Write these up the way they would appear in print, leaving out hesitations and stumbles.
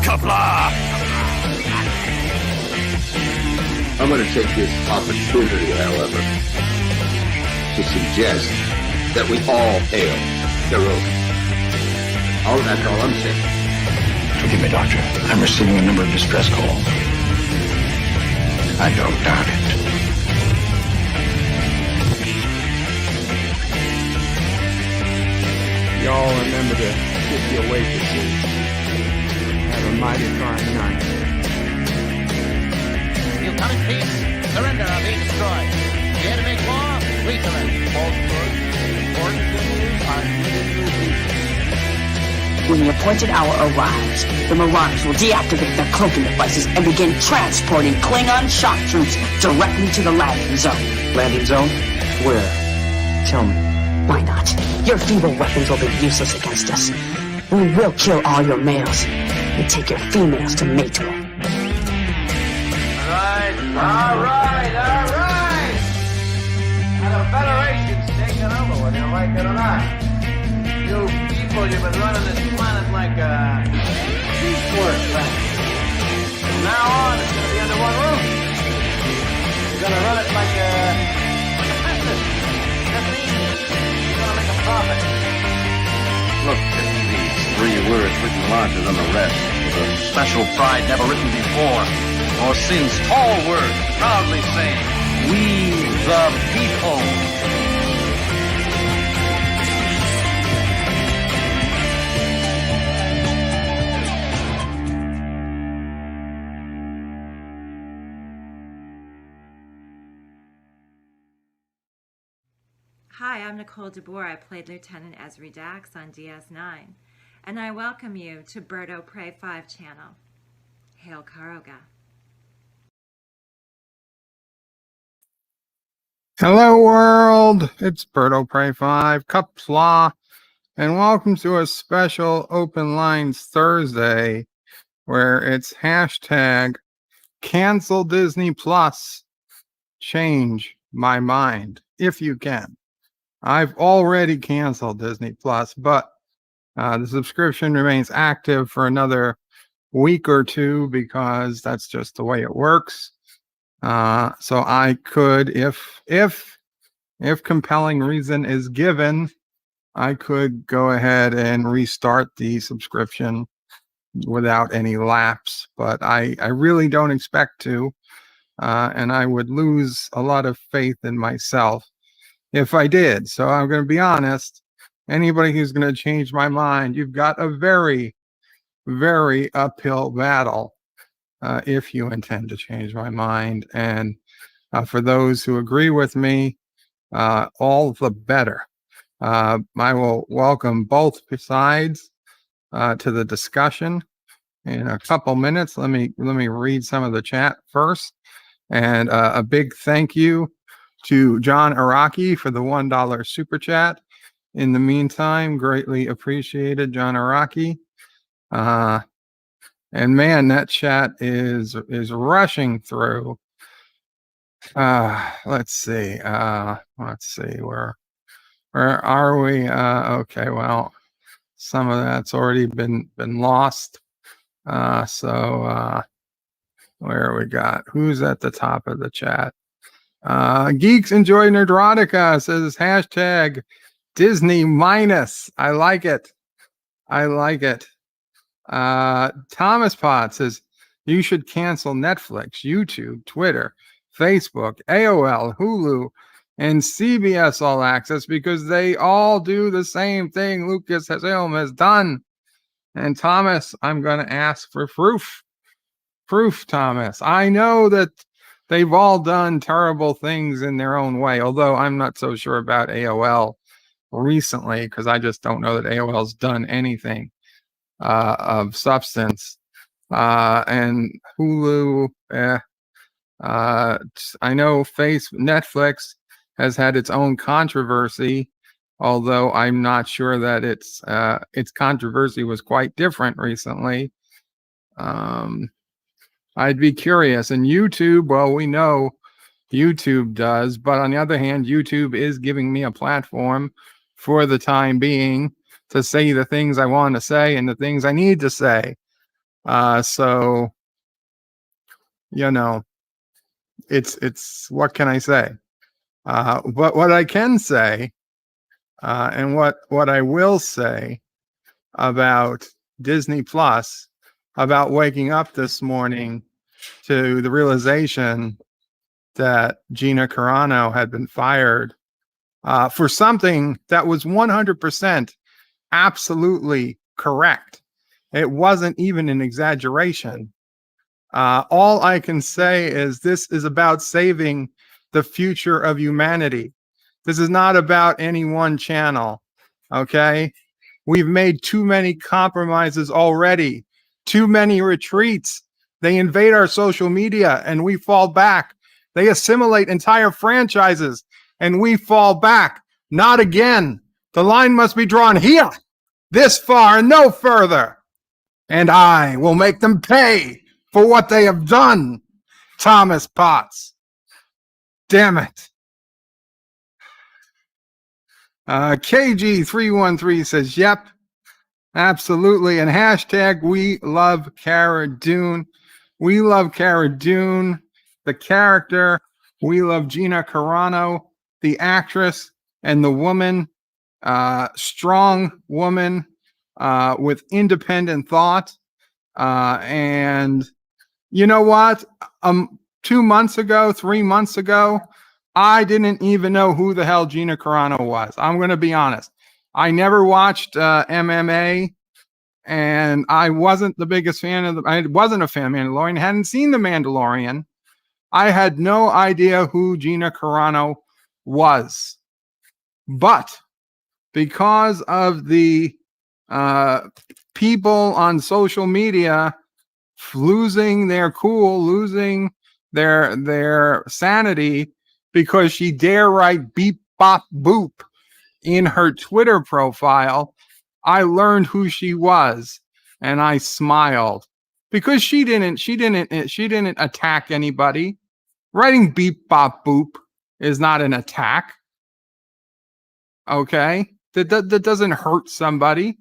Qapla! I'm going to take this opportunity, however, to suggest that we all hail Carano. That's all I'm saying. Forgive me, Doctor. I'm receiving a number of distress calls. I don't doubt it. Y'all remember to tip your waitresses. Have a mighty fine night. You come in peace, surrender or be destroyed. Here to make war, we surrender. Falsehood, important news are needed to be. When the appointed hour arrives, the Marauders will deactivate their cloaking devices and begin transporting Klingon shock troops directly to the landing zone. Landing zone? Where? Tell me. Why not? Your feeble weapons will be useless against us. We will kill all your males and take your females to mate with. All right. Now the Federation's taking over, whether you like it or not. You people, you've been running this planet like a piecework planet. From now on, it's going to be under one roof. You're going to run it like a business. That means you're going to make a profit. Look at these 3 words written larger than the rest, with a special pride never written before or since. Tall words proudly saying, "We the people." Hi, I'm Nicole DeBoer. I played Lieutenant Ezri Dax on DS9, and I welcome you to Birdo Prey 5 channel. Hail Karoga. Hello, world. It's Birdo Prey 5, Qapla, and welcome to a special Open Lines Thursday where it's hashtag cancel Disney Plus, change my mind, if you can. I've already canceled Disney Plus, but the subscription remains active for another week or two because that's just the way it works. So I could, if compelling reason is given, I could go ahead and restart the subscription without any lapse, but I really don't expect to, and I would lose a lot of faith in myself if I did. So I'm going to be honest. Anybody who's going to change my mind, you've got a very, very uphill battle if you intend to change my mind. And for those who agree with me, all the better. I will welcome both sides to the discussion in a couple minutes. Let me read some of the chat first. And a big thank you to John Araki for the $1 super chat. In the meantime, greatly appreciated, John Araki. And man, that chat is rushing through. Let's see. Where are we? Okay, well, some of that's already been lost. So where we got? Who's at the top of the chat? Geeks Enjoy Nerdrotica says hashtag Disney minus. I like it. Thomas Potts says you should cancel Netflix, YouTube, Twitter, Facebook, AOL, Hulu, and CBS All Access because they all do the same thing Lucasfilm has done. And Thomas, I'm going to ask for proof. Thomas. I know that they've all done terrible things in their own way, although I'm not so sure about AOL recently because I just don't know that AOL's done anything of substance. And Hulu, I know Netflix has had its own controversy, although I'm not sure that its controversy was quite different recently. I'd be curious. And YouTube, well, we know YouTube does, but on the other hand, YouTube is giving me a platform for the time being to say the things I want to say and the things I need to say. So, it's what can I say? But what I can say, and what I will say about Disney Plus, about waking up this morning to the realization that Gina Carano had been fired for something that was 100% absolutely correct. It wasn't even an exaggeration. All I can say is this is about saving the future of humanity. This is not about any one channel. Okay. We've made too many compromises already, too many retreats. They invade our social media and we fall back. They assimilate entire franchises and we fall back. Not again. The line must be drawn here, this far and no further. And I will make them pay for what they have done. Thomas Potts. Damn it. KG313 says, yep, absolutely. And hashtag we love Cara Dune. We love Cara Dune, the character. We love Gina Carano, the actress, and the woman, strong woman with independent thought. And you know what? 2 months ago, 3 months ago, I didn't even know who the hell Gina Carano was. I'm going to be honest. I never watched MMA, and I wasn't the biggest fan of I wasn't a fan of Mandalorian. Hadn't seen The Mandalorian. I had no idea who Gina Carano was. But because of the people on social media losing their cool, losing their sanity because she dare write beep bop boop in her Twitter profile, I learned who she was and I smiled because she didn't attack anybody. Writing beep bop boop is not an attack. Okay? That doesn't hurt somebody.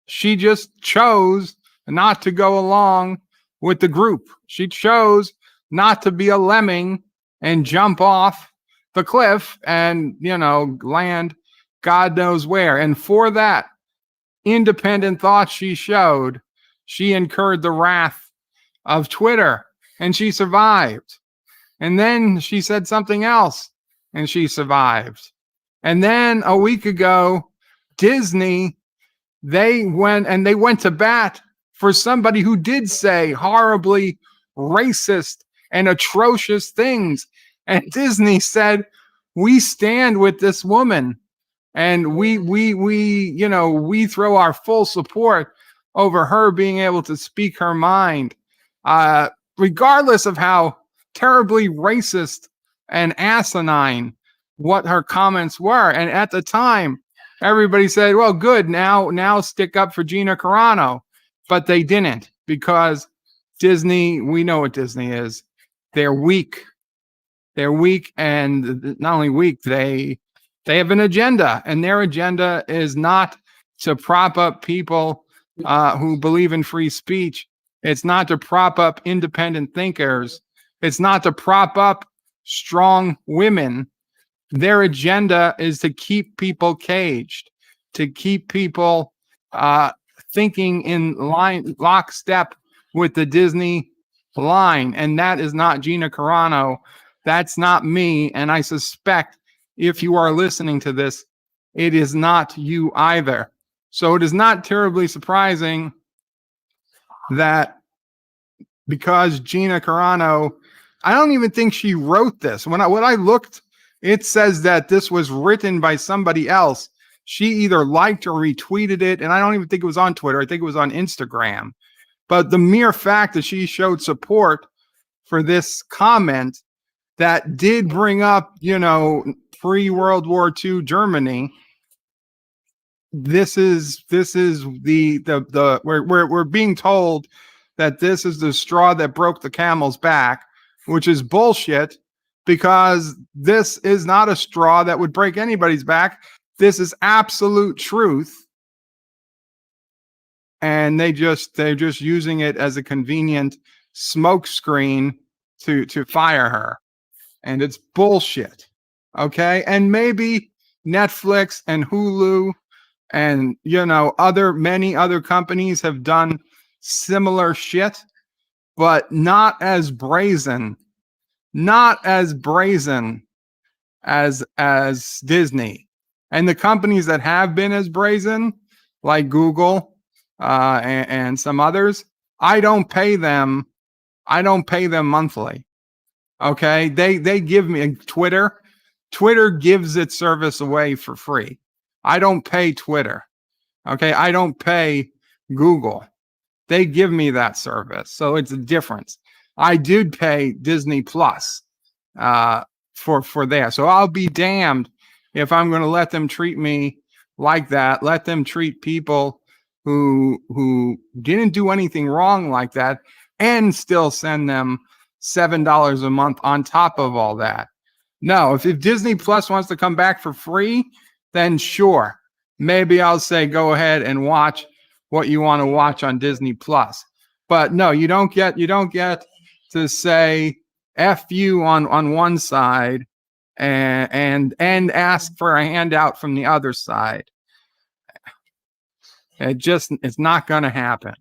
She just chose not to go along with the group. She chose not to be a lemming and jump off the cliff and, land God knows where. And for that independent thought she showed, she incurred the wrath of Twitter and she survived. And then she said something else and she survived. And then a week ago, Disney, they went to bat for somebody who did say horribly racist and atrocious things. And Disney said, we stand with this woman and we throw our full support over her being able to speak her mind, regardless of how terribly racist and asinine what her comments were. And at the time, everybody said, well, good, now stick up for Gina Carano. But they didn't, because Disney, we know what Disney is. They're weak. They're weak, and not only weak, they have an agenda, and their agenda is not to prop up people who believe in free speech. It's not to prop up independent thinkers. It's not to prop up strong women. Their agenda is to keep people caged, to keep people thinking in lockstep with the Disney line. And that is not Gina Carano. That's not me. And I suspect if you are listening to this, it is not you either. So it is not terribly surprising that because Gina Carano, I don't even think she wrote this. When I looked, it says that this was written by somebody else. She either liked or retweeted it, and I don't even think it was on Twitter. I think it was on Instagram. But the mere fact that she showed support for this comment that did bring up, pre-World War II Germany, this is the we're being told that this is the straw that broke the camel's back, which is bullshit, because this is not a straw that would break anybody's back. This is absolute truth. and they're just using it as a convenient smoke screen to fire her, and it's bullshit. Okay, and maybe Netflix and Hulu and many other companies have done similar shit, but not as brazen, as Disney. And the companies that have been as brazen, like Google and some others, I don't pay them monthly. Okay, they give me Twitter. Twitter gives its service away for free. I don't pay Twitter. Okay, I don't pay Google. They give me that service, so it's a difference. I did pay Disney Plus for there, so I'll be damned if I'm going to let them treat me like that. Let them treat people who didn't do anything wrong like that, and still send them $7 a month on top of all that. No, if Disney Plus wants to come back for free, then sure, maybe I'll say go ahead and watch what you want to watch on Disney Plus. But no, you don't get to say F you on one side and ask for a handout from the other side. It's not going to happen.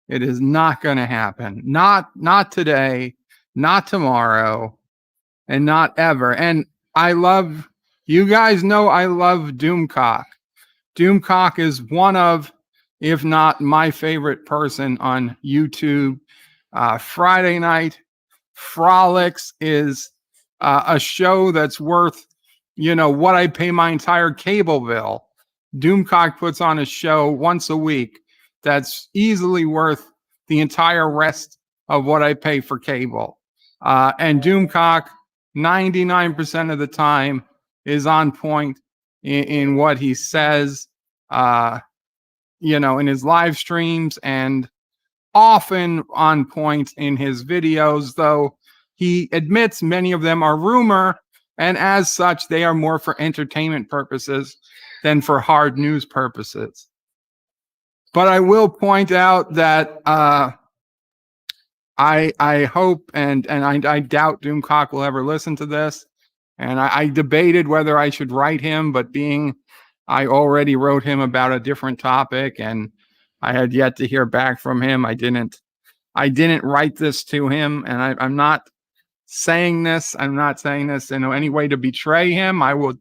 It is not going to happen. Not today, not tomorrow, and not ever. And you guys know I love Doomcock. Doomcock is one of, if not my favorite person on YouTube. Friday Night Frolics is a show that's worth, what I pay my entire cable bill. Doomcock puts on a show once a week that's easily worth the entire rest of what I pay for cable. And Doomcock, 99% of the time, is on point in what he says, in his live streams, and often on point in his videos, though he admits many of them are rumor, and as such, they are more for entertainment purposes than for hard news purposes. But I will point out that I hope and I doubt Doomcock will ever listen to this. And I debated whether I should write him, but being I already wrote him about a different topic and I had yet to hear back from him, I didn't write this to him. And I'm not saying this in any way to betray him. I will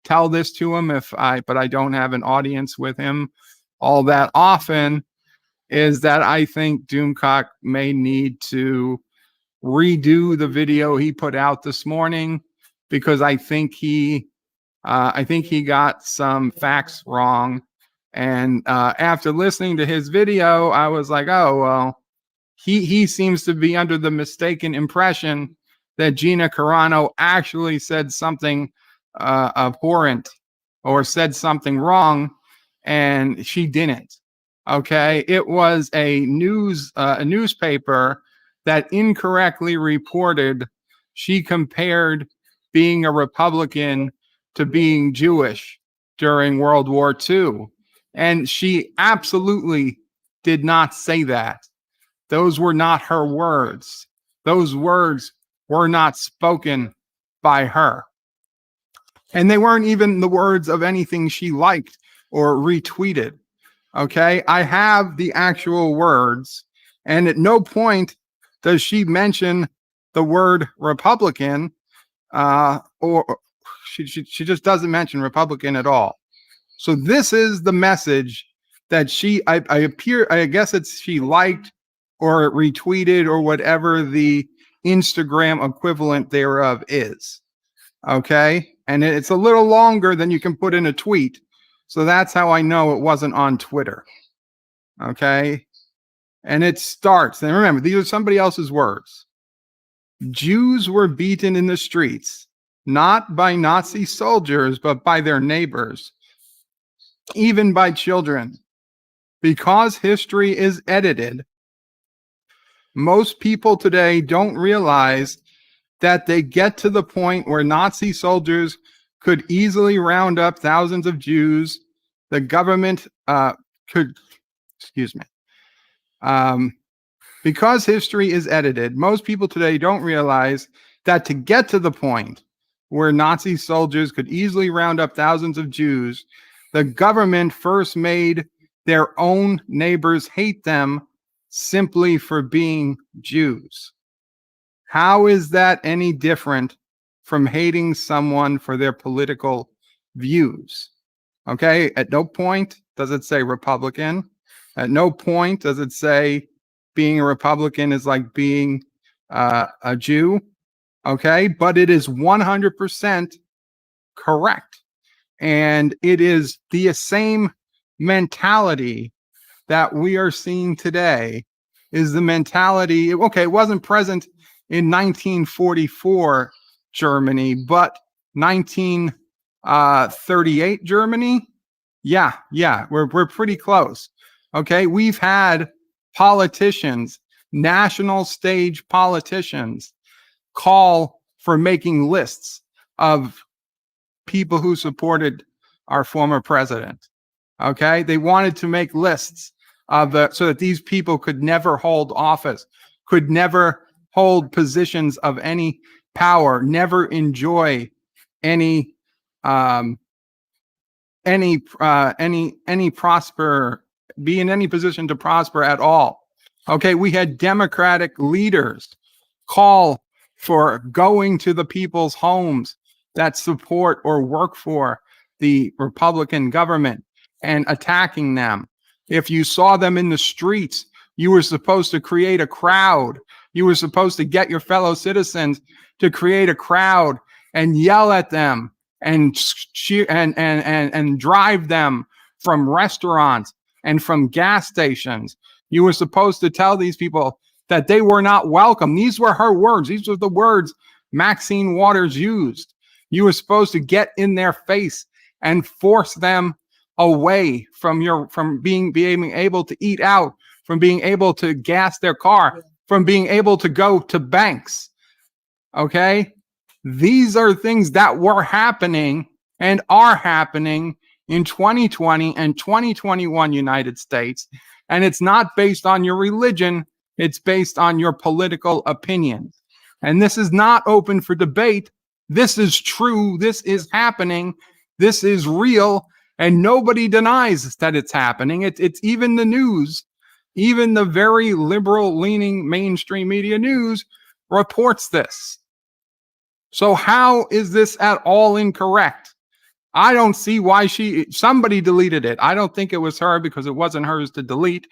tell this to him but I don't have an audience with him all that often. Is that I think Doomcock may need to redo the video he put out this morning, because I think he got some facts wrong. And after listening to his video, I was like, oh, well, he seems to be under the mistaken impression that Gina Carano actually said something abhorrent or said something wrong, and she didn't. Okay, it was a newspaper that incorrectly reported she compared being a Republican to being Jewish during World War II. And she absolutely did not say that. Those were not her words. Those words were not spoken by her. And they weren't even the words of anything she liked or retweeted. Okay, I have the actual words, and at no point does she mention the word Republican, or she just doesn't mention Republican at all. So this is the message that she liked or retweeted or whatever the Instagram equivalent thereof is. Okay, and it's a little longer than you can put in a tweet. So that's how I know it wasn't on Twitter. Okay. And it starts, and remember, these are somebody else's words. Jews were beaten in the streets, not by Nazi soldiers, but by their neighbors, even by children. Because history is edited, most people today don't realize that they get to the point where Nazi soldiers could easily round up thousands of Jews. The government could Excuse me. Because history is edited, most people today don't realize that to get to the point where Nazi soldiers could easily round up thousands of Jews, the government first made their own neighbors hate them simply for being Jews. How is that any different from hating someone for their political views? Okay, at no point does it say Republican. At no point does it say being a Republican is like being a Jew. Okay, but it is 100% correct. And it is the same mentality that we are seeing today is the mentality. Okay, it wasn't present in 1944 Germany, but 1938 Germany. Yeah, we're pretty close. Okay, we've had politicians, national stage politicians, call for making lists of people who supported our former president. Okay, they wanted to make lists of so that these people could never hold office, could never hold positions of any power, never enjoy any prosper, be in any position to prosper at all. Okay, we had Democratic leaders call for going to the people's homes that support or work for the Republican government and attacking them. If you saw them in the streets, you were supposed to create a crowd. You were supposed to get your fellow citizens to create a crowd and yell at them and cheer and drive them from restaurants and from gas stations. You were supposed to tell these people that they were not welcome. These were her words. These were the words Maxine Waters used. You were supposed to get in their face and force them away from being able to eat out, from being able to gas their car, from being able to go to banks. Okay? These are things that were happening and are happening in 2020 and 2021 United States. And it's not based on your religion. It's based on your political opinions. And this is not open for debate. This is true. This is happening. This is real. And nobody denies that it's happening. It's even the news, even the very liberal leaning mainstream media news reports this. So how is this at all incorrect? I don't see why somebody deleted it. I don't think it was her because it wasn't hers to delete.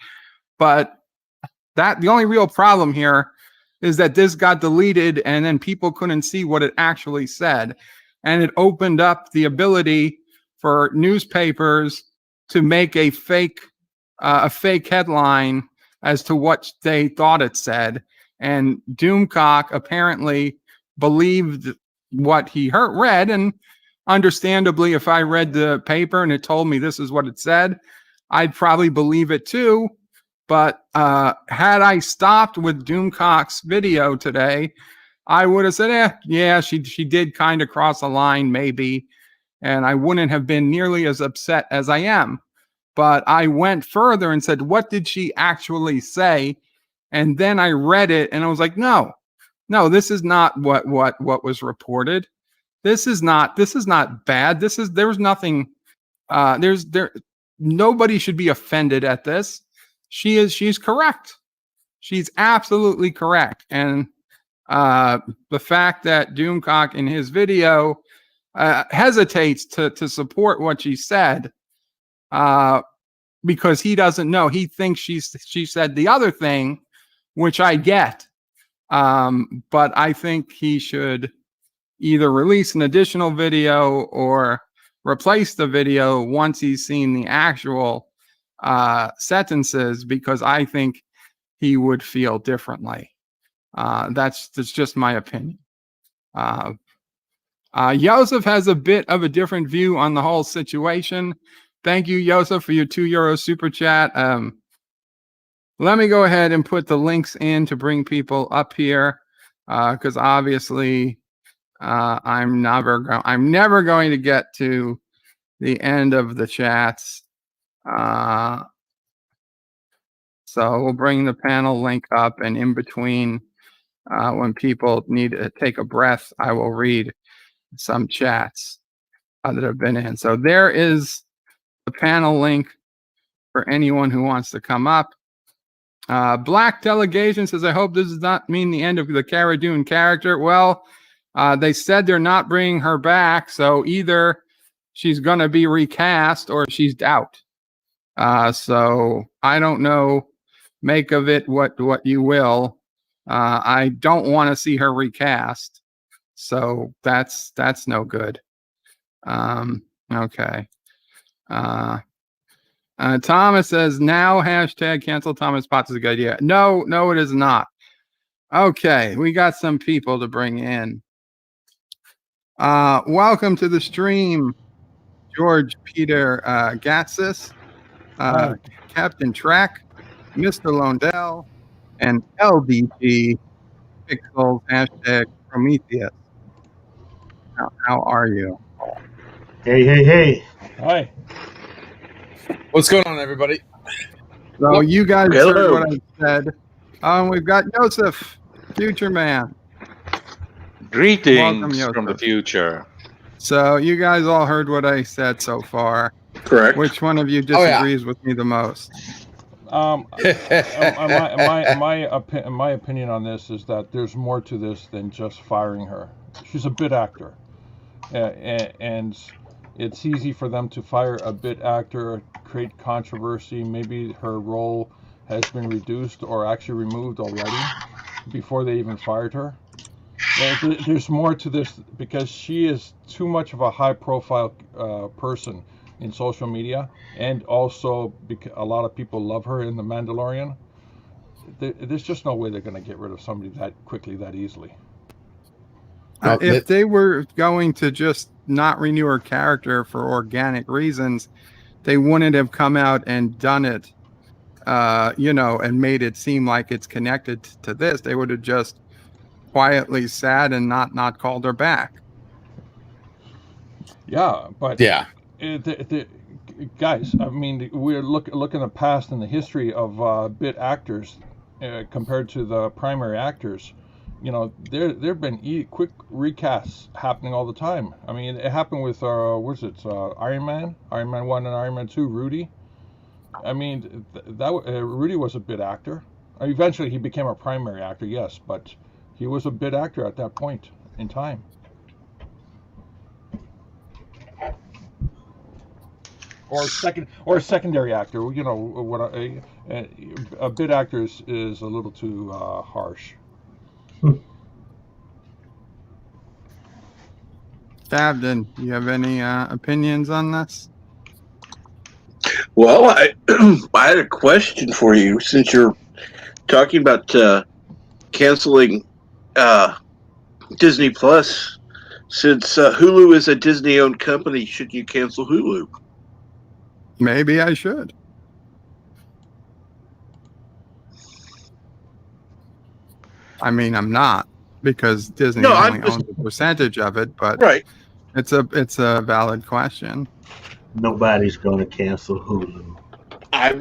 But the only real problem here is that this got deleted and then people couldn't see what it actually said. And it opened up the ability for newspapers to make a fake headline as to what they thought it said. And Doomcock apparently believed what he read. And understandably, if I read the paper and it told me this is what it said, I'd probably believe it too. But had I stopped with Doomcock's video today, I would have said, yeah, she did kind of cross a line, maybe. And I wouldn't have been nearly as upset as I am. But I went further and said, what did she actually say? And then I read it and I was like, no, this is not what was reported. This is not bad. There's nothing, nobody should be offended at this. She's correct. She's absolutely correct. And the fact that Doomcock in his video hesitates to support what she said because he doesn't know. He thinks she said the other thing, which I get. But I think he should either release an additional video or replace the video once he's seen the actual sentences, because I think he would feel differently. That's just my opinion. Joseph has a bit of a different view on the whole situation. Thank you, Joseph, for your €2 super chat. Let me go ahead and put the links in to bring people up here, because obviously I'm never going to get to the end of the chats. So we'll bring the panel link up, and in between, when people need to take a breath, I will read some chats that have been in. So there is the panel link for anyone who wants to come up. Black Delegation says, I hope this does not mean the end of the Cara Dune character. Well, they said they're not bringing her back, so either she's going to be recast or she's out. So I don't know. Make of it what you will. I don't want to see her recast, so that's no good. Okay. Thomas says, now hashtag cancel Thomas Potts is a good idea. No, it is not. Okay, we got some people to bring in. Welcome to the stream, George Peter Gatsis, Captain Track, Mr. Londell, and LDG Pixels hashtag Prometheus. How are you? Hey. Hi. What's going on, everybody? So you guys heard what I said. We've got Joseph, Future Man. Greetings Welcome, from the future. So you guys all heard what I said so far. Correct. Which one of you disagrees with me the most? My opinion on this is that there's more to this than just firing her. She's a bit actor, and it's easy for them to fire a bit actor, create controversy. Maybe her role has been reduced or actually removed already before they even fired her. There's more to this because she is too much of a high-profile person in social media, and also because a lot of people love her in The Mandalorian. There's just no way they're going to get rid of somebody that quickly, that easily. If they were going to just not renew her character for organic reasons, they wouldn't have come out and done it, and made it seem like it's connected to this. They would have just quietly sat and not called her back. Yeah, but guys, I mean, we're looking at past in the history of bit actors compared to the primary actors. There've been quick recasts happening all the time. I mean, it happened with Iron Man 1 and Iron Man 2, Rudy. I mean, Rudy was a bit actor. Eventually, he became a primary actor, yes, but he was a bit actor at that point in time. Or a secondary actor. A bit actor is a little too harsh. Tabden, do you have any opinions on this? Well, I had a question for you since you're talking about canceling Disney Plus. Since Hulu is a Disney-owned company, should you cancel Hulu? Maybe I should. I mean, I'm not, because Disney only owns a percentage of it, but right. It's a valid question. Nobody's going to cancel Hulu. I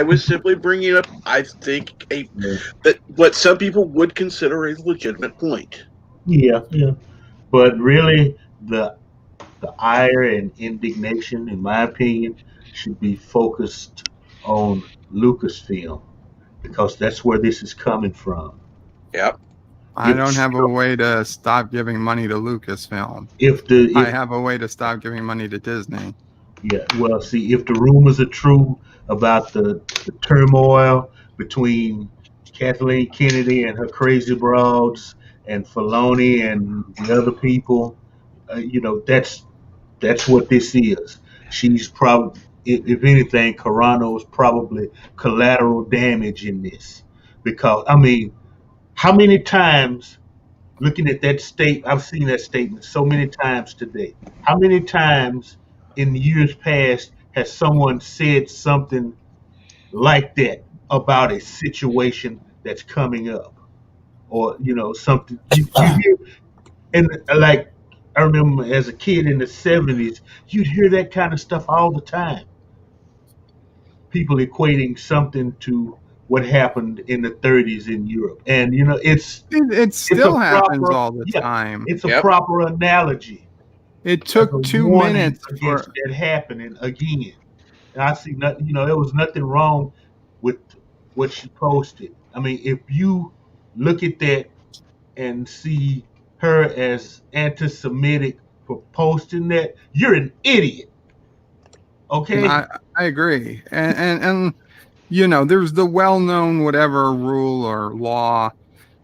was simply bringing up, I think, that what some people would consider a legitimate point. Yeah. But really, the ire and indignation, in my opinion, should be focused on Lucasfilm, because that's where this is coming from. Yep. I don't have a way to stop giving money to Lucasfilm. I have a way to stop giving money to Disney. Yeah, well, see, if the rumors are true about the turmoil between Kathleen Kennedy and her crazy broads and Filoni and the other people, that's what this is. She's probably, if anything, Carano is probably collateral damage in this. Because, I mean, how many times, looking at that I've seen that statement so many times today. How many times in years past has someone said something like that about a situation that's coming up? Or, something. You hear, and like, I remember as a kid in the 70s, you'd hear that kind of stuff all the time. people equating something to what happened in the 30s in Europe, and It it's a still happens proper all the time. it's a Yep. proper analogy It as a took 2 warning minutes against for that happening again. And I see nothing, there was nothing wrong with what she posted. I mean, if you look at that and see her as anti-Semitic for posting that, you're an idiot. Okay? I agree. And there's the well-known whatever rule or law,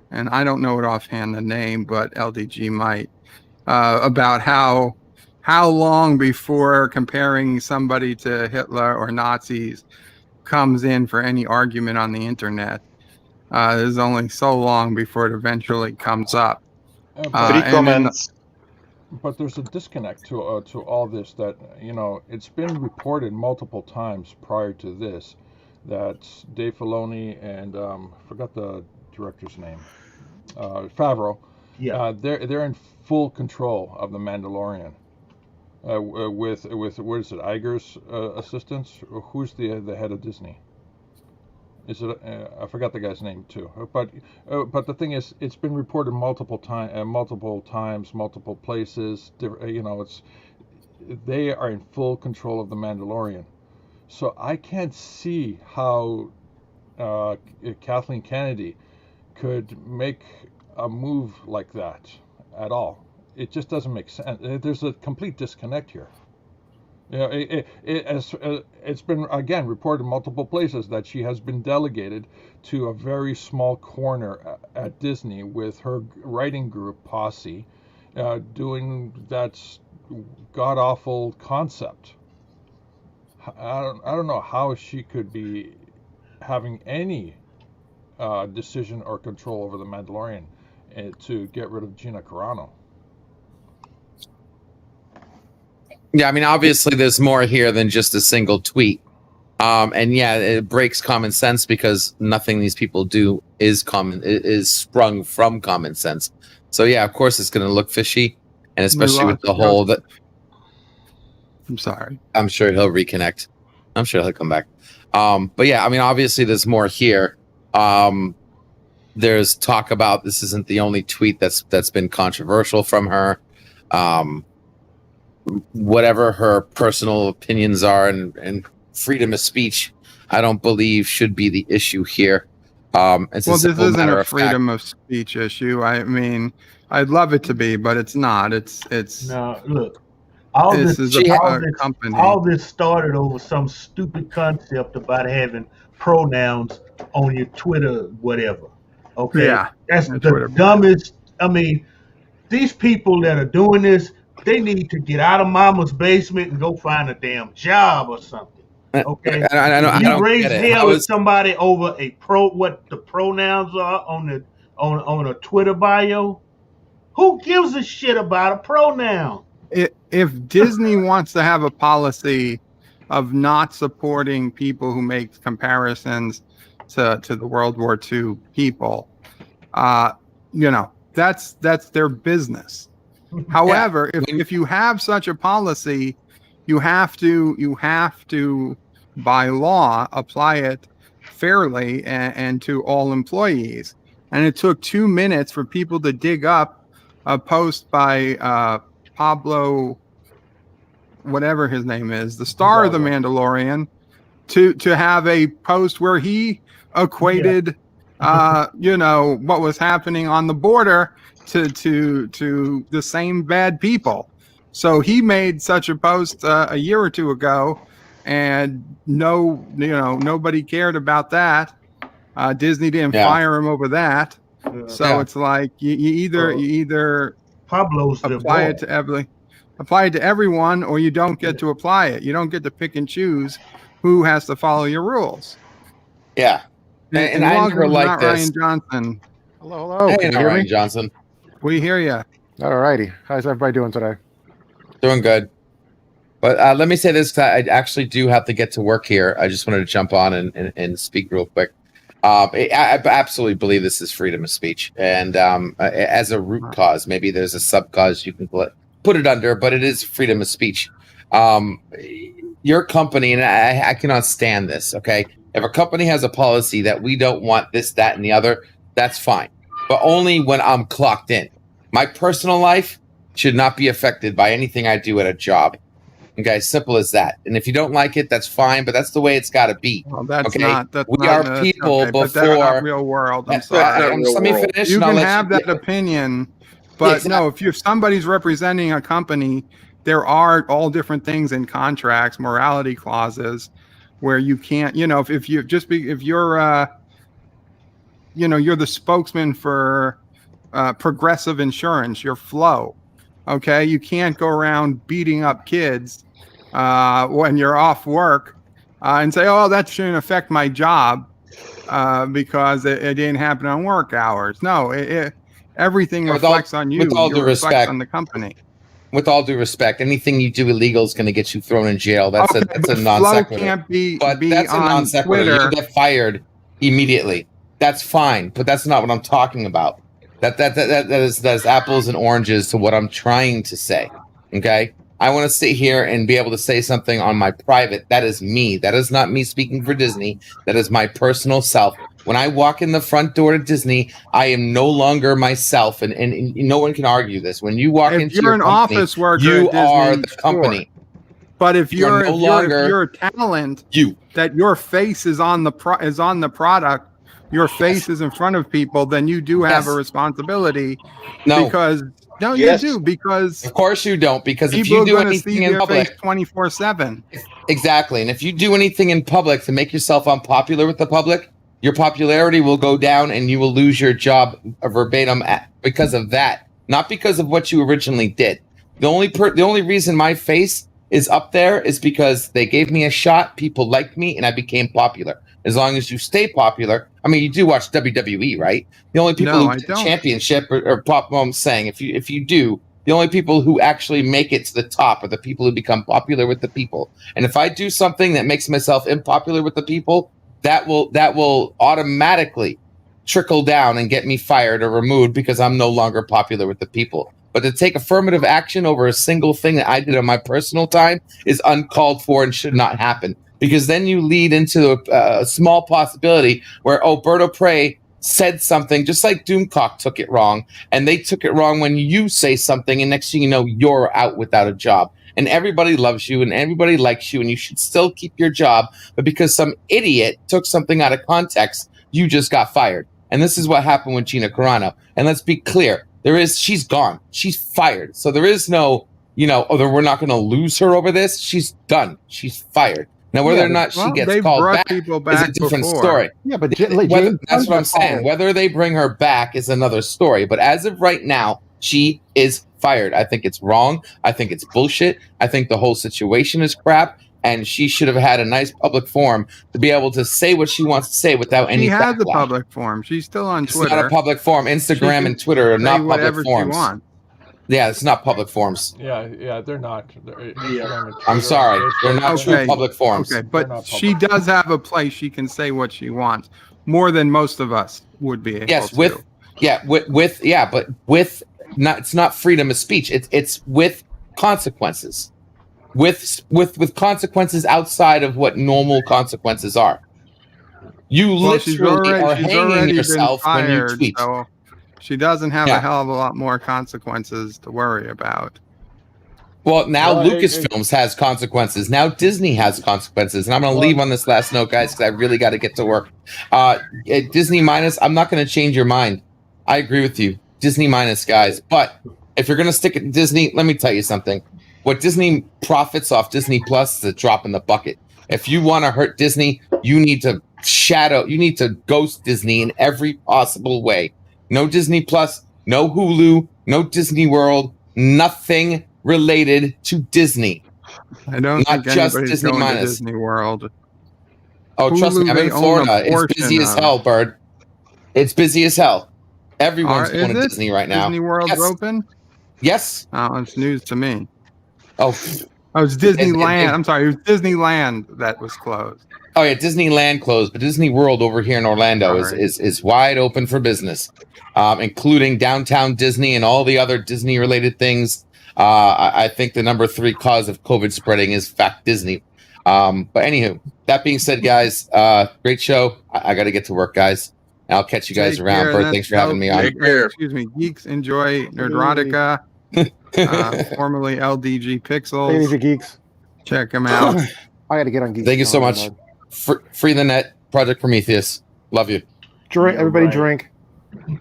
and I don't know it offhand the name, but LDG might, about how long before comparing somebody to Hitler or Nazis comes in for any argument on the internet. There's only so long before it eventually comes up. But And then there's a disconnect to all this that it's been reported multiple times prior to this that Dave Filoni and forgot the director's name, Favreau, Yeah. they're in full control of the Mandalorian. With what is it, Iger's assistants? Who's the head of Disney? Is it? I forgot the guy's name too. But the thing is, it's been reported multiple times, multiple places. It's they are in full control of the Mandalorian. So I can't see how Kathleen Kennedy could make a move like that at all. It just doesn't make sense. There's a complete disconnect here. It's been again reported in multiple places that she has been delegated to a very small corner at Disney with her writing group posse, doing that god awful concept. I don't know how she could be having any decision or control over the Mandalorian to get rid of Gina Carano. Yeah, I mean, obviously, there's more here than just a single tweet. And yeah, it breaks common sense because nothing these people do is sprung from common sense. So yeah, of course, it's going to look fishy, and especially with the whole that. I'm sorry. I'm sure he'll reconnect. I'm sure he'll come back. But yeah, I mean, obviously, there's more here. There's talk about this isn't the only tweet that's been controversial from her. Whatever her personal opinions are and freedom of speech, I don't believe should be the issue here. Well, this isn't a freedom of speech issue. I mean, I'd love it to be, but it's not. It's No, look. All this started over some stupid concept about having pronouns on your Twitter, whatever. Okay, yeah, that's the dumbest. I mean, these people that are doing this, they need to get out of mama's basement and go find a damn job or something. Okay, I you raise hell with somebody over what the pronouns are on a Twitter bio. Who gives a shit about a pronoun? If Disney wants to have a policy of not supporting people who make comparisons to the World War II people, that's their business. However, if you have such a policy, you have to by law apply it fairly and to all employees. And it took 2 minutes for people to dig up a post by Pablo, whatever his name is, the star of the Mandalorian, to have a post where he equated what was happening on the border to the same bad people. So he made such a post a year or two ago, and nobody cared about that. Disney didn't fire him over that. So it's like you either Pablo's apply it to everyone, or you don't get to apply it. You don't get to pick and choose who has to follow your rules. Yeah, and I never liked this. Ryan Johnson. Hello. Hey, Can you hear Ryan me? Johnson. We hear you. All righty. How's everybody doing today? Doing good. But let me say this: I actually do have to get to work here. I just wanted to jump on and speak real quick. I absolutely believe this is freedom of speech, and as a root cause, maybe there's a sub cause you can put it under, but it is freedom of speech. your company, and I cannot stand this, okay? If a company has a policy that we don't want this, that, and the other, that's fine. But only when I'm clocked in. My personal life should not be affected by anything I do at a job. Okay, simple as that. And if you don't like it, that's fine, but that's the way it's got to be. Well, that's Okay, not. That's we not. are people okay, but that's before. not real world. I'm Let sorry. me finish. You and I'll can let have that opinion, but exactly. no. If somebody's representing a company, there are all different things in contracts, morality clauses, where you can't. If you just be if you're you're the spokesman for Progressive Insurance, your Flow. Okay, you can't go around beating up kids when you're off work and say, "Oh, that shouldn't affect my job because it didn't happen on work hours." No, everything reflects on you. With all due reflects respect, on the company. With all due respect, anything you do illegal is going to get you thrown in jail. That's Okay, a but non Flow sequitur. can't be That's a non on sequitur. Twitter. You'll get fired immediately. That's fine, but that's not what I'm talking about. That is apples and oranges to what I'm trying to say. Okay, I want to sit here and be able to say something on my private. That is me. That is not me speaking for Disney. That is my personal self. When I walk in the front door to Disney, I am no longer myself, and no one can argue this. When you walk into your an company, office worker you at Disney, are the company. Sure. But if you're longer a talent, that your face is on the product, your face is in front of people, then you do have a responsibility. No, because you do, because of course you don't, because if people you do are going to anything see in their public, face 24/7. exactly, and if you do anything in public to make yourself unpopular with the public, your popularity will go down, and you will lose your job verbatim because of that, not because of what you originally did. The only reason my face is up there is because they gave me a shot, people liked me, and I became popular. As long as you stay popular, I mean, you do watch WWE, right? The only people who get championship are pop. I'm saying, if you do, the only people who actually make it to the top are the people who become popular with the people. And if I do something that makes myself unpopular with the people, that will automatically trickle down and get me fired or removed because I'm no longer popular with the people. But to take affirmative action over a single thing that I did on my personal time is uncalled for and should not happen. Because then you lead into a small possibility where, Berto Prey said something, just like Doomcock took it wrong, and they took it wrong when you say something, and next thing you know, you're out without a job. And everybody loves you, and everybody likes you, and you should still keep your job. But because some idiot took something out of context, you just got fired. And this is what happened with Gina Carano. And let's be clear, she's gone. She's fired. So there is no, we're not going to lose her over this. She's done. She's fired. Now, whether or not she gets called back is a different story. Yeah, but that's what I'm saying. Whether they bring her back is another story. But as of right now, she is fired. I think it's wrong. I think it's bullshit. I think the whole situation is crap. And she should have had a nice public forum to be able to say what she wants to say without any backlash. She has a public forum. She's still on Twitter. It's not a public forum. Instagram and Twitter are not public forums. She wants. Yeah, it's not public forums. Yeah, they're not. I'm sorry, they're not true public forums. Okay, but she does have a place. She can say what she wants more than most of us would be able to. It's not freedom of speech. It's with consequences. With consequences outside of what normal consequences are. You literally are hanging yourself when you tweet. So she doesn't have a hell of a lot more consequences to worry about. Well, now Lucasfilms has consequences. Now Disney has consequences. And I'm going to leave on this last note, guys, because I really got to get to work. Disney minus, I'm not going to change your mind. I agree with you. Disney minus, guys. But if you're going to stick at Disney, let me tell you something. What Disney profits off Disney Plus is a drop in the bucket. If you want to hurt Disney, you need to ghost Disney in every possible way. No Disney Plus, no Hulu, no Disney World, nothing related to Disney. I don't think just Disney going minus. To Disney World. Oh, Hulu, trust me, I'm in Florida. It's busy as hell, Bird. It's busy as hell. Everyone's going to Disney right now. Disney World's open? Yes. Oh, it's news to me. Oh, it's Disneyland. I'm sorry, it was Disneyland that was closed. Oh yeah, Disneyland closed, but Disney World over here in Orlando is wide open for business, including downtown Disney and all the other Disney related things. I think the number 3 cause of COVID spreading is fact Disney. But anywho, that being said, guys, great show. I got to get to work, guys. I'll catch you guys Take around. care. Bert, That's thanks for having me on. Excuse me, geeks enjoy Nerdrotica, formerly LDG Take it Pixels. easy, geeks. Check them out. I got to get on geeks. Thank you so now, much. Free the net, Project Prometheus. Love you. Drink, Yeah, everybody right. drink. Every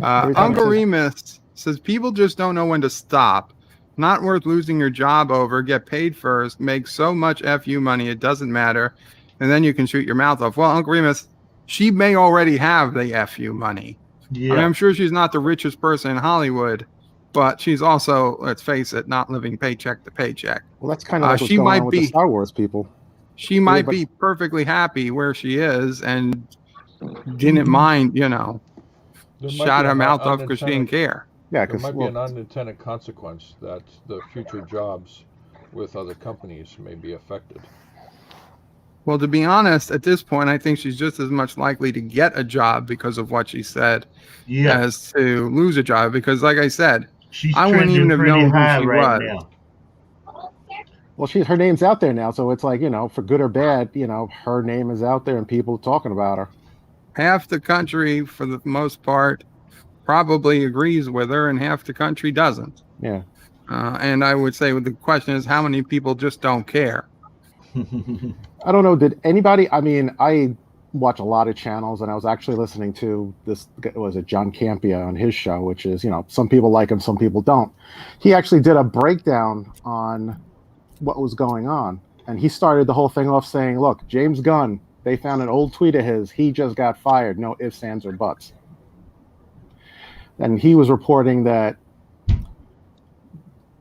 time Uncle it says- Remus says people just don't know when to stop. Not worth losing your job over. Get paid first. Make so much FU money it doesn't matter, and then you can shoot your mouth off. Well, Uncle Remus, she may already have the FU money. Yeah. I mean, I'm sure she's not the richest person in Hollywood, but she's also, let's face it, not living paycheck to paycheck. Well, that's kind of like what's she going might on with be- the Star Wars people. She might but- be perfectly happy where she is and didn't mind, There might shot be her an mouth off because she didn't unintended- care. Yeah, There because might be an unintended consequence that the future jobs with other companies may be affected. Well, to be honest, at this point, I think she's just as much likely to get a job because of what she said Yeah. as to lose a job. Because, like I said, She's I wouldn't even trending have pretty known who high she right was. now. well, her name's out there now, so it's like, for good or bad, her name is out there and people talking about her. Half the country, for the most part, probably agrees with her, and half the country doesn't. Yeah. And I would say the question is, how many people just don't care? I don't know. Did anybody? I mean, I watch a lot of channels, and I was actually listening to this. Was it John Campia on his show? Which is, some people like him, some people don't. He actually did a breakdown on what was going on, and he started the whole thing off saying, "Look, James Gunn. They found an old tweet of his. He just got fired. No ifs, ands, or buts." And he was reporting that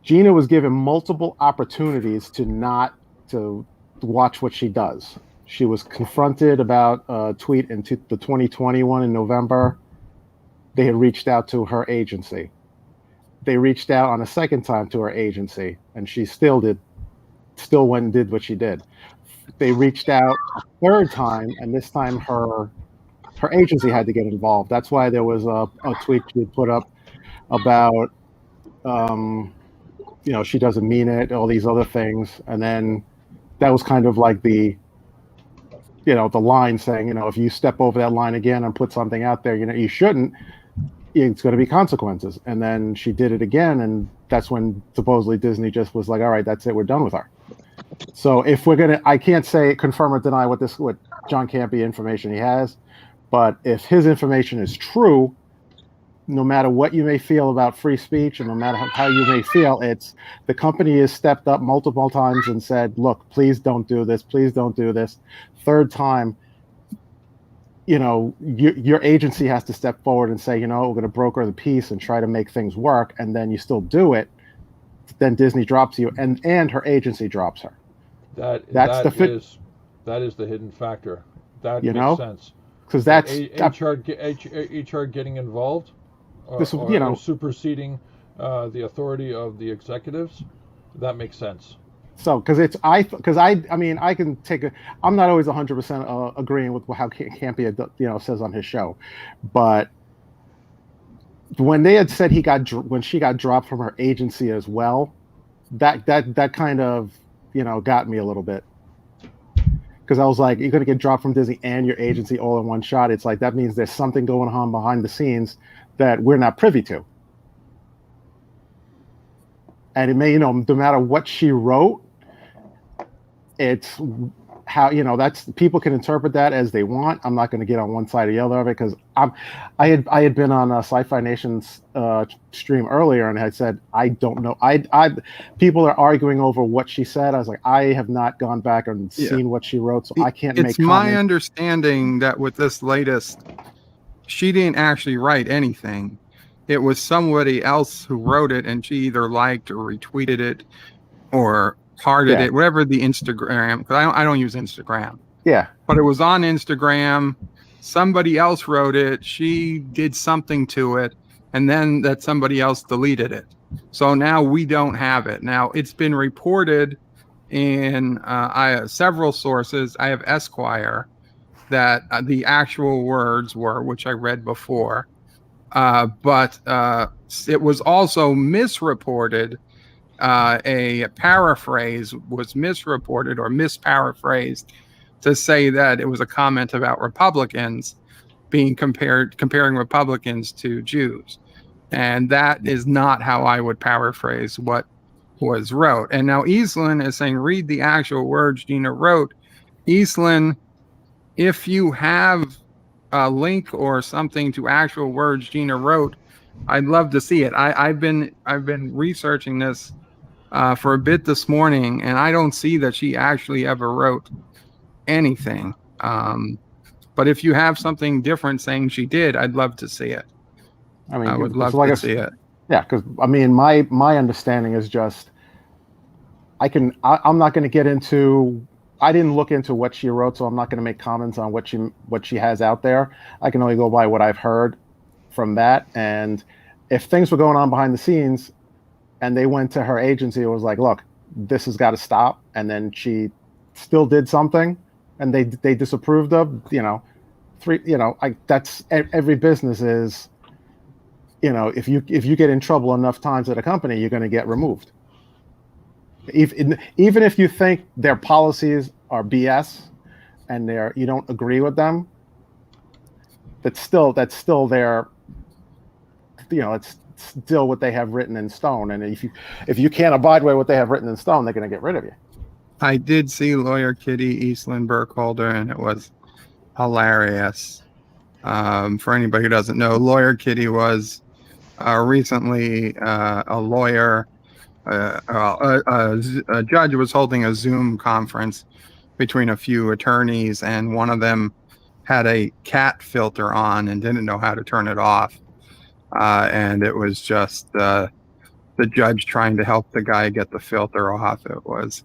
Gina was given multiple opportunities to watch what she does. She was confronted about a tweet in the 2021 in November. They had reached out to her agency. They reached out on a second time to her agency, and she still went and did what she did. They reached out a third time, and this time her agency had to get involved. That's why there was a tweet she had put up about she doesn't mean it, all these other things, and then that was kind of like the line saying, if you step over that line again and put something out there, you shouldn't, it's going to be consequences. And then she did it again, and that's when supposedly Disney just was like, all right, that's it, we're done with her. So if we're gonna, I can't say confirm or deny what John Campy information he has, but if his information is true, no matter what you may feel about free speech and no matter how you may feel, it's the company has stepped up multiple times and said, look, please don't do this. Please don't do this. Third time, your agency has to step forward and say, we're going to broker the peace and try to make things work. And then you still do it. Then Disney drops you and her agency drops her. That is the hidden factor. That makes sense. Because that's HR getting involved. Or superseding the authority of the executives, that makes sense. So, I can take I'm not always 100% agreeing with how Campia says on his show, but when they had said when she got dropped from her agency as well, that kind of got me a little bit, because I was like, you're going to get dropped from Disney and your agency all in one shot. It's like that means there's something going on behind the scenes that we're not privy to. And it may, no matter what she wrote, it's how, that's, people can interpret that as they want. I'm not going to get on one side or the other of it, because I had been on a Sci-Fi Nation's stream earlier, and I said, I don't know. People are arguing over what she said. I was like, I have not gone back and seen what she wrote, so I can't make comments. It's my understanding that with this latest, she didn't actually write anything. It was somebody else who wrote it, and she either liked or retweeted it or hearted it, whatever the Instagram, because I don't use Instagram. Yeah. But it was on Instagram. Somebody else wrote it. She did something to it, and then that somebody else deleted it. So now we don't have it. Now it's been reported in I have several sources. I have Esquire, that the actual words were, which I read before, but it was also misreported a paraphrase was misreported or misparaphrased to say that it was a comment about Republicans comparing Republicans to Jews. And that is not how I would paraphrase what was wrote. And now Eastland is saying, read the actual words Gina wrote. Eastland, if you have a link or something to actual words Gina wrote, I'd love to see it. I've been researching this for a bit this morning, and I don't see that she actually ever wrote anything. But if you have something different saying she did, I'd love to see it. I mean, I would because love to see it. Yeah, because I mean, my understanding is just I'm not going to get into. I didn't look into what she wrote, so I'm not going to make comments on what she has out there. I can only go by what I've heard from that. And if things were going on behind the scenes, and they went to her agency, it was like, look, this has got to stop. And then she still did something, and they disapproved of. That's every business is. If you get in trouble enough times at a company, you're going to get removed. Even if you think their policies are BS and you don't agree with them, that's still their, it's still what they have written in stone. And if you can't abide by what they have written in stone, they're going to get rid of you. I did see Lawyer Kitty Eastland Burkholder, and it was hilarious. For anybody who doesn't know, Lawyer Kitty was recently a lawyer. A judge was holding a Zoom conference between a few attorneys, and one of them had a cat filter on and didn't know how to turn it off. And it was just the judge trying to help the guy get the filter off. It was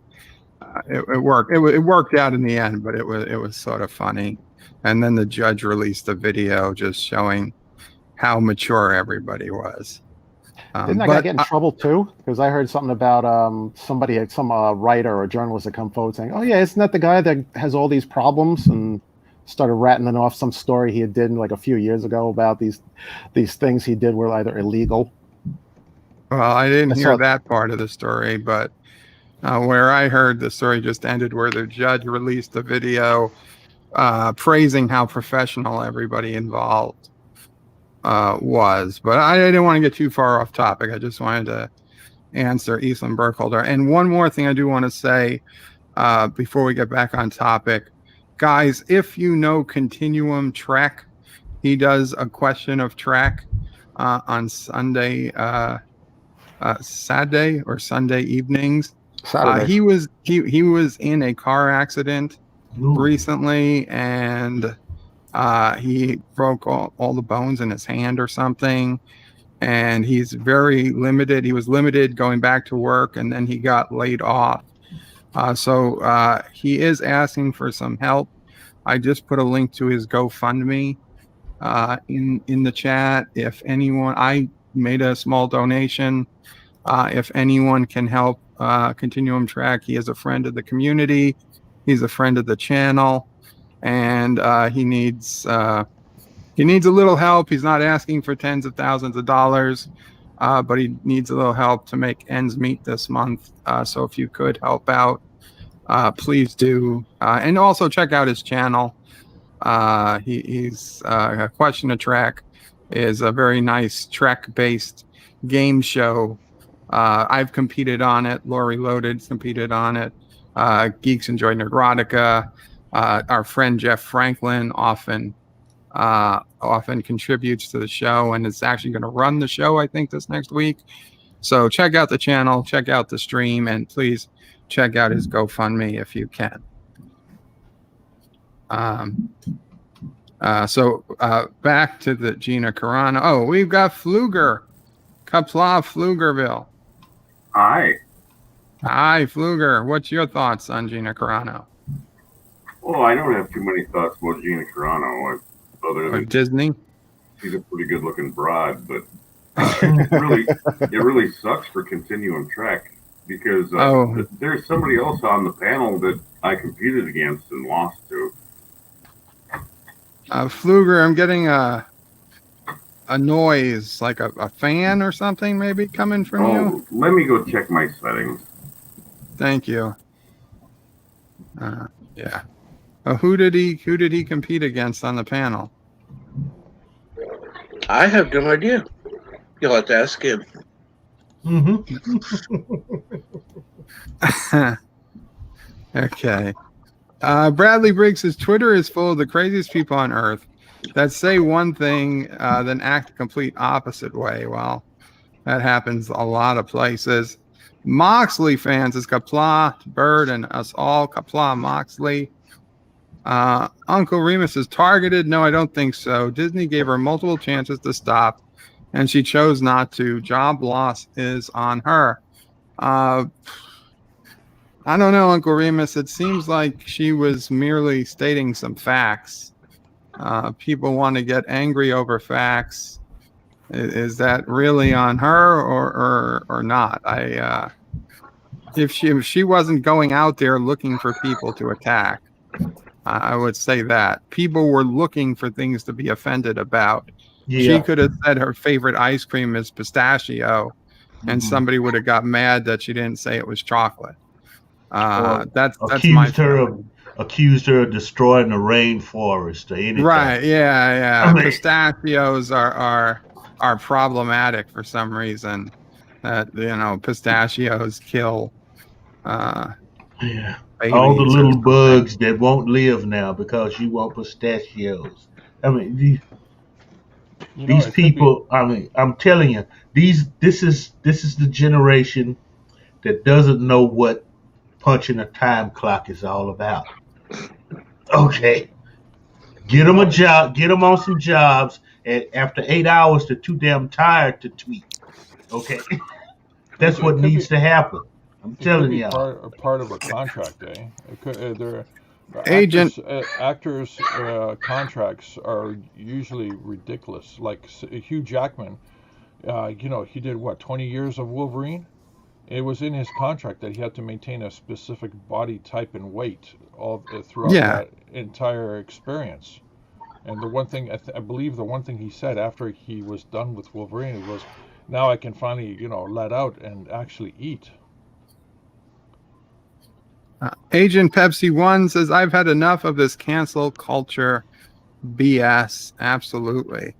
it worked. It worked out in the end, but it was sort of funny. And then the judge released a video just showing how mature everybody was. Didn't that guy get in trouble too? Because I heard something about some writer or journalist that come forward saying, "Oh yeah, isn't that the guy that has all these problems?" and started rattling off some story he did like a few years ago about these things he did were either illegal. Well, I didn't hear that part of the story, but where I heard the story just ended where the judge released a video praising how professional everybody involved was. But I didn't want to get too far off topic. I just wanted to answer Eastland Burkholder. And one more thing I do want to say before we get back on topic. Guys, if you know Continuum Trek, he does a question of Trek on Sunday, Saturday or Sunday evenings. He was in a car accident recently, and he broke all the bones in his hand or something, and he's very limited. He was limited going back to work, and then he got laid off. So he is asking for some help. I just put a link to his GoFundMe in the chat. If anyone, I made a small donation. If anyone can help Continuum Track, he is a friend of the community. He's a friend of the channel, and he needs a little help. He's not asking for tens of thousands of dollars, but he needs a little help to make ends meet this month. So if you could help out, please do. And also check out his channel. He's a Question of Trek is a very nice Trek-based game show. I've competed on it. Lori Loaded's competed on it. Geeks Enjoy Nerdrotica. Our friend Jeff Franklin often contributes to the show and is actually going to run the show, I think, this next week. So check out the channel, check out the stream, and please check out his GoFundMe if you can. So back to the Gina Carano. Oh, we've got Pfluger. Qapla, Pflugerville. Hi. Hi, Pfluger. What's your thoughts on Gina Carano? Well, I don't have too many thoughts about Gina Carano. Other than Disney? She's a pretty good-looking broad, but it really sucks for Continuum Trek because there's somebody else on the panel that I competed against and lost to. Pfluger, I'm getting a a noise, like a fan or something, maybe coming from you. Let me go check my settings. Thank you. Yeah. Who did he compete against on the panel? I have no idea. You'll have to ask him. Okay. Bradley Briggs says Twitter is full of the craziest people on earth that say one thing, then act the complete opposite way. Well, that happens a lot of places. Moxley fans is Qapla, Bird, and us all. Qapla, Moxley. Uncle Remus is targeted. No, I don't think so. Disney gave her multiple chances to stop, and she chose not to. Job loss is on her. I don't know, Uncle Remus. It seems like she was merely stating some facts. People want to get angry over facts. Is that really on her or not? If she wasn't going out there looking for people to attack, I would say that people were looking for things to be offended about. Yeah. She could have said her favorite ice cream is pistachio, and somebody would have got mad that she didn't say it was chocolate. That's my feeling. Accused her of destroying the rainforest or anything. Right? Yeah. I mean, pistachios are problematic for some reason. That pistachios kill. Yeah. All the little bugs that won't live now because you want pistachios. I mean, these people. I mean, I'm telling you, this is the generation that doesn't know what punching a time clock is all about. Okay, get them a job, get them on some jobs, and after 8 hours, they're too damn tired to tweet. Okay, that's what needs to happen. I'm telling you. Part of a contract, eh? Actors' contracts are usually ridiculous. Like Hugh Jackman, he did 20 years of Wolverine. It was in his contract that he had to maintain a specific body type and weight all throughout that entire experience. And the one thing I believe the one thing he said after he was done with Wolverine was, "Now I can finally, let out and actually eat." Agent Pepsi 1 says, I've had enough of this cancel culture BS. Absolutely.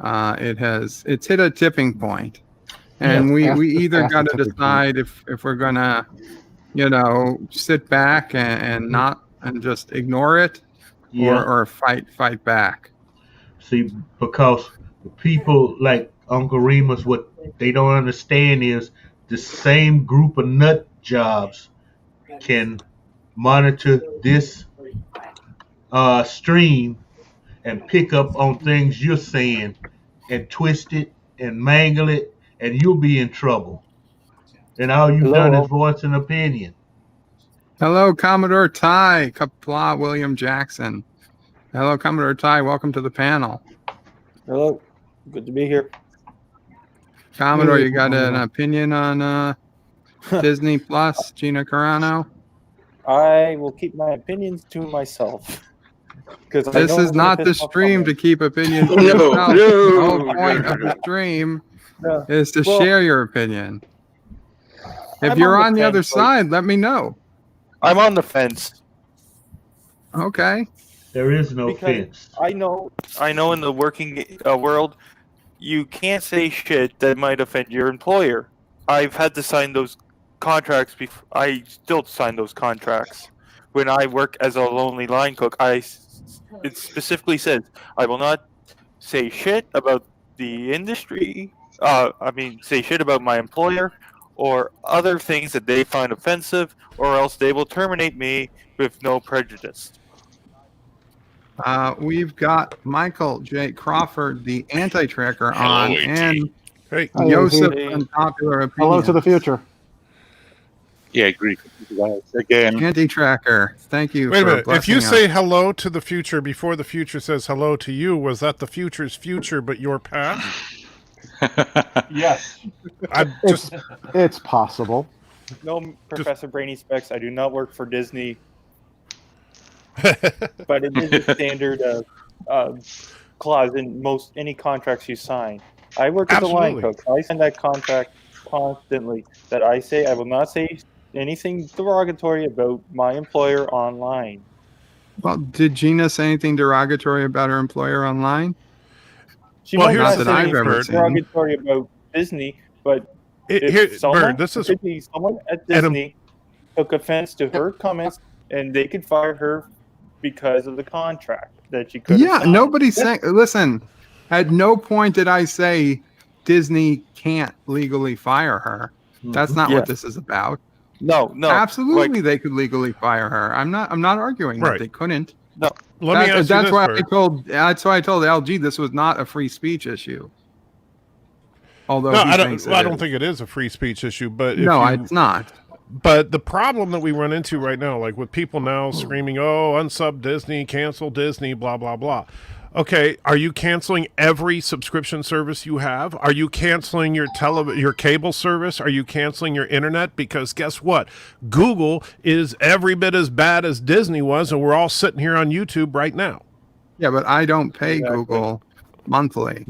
It's hit a tipping point. And we either got to decide if we're going to, sit back and not and just ignore it or fight back. See, because the people like Uncle Remus, what they don't understand is the same group of nut jobs can monitor this stream and pick up on things you're saying and twist it and mangle it, and you'll be in trouble. And all you've done is voice an opinion. Hello, Commodore Ty, Qapla, William Jackson. Hello, Commodore Ty. Welcome to the panel. Hello. Good to be here. Commodore, you got an opinion on Disney Plus, Gina Carano? I will keep my opinions to myself. This is not the stream to keep opinions to yourself. The whole point of the stream is to share your opinion. If you're on the other side, let me know. I'm on the fence. Okay. There is no fence. I know in the working world, you can't say shit that might offend your employer. I've had to sign those contracts before. I still sign those contracts. When I work as a lonely line cook, it specifically says I will not say shit about the industry. Say shit about my employer or other things that they find offensive, or else they will terminate me with no prejudice. We've got Michael J. Crawford, the anti-tracker, on, and Joseph, unpopular opinion. Hello to the future. Yeah, agree. Again, anti-tracker. Thank you. Wait a minute. If you say hello to the future before the future says hello to you, was that the future's future but your past? Yes. It's possible. No, Professor Brainy Specs, I do not work for Disney. But it is a standard of clause in most any contracts you sign. I work as a line Absolutely. cook. I sign that contract constantly that I say I will not say anything derogatory about my employer online. Well, did Gina say anything derogatory about her employer online? She Well, might here's Not not the that say I've thing, anything ever Bird. seen. derogatory about Disney, but if Here, someone, Bird, this is could be someone at Disney took offense to her comments, and they could fire her because of the contract that she could have Yeah, signed. nobody's saying. Listen, at no point did I say Disney can't legally fire her. That's not what this is about. No, Absolutely, they could legally fire her. I'm not arguing that Right. they couldn't. No. Let me ask you That's this, why Bird. that's why I told LG this was not a free speech issue. Although No, he I thinks don't. I it don't is. think it is a free speech issue, but No, it's not. But the problem that we run into right now, like with people now screaming, "Oh, unsub Disney, cancel Disney, blah blah blah." Okay, are you canceling every subscription service you have? Are you canceling your cable service? Are you canceling your internet? Because guess what? Google is every bit as bad as Disney was, and we're all sitting here on YouTube right now. Yeah, but I don't pay Google monthly.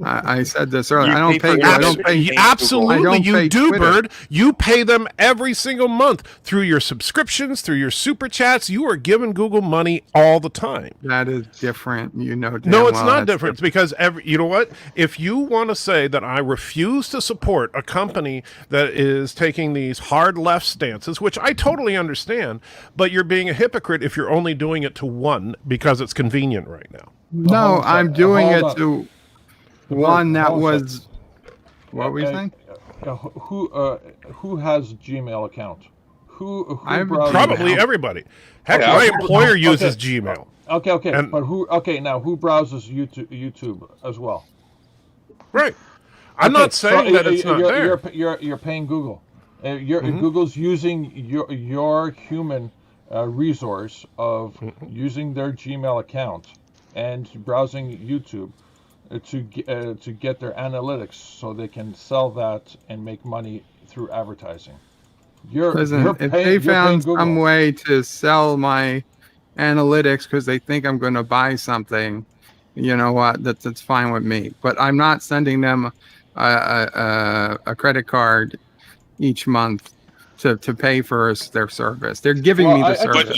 I said this earlier. I don't pay. Absolutely, you do, Twitter. Bird. You pay them every single month through your subscriptions, through your super chats. You are giving Google money all the time. That is different. You know. Damn No, it's well not that's different. It's because you know what? If you want to say that I refuse to support a company that is taking these hard left stances, which I totally understand, but you're being a hypocrite if you're only doing it to one because it's convenient right now. No, I'm doing it on. to one that was. What were you saying? Who has Gmail account? Who browses probably it? everybody. Heck, my employer uses Gmail. Okay, And- but who? Okay, now who browses YouTube as well? Right. I'm not saying that it's not there. You're paying Google. Google's using your human resource of using their Gmail account and browsing YouTube to get their analytics so they can sell that and make money through advertising. Listen, if they found some way to sell my analytics because they think I'm going to buy something, you know what? That's fine with me. But I'm not sending them a credit card each month to pay for their service. They're giving me the service. But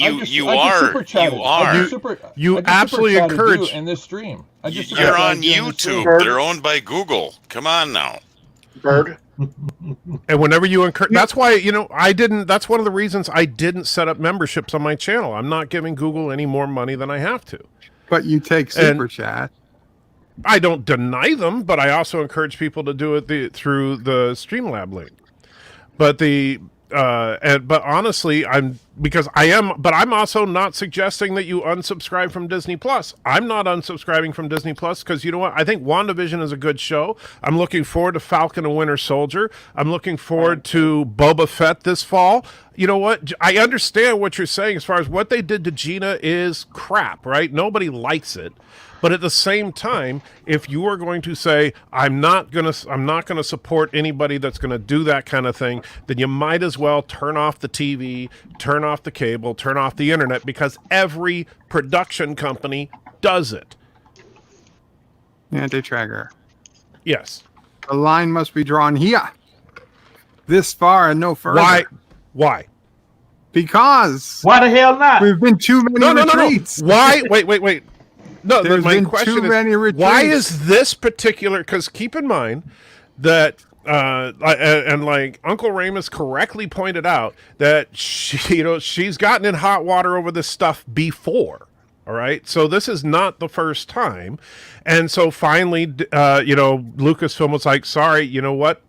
you absolutely encourage in this stream. You're on YouTube. They're owned by Google. Come on now. Bird. And whenever you encourage, that's why, that's one of the reasons I didn't set up memberships on my channel. I'm not giving Google any more money than I have to. But you take Super Chat. I don't deny them, but I also encourage people to do it through the Streamlab link. But but honestly, I'm also not suggesting that you unsubscribe from Disney Plus. I'm not unsubscribing from Disney Plus because you know what? I think WandaVision is a good show. I'm looking forward to Falcon and Winter Soldier. I'm looking forward to Boba Fett this fall. You know what? I understand what you're saying as far as what they did to Gina is crap, right? Nobody likes it. But at the same time, if you are going to say I'm not gonna support anybody that's gonna do that kind of thing, then you might as well turn off the TV, turn off the cable, turn off the internet, because every production company does it. Anti-tracker. Yes. The line must be drawn here. This far and no further. Why? Because. Why the hell not? We've been too many retreats. No. Why? Wait. No, my question is, why is this particular? Because keep in mind that, and like Uncle Ramus correctly pointed out, that she's gotten in hot water over this stuff before. All right, so this is not the first time, and so finally, Lucasfilm was like, "Sorry, you know what?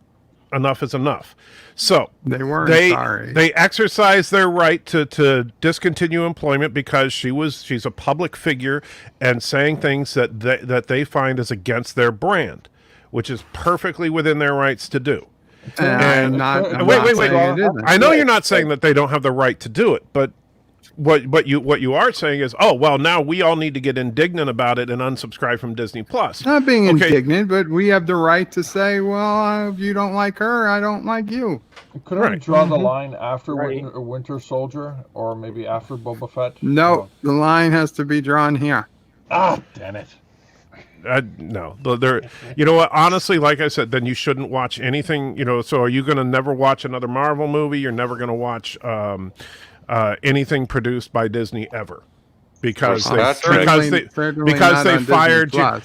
Enough is enough." So sorry. They exercised their right to discontinue employment because she's a public figure and saying things that they find is against their brand, which is perfectly within their rights to do. Wait. I know you're not saying that they don't have the right to do it, but what you are saying is, oh well, now we all need to get indignant about it and unsubscribe from Disney Plus. Not being indignant, but we have the right to say, well, if you don't like her, I don't like you. Could I draw the line after Winter Soldier, or maybe after Boba Fett? No, the line has to be drawn here. Ah, damn it! No, there. You know what? Honestly, like I said, then you shouldn't watch anything. So are you going to never watch another Marvel movie? You're never going to watch anything produced by Disney ever, because they fired you.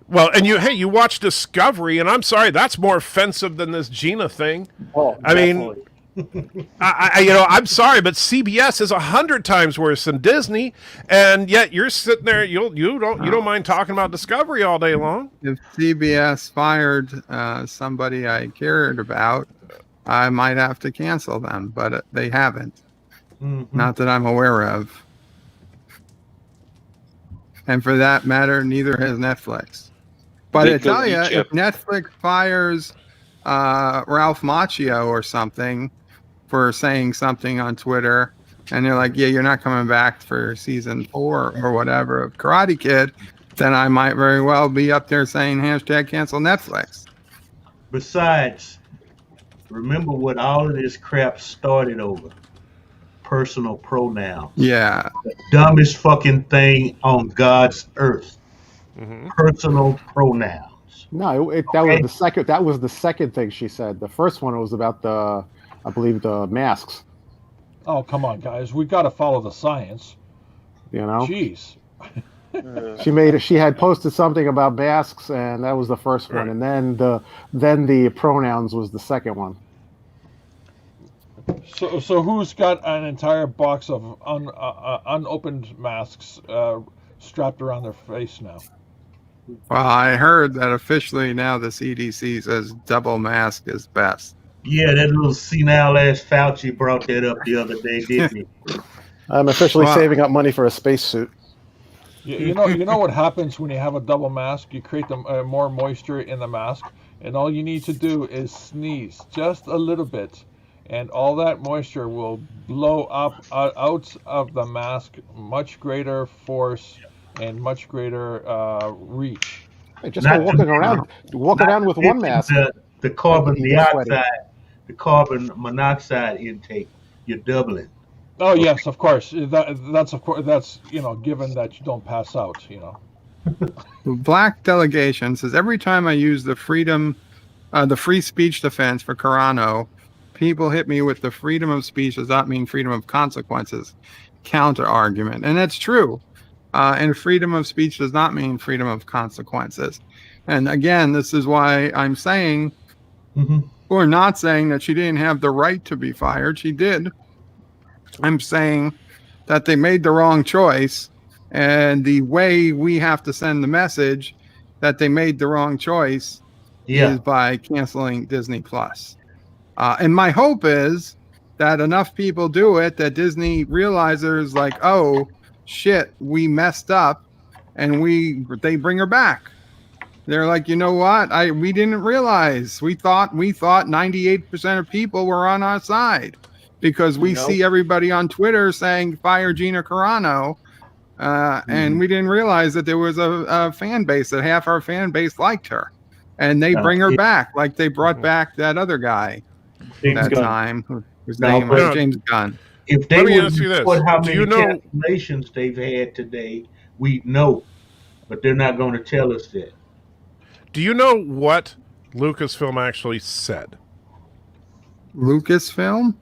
Well, and you watch Discovery, and I'm sorry, that's more offensive than this Gina thing. Oh, I mean, I'm sorry, but CBS is 100 times worse than Disney, and yet you're sitting there. You don't mind talking about Discovery all day long. If CBS fired somebody I cared about, I might have to cancel them, but they haven't. Mm-hmm. Not that I'm aware of. And for that matter, neither has Netflix. But I tell you, if Netflix fires Ralph Macchio or something for saying something on Twitter, and they're like, yeah, you're not coming back for season 4 or whatever of Karate Kid, then I might very well be up there saying #cancel Netflix. Besides, remember what all of this crap started over? Personal pronouns. Yeah. The dumbest fucking thing on God's earth. Mm-hmm. Personal pronouns. No, that was the second thing she said. The first one was about I believe the masks. Oh, come on, guys. We got to follow the science. Jeez. She had posted something about masks, and that was the first one, and then the pronouns was the second one. So who's got an entire box of unopened masks strapped around their face now? Well, I heard that officially now the CDC says double mask is best. Yeah, that little senile ass Fauci brought that up the other day, didn't he? I'm officially saving up money for a spacesuit. You know what happens when you have a double mask? You create more moisture in the mask, and all you need to do is sneeze just a little bit, and all that moisture will blow up out of the mask, much greater force and much greater reach. Hey, just by walking around with one mask. The carbon dioxide, the carbon monoxide intake, you're doubling. Oh yes, of course. That's given that you don't pass out. The Black delegation says every time I use the free speech defense for Carano, people hit me with the freedom of speech does not mean freedom of consequences counter argument, and that's true. And freedom of speech does not mean freedom of consequences. And again, this is why I'm saying, or not saying that she didn't have the right to be fired. She did. I'm saying that they made the wrong choice, and the way we have to send the message that they made the wrong choice is by canceling Disney Plus. And my hope is that enough people do it that Disney realizes, like, oh shit, we messed up, and they bring her back. They're like, you know what? We didn't realize. We thought 98% of people were on our side because we see everybody on Twitter saying fire Gina Carano, and we didn't realize that there was a fan base that half our fan base liked her, and they bring her back like they brought back that other guy time. Whose name was James Gunn. If they would report how many cancellations they've had today, we'd know, but they're not going to tell us that. Do you know what Lucasfilm actually said? Lucasfilm?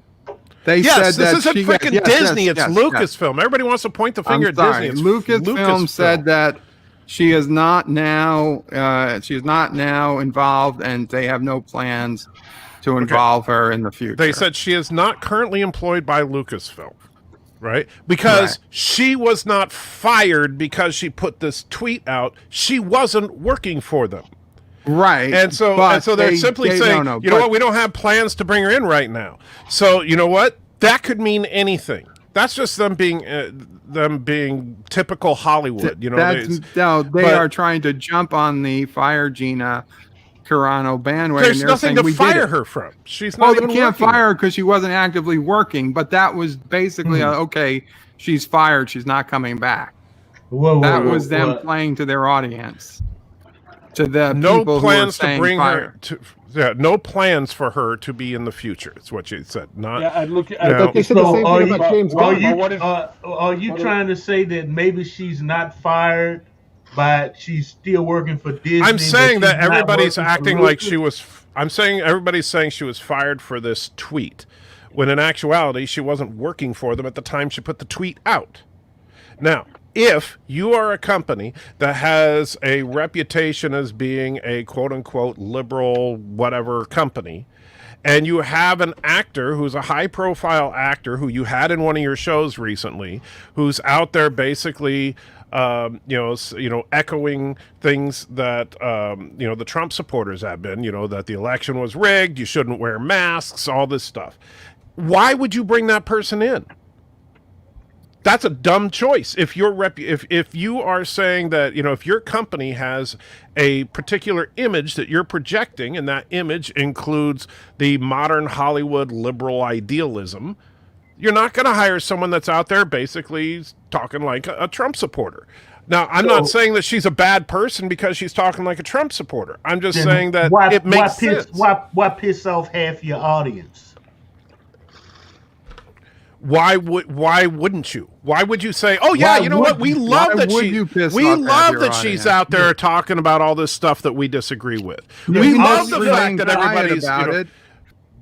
They said that this isn't freaking Disney. It's Lucasfilm. Everybody wants to point the finger at Disney. It's Lucasfilm said that she is not now involved, and they have no plans to involve her in the future. They said she is not currently employed by Lucasfilm, right? Because she was not fired because she put this tweet out. She wasn't working for them. Right. And so they're simply saying, you know what, we don't have plans to bring her in right now. So you know what? That could mean anything. That's just them being typical Hollywood. They are trying to jump on the fire Gina Carano bandwagon. There's nothing to fire her from. She's not even they can't fire her because she wasn't actively working. But that was basically okay. She's fired. She's not coming back. That was them playing to their audience. To the people plans who are to bring fire. her to no plans for her to be in the future. It's what you said. Not they said the same thing about James Gunn. Are you trying to say that maybe she's not fired by she's still working for Disney. I'm saying but that she's not everybody's working for acting like Lucas? she was. I'm saying everybody's saying she was fired for this tweet, when in actuality she wasn't working for them at the time she put the tweet out. Now, if you are a company that has a reputation as being a quote-unquote liberal whatever company, and you have an actor who's a high-profile actor who you had in one of your shows recently, who's out there basically, echoing things that the Trump supporters have been, that the election was rigged, you shouldn't wear masks, all this stuff. Why would you bring that person in? That's a dumb choice. If if you are saying that, if your company has a particular image that you're projecting, and that image includes the modern Hollywood liberal idealism, you're not going to hire someone that's out there basically talking like a Trump supporter. Now, I'm not saying that she's a bad person because she's talking like a Trump supporter. I'm just saying that it makes sense. Why piss off half your audience? Why wouldn't you? Why would you say, "Oh yeah, we love that she's out there talking about all this stuff that we disagree with. We love the fact that everybody's about it.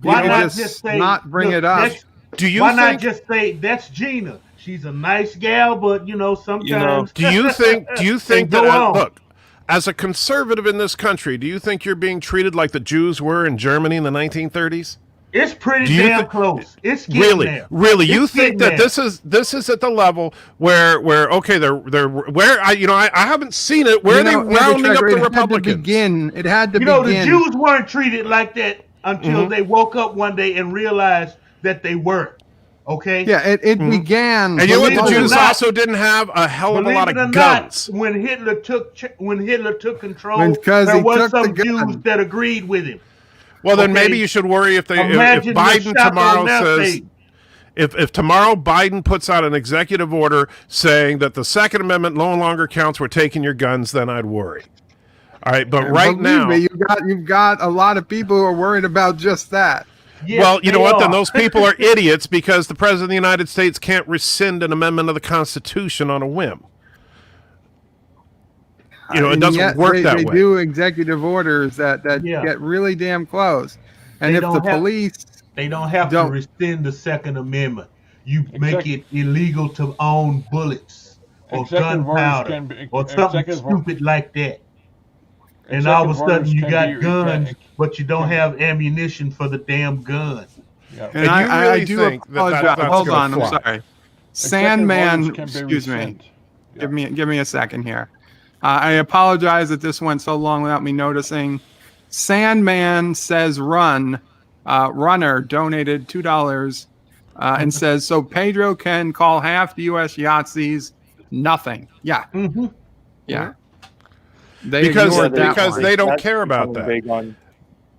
Why not just say not bring it up? Why not just say that's Gina? She's a nice gal, but sometimes. Do you think that look, as a conservative in this country, do you think you're being treated like the Jews were in Germany in the 1930s? It's pretty damn close. It's getting there. Really. You think that this is at the level where okay, they're where I haven't seen it. Where are they rounding up the Republicans? It had to begin. The Jews weren't treated like that until they woke up one day and realized that they weren't. Okay. Yeah, it began. And you know what? The Jews also didn't have a hell of a lot of guns. When Hitler took control, there was some Jews that agreed with him. Well, then maybe you should worry if Biden tomorrow says, if tomorrow Biden puts out an executive order saying that the Second Amendment no longer counts, we're taking your guns, then I'd worry. All right, but now you've got a lot of people who are worried about just that. Yes, well, you know what? Then those people are idiots because the President of the United States can't rescind an amendment of the Constitution on a whim. It doesn't work that way. They do executive orders that get really damn close. And if the police... They don't have to rescind the Second Amendment. You make it illegal to own bullets or gunpowder or something stupid like that. And all of a sudden you got guns, but you don't have ammunition for the damn gun. Yeah. And I do apologize. Hold on, I'm sorry. Sandman, excuse me. Yeah. Give me a second here. I apologize that this went so long without me noticing. Sandman says runner donated $2 and says, so Pedro can call half the U.S. Yahtzees nothing. Yeah. Mm-hmm. Yeah. Because they don't care about that.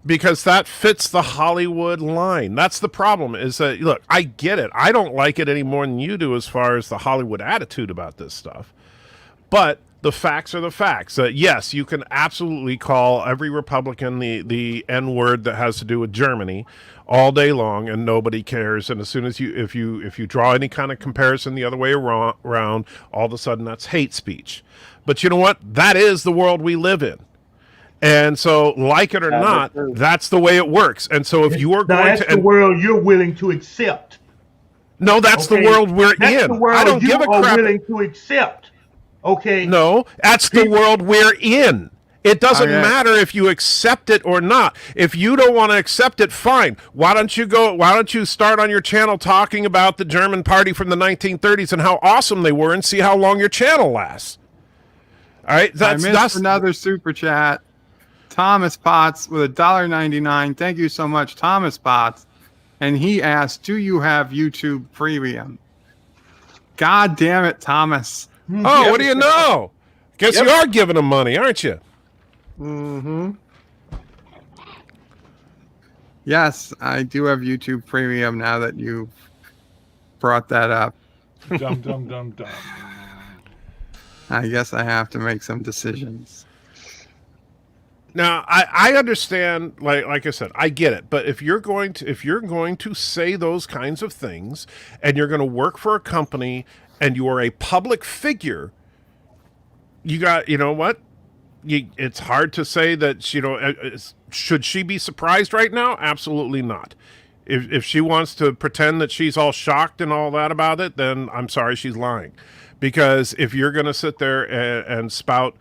Because that fits the Hollywood line. That's the problem, is that, look, I get it. I don't like it any more than you do as far as the Hollywood attitude about this stuff. But the facts are the facts. Yes, you can absolutely call every Republican the N-word that has to do with Germany all day long, and nobody cares. And as soon as if you draw any kind of comparison the other way around, all of a sudden that's hate speech. But you know what? That is the world we live in. And so, like it or not, that's the way it works. And so, if you are going to... That's the world you're willing to accept. No, that's the world we're in. The world I don't give a crap. Willing to accept. Okay. No, that's the world we're in. It doesn't matter if you accept it or not. If you don't want to accept it, fine. Why don't you start on your channel talking about the German party from the 1930s and how awesome they were, and see how long your channel lasts? All right, that's another super chat. Thomas Potts with $1.99. Thank you so much, Thomas Potts. And he asked, do you have YouTube Premium? God damn it, Thomas. Oh, what do you know? Guess you are giving them money, aren't you? Mm-hmm. Yes, I do have YouTube Premium now that you brought that up. Dum. I guess I have to make some decisions. Now, I understand, like I said, I get it. But if you're going to say those kinds of things, and you're going to work for a company, and you are a public figure, you got, you know what? It's hard to say that, should she be surprised right now? Absolutely not. If she wants to pretend that she's all shocked and all that about it, then I'm sorry, she's lying. Because if you're going to sit there and spout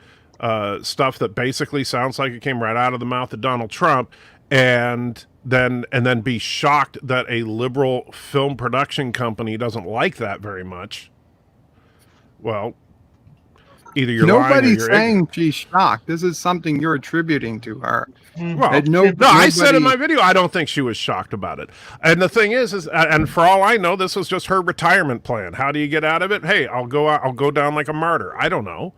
stuff that basically sounds like it came right out of the mouth of Donald Trump, and then be shocked that a liberal film production company doesn't like that very much, well, either you're lying or Nobody's you're saying ignorant. she's shocked. This is something you're attributing to her. Well, no, I said in my video I don't think she was shocked about it. And the thing is, and for all I know, this was just her retirement plan. How do you get out of it? Hey, I'll go down like a martyr. I don't know,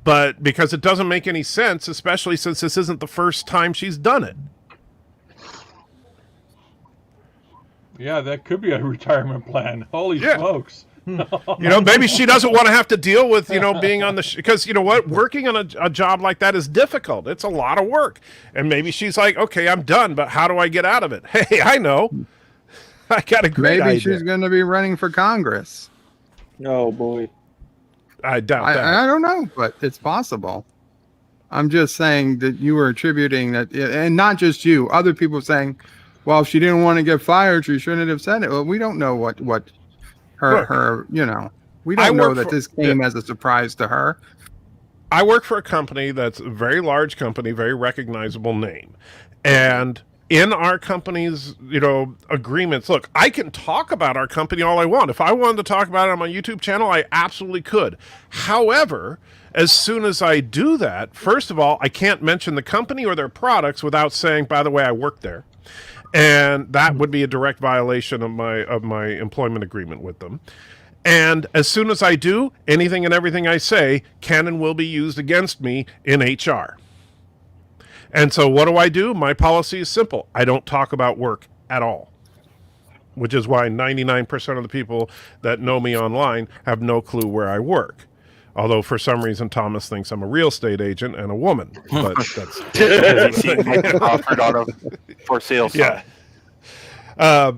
but because it doesn't make any sense, especially since this isn't the first time she's done it. Yeah, that could be a retirement plan. Holy smokes. Maybe she doesn't want to have to deal with, being on the because you know what, working on a job like that is difficult. It's a lot of work, and maybe she's like, okay, I'm done, but how do I get out of it? Hey, I know, I got a great idea. Maybe she's going to be running for Congress. Oh boy, I doubt that. I don't know, but it's possible. I'm just saying that you were attributing that, and not just you. Other people saying, well, if she didn't want to get fired, she shouldn't have said it. Well, we don't know what. Her, we don't know that this came as a surprise to her. I work for a company that's a very large company, very recognizable name. And in our company's, agreements, look, I can talk about our company all I want. If I wanted to talk about it on my YouTube channel, I absolutely could. However, as soon as I do that, first of all, I can't mention the company or their products without saying, by the way, I work there. And that would be a direct violation of my employment agreement with them. And as soon as I do, anything and everything I say can and will be used against me in HR. And so what do? My policy is simple. I don't talk about work at all, which is why 99% of the people that know me online have no clue where I work. Although for some reason Thomas thinks I'm a real estate agent and a woman, but that's offered on a for sale sign. Yeah.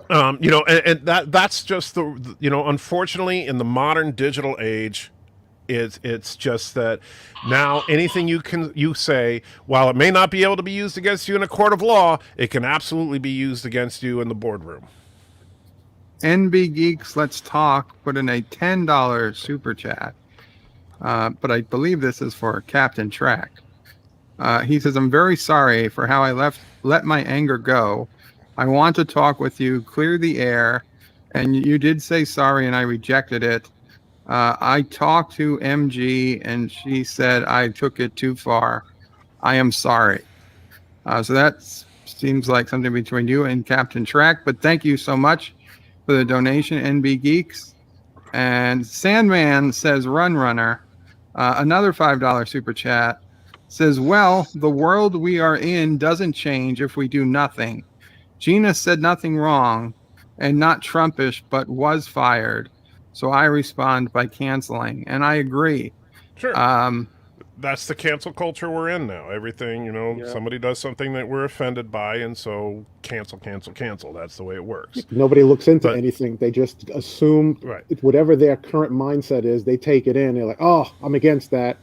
And that's just the unfortunately in the modern digital age, it's just that now anything you say, while it may not be able to be used against you in a court of law, it can absolutely be used against you in the boardroom. NB Geeks Let's Talk put in a $10 super chat, but I believe this is for Captain Track. He says, I'm very sorry for how I let my anger go. I want to talk with you, clear the air, and you did say sorry and I rejected it. I talked to MG and she said I took it too far. I am sorry. So that seems like something between you and Captain Track, but thank you so much for the donation, NB Geeks. And Sandman says, Run Runner, another $5 super chat, says, well, the world we are in doesn't change if we do nothing. Gina said nothing wrong and not Trumpish, but was fired. So I respond by canceling. And I agree. Sure. That's the cancel culture we're in now. Everything, somebody does something that we're offended by, and so cancel. That's the way it works. Nobody looks into anything. They just assume whatever their current mindset is, they take it in. They're like, oh, I'm against that.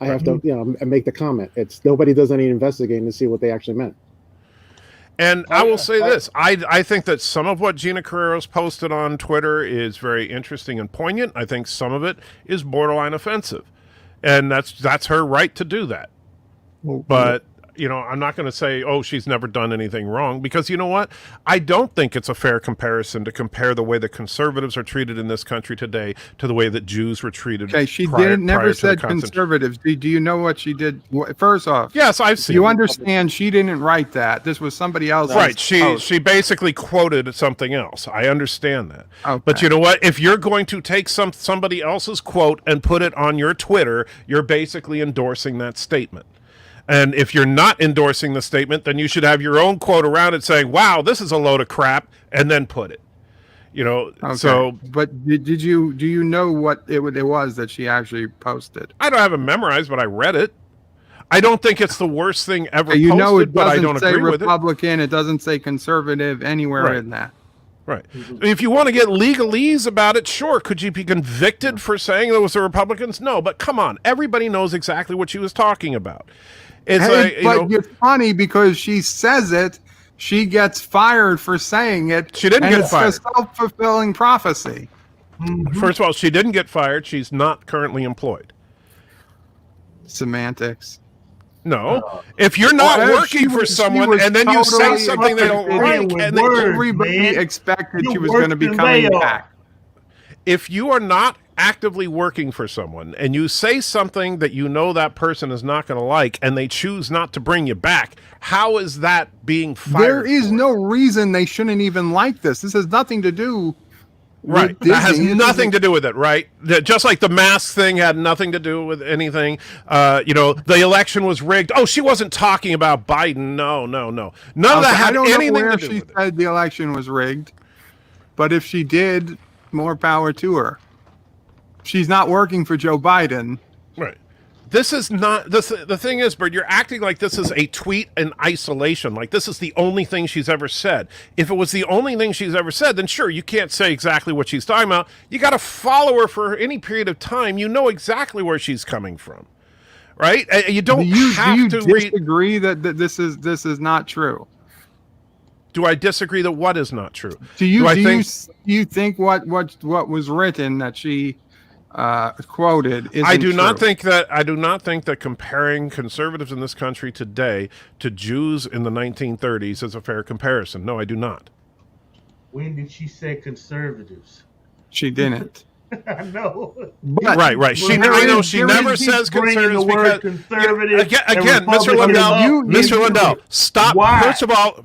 I have to, make the comment. Nobody does any investigating to see what they actually meant. And I will say this. I think that some of what Gina Carano's posted on Twitter is very interesting and poignant. I think some of it is borderline offensive. And that's her right to do that. But, I'm not going to say, oh, she's never done anything wrong, because you know what? I don't think it's a fair comparison to compare the way that conservatives are treated in this country today to the way that Jews were treated. Okay, she never said conservatives. Do you know what she did? First off, yes, I've seen. You understand she didn't write that. This was somebody else. Right. She basically quoted something else. I understand that. Okay. But you know what? If you're going to take somebody else's quote and put it on your Twitter, you're basically endorsing that statement. And if you're not endorsing the statement, then you should have your own quote around it saying, wow, this is a load of crap, and then put it. Okay. So. But do you know what it was that she actually posted? I don't have it memorized, but I read it. I don't think it's the worst thing ever posted, but I don't agree with it. Republican, it doesn't say conservative anywhere in that. Right. If you want to get legalese about it, sure. Could you be convicted for saying those are Republicans? No, but come on. Everybody knows exactly what she was talking about. It's it's funny because she says it, she gets fired for saying it. She didn't get fired. It's a self-fulfilling prophecy. First of all, she didn't get fired. She's not currently employed. Semantics. No. If you're not working for someone and then you say something they don't like, and everybody expected she was going to be coming back. If you are not actively working for someone and you say something that you know that person is not going to like and they choose not to bring you back, how is that being fired? There is no reason they shouldn't even like this. This has nothing to do Right. That has nothing to do with it, right? Just like the mask thing had nothing to do with anything. The election was rigged. Oh, she wasn't talking about Biden. No. None of that had anything to do with it. She said the election was rigged, but if she did, more power to her. She's not working for Joe Biden. Right. This is not the thing is, Bert, you're acting like this is a tweet in isolation. Like this is the only thing she's ever said. If it was the only thing she's ever said, then sure, you can't say exactly what she's talking about. You got to follow her for any period of time. You know exactly where she's coming from, right? You don't have to disagree that this is not true. Do I disagree that what is not true? Do you think what was written that she quoted isn't I do not true? think that comparing conservatives in this country today to Jews in the 1930s is a fair comparison. No, I do not. When did she say conservatives? She didn't. I know. Right. She never says conservatives because again, Mr. Lindell, stop. Why?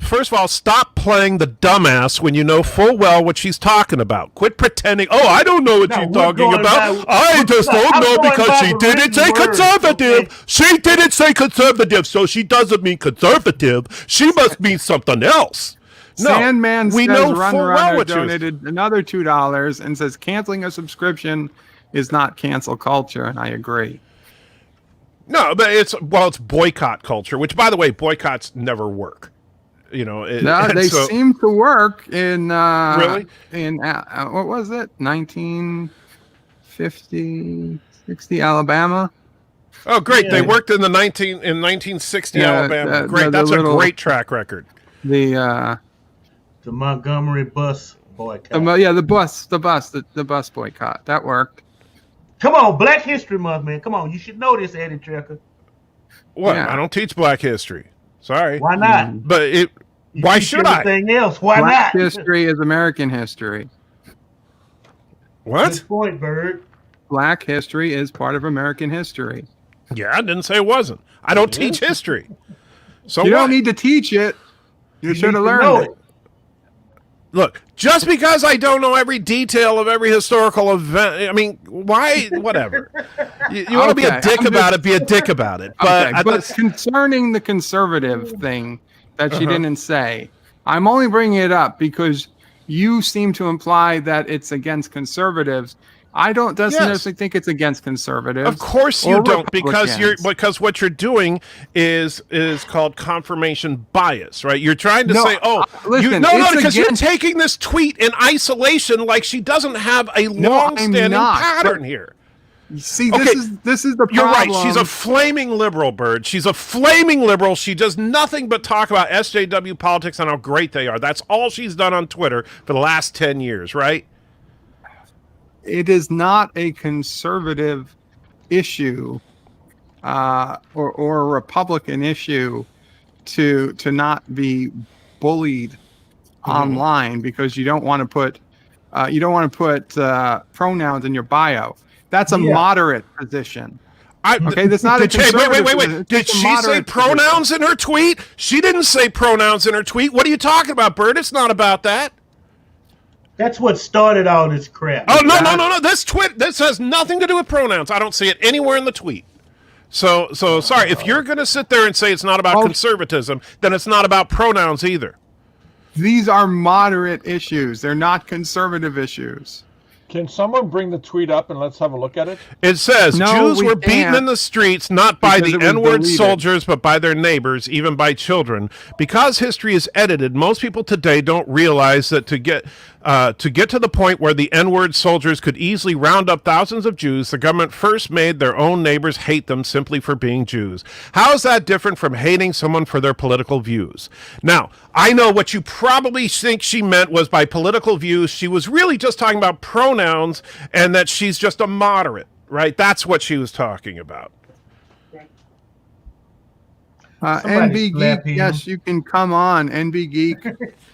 First of all, stop playing the dumbass when you know full well what she's talking about. Quit pretending. Oh, I don't know what she's talking about. I just don't know because she didn't say conservative. Okay. She didn't say conservative, so she doesn't mean conservative. She must mean something else. No, Sandman we says know Run full well what donated another $2 and says canceling a subscription is not cancel culture, and I agree. No, but it's boycott culture, which, by the way, boycotts never work. They seem to work in really in what was it, 1950, 60 Alabama. Oh, great! Yeah. They worked in 1960 Alabama. Great, that's a great track record. The Montgomery bus boycott. The bus boycott. That worked. Come on, Black History Month, man. Come on, you should know this, Eddie Trekker. What? Yeah. I don't teach Black history. Sorry. Why not? But why should I? Everything else. Why Black not? history is American history. What? Good point, Bird. Black history is part of American history. Yeah, I didn't say it wasn't. I don't teach history. So you don't need to teach it. You should have learned it. Look, just because I don't know every detail of every historical event, I mean, why? Whatever. You want to be a dick about it, be a dick about it. But concerning the conservative thing that she didn't say, I'm only bringing it up because you seem to imply that it's against conservatives. I don't necessarily think it's against conservatives. Of course you don't, because what you're doing is called confirmation bias, right? You're trying to say, because you're taking this tweet in isolation, like she doesn't have a long-standing pattern here. See, this is the problem. You're right. She's a flaming liberal, Bird. She's a flaming liberal. She does nothing but talk about SJW politics and how great they are. That's all she's done on Twitter for the last 10 years, right? It is not a conservative issue or a Republican issue to not be bullied online because you don't want to put pronouns in your bio. That's a moderate position. That's not a conservative. Wait. Did she say pronouns in her tweet? She didn't say pronouns in her tweet. What are you talking about, Bert? It's not about that. That's what started all this crap. Oh, no. This has nothing to do with pronouns. I don't see it anywhere in the tweet. So sorry. If you're going to sit there and say it's not about conservatism, then it's not about pronouns either. These are moderate issues. They're not conservative issues. Can someone bring the tweet up and let's have a look at it? It says, No, Jews we were beaten can't, in the streets not by because the it was N-word deleted. soldiers, but by their neighbors, even by children. Because history is edited, most people today don't realize that to get to the point where the N-word soldiers could easily round up thousands of Jews, the government first made their own neighbors hate them simply for being Jews. How is that different from hating someone for their political views? Now, I know what you probably think she meant was by political views. She was really just talking about pronouns and that she's just a moderate, right? That's what she was talking about. NB Geek, yes, you can come on. NB Geek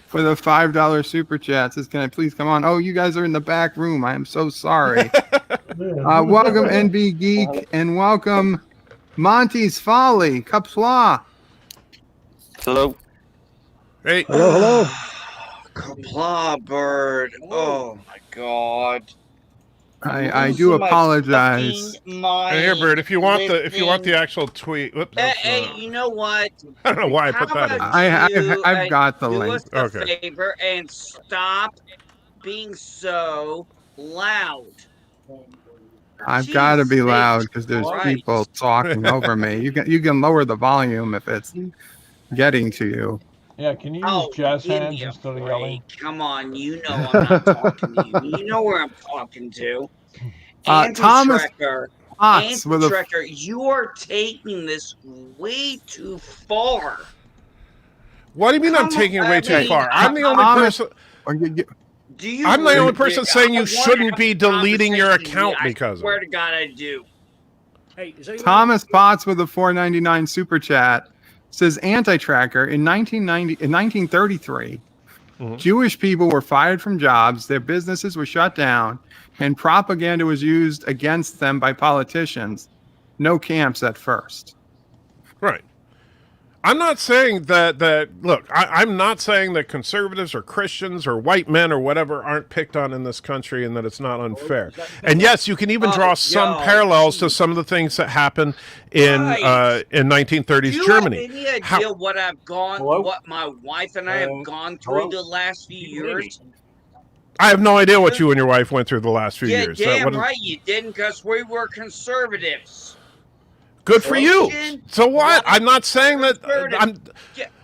for the $5 super chat says, "Can I please come on?" Oh, you guys are in the back room. I am so sorry. Welcome, NB Geek, and welcome Monty's Folly. Qapla. Hello. Hey. Hello. Qapla bird. Oh my god. I do apologize. Here, Bird, if you want the actual tweet. Whoops, hey, you know what? I don't know why I put that in. I've got the do link. us a favor and stop being so loud. I've got to be loud because there's people talking over me. You can lower the volume if it's getting to you. Yeah, can you use jazz hands instead of yelling? Come on, you know I'm not talking to you. You know where I'm talking to. Thomas Trekker, Potts with Trekker, you are taking this way too far. What do you mean I'm taking it way too far? I'm the only person. I'm the only person saying you shouldn't be deleting your account because of it. I swear to God, I do. Hey, Thomas Potts with a $4.99 super chat says anti-tracker in 1933, Jewish people were fired from jobs, their businesses were shut down, and propaganda was used against them by politicians. No camps at first. Right. I'm not saying that look, I'm not saying that conservatives or Christians or white men or whatever aren't picked on in this country and that it's not unfair. And yes, you can even draw some parallels to some of the things that happened in 1930s Germany. Do you have any idea what I've what my wife and I have gone through the last few years? I have no idea what you and your wife went through the last few years. Damn right you didn't, because we were conservatives. Good for you. So what? I'm not saying that.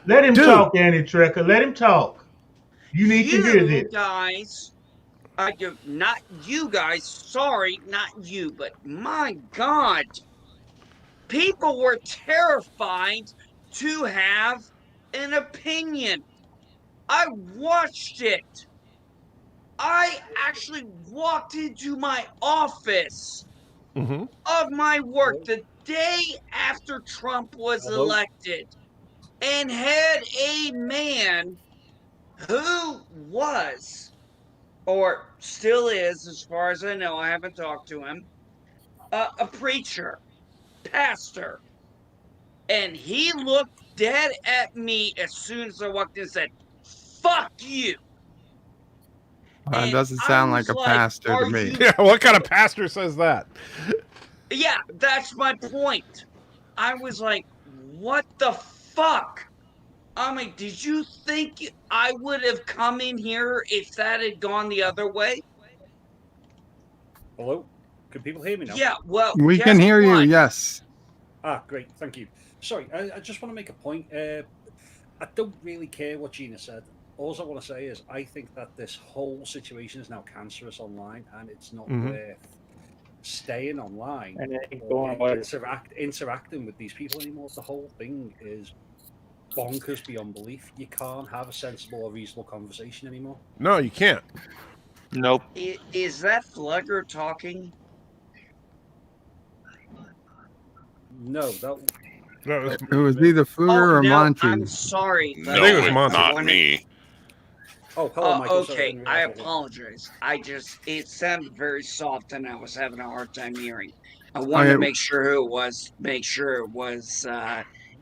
Let him talk, Andy Trekker. Let him talk. You need to hear this. Guys, not you guys. Sorry, not you. But my God, people were terrified to have an opinion. I watched it. I actually walked into my office of my work the day after Trump was elected and had a man who was, or still is, as far as I know, I haven't talked to him, a preacher, pastor. And he looked dead at me as soon as I walked in and said, "Fuck you." It doesn't sound like a pastor to me. Yeah, what kind of pastor says that? Yeah, that's my point. I was like, what the fuck? I mean, did you think I would have come in here if that had gone the other way? Hello? Can people hear me now? Yeah, well, we can hear you, yes. Ah, great, thank you. Sorry, I just want to make a point. I don't really care what Gina said. All I want to say is I think that this whole situation is now cancerous online, and it's not worth staying online or interacting with these people anymore. The whole thing is bonkers beyond belief. You can't have a sensible or reasonable conversation anymore. No, you can't. Nope. Is that Flugger talking? No, it was either Flugger or Monty. I'm sorry. No, I think it was Monty. Not me. Oh, hello, Michael. Okay, I apologize. It sounded very soft and I was having a hard time hearing. I wanted to make sure who it was.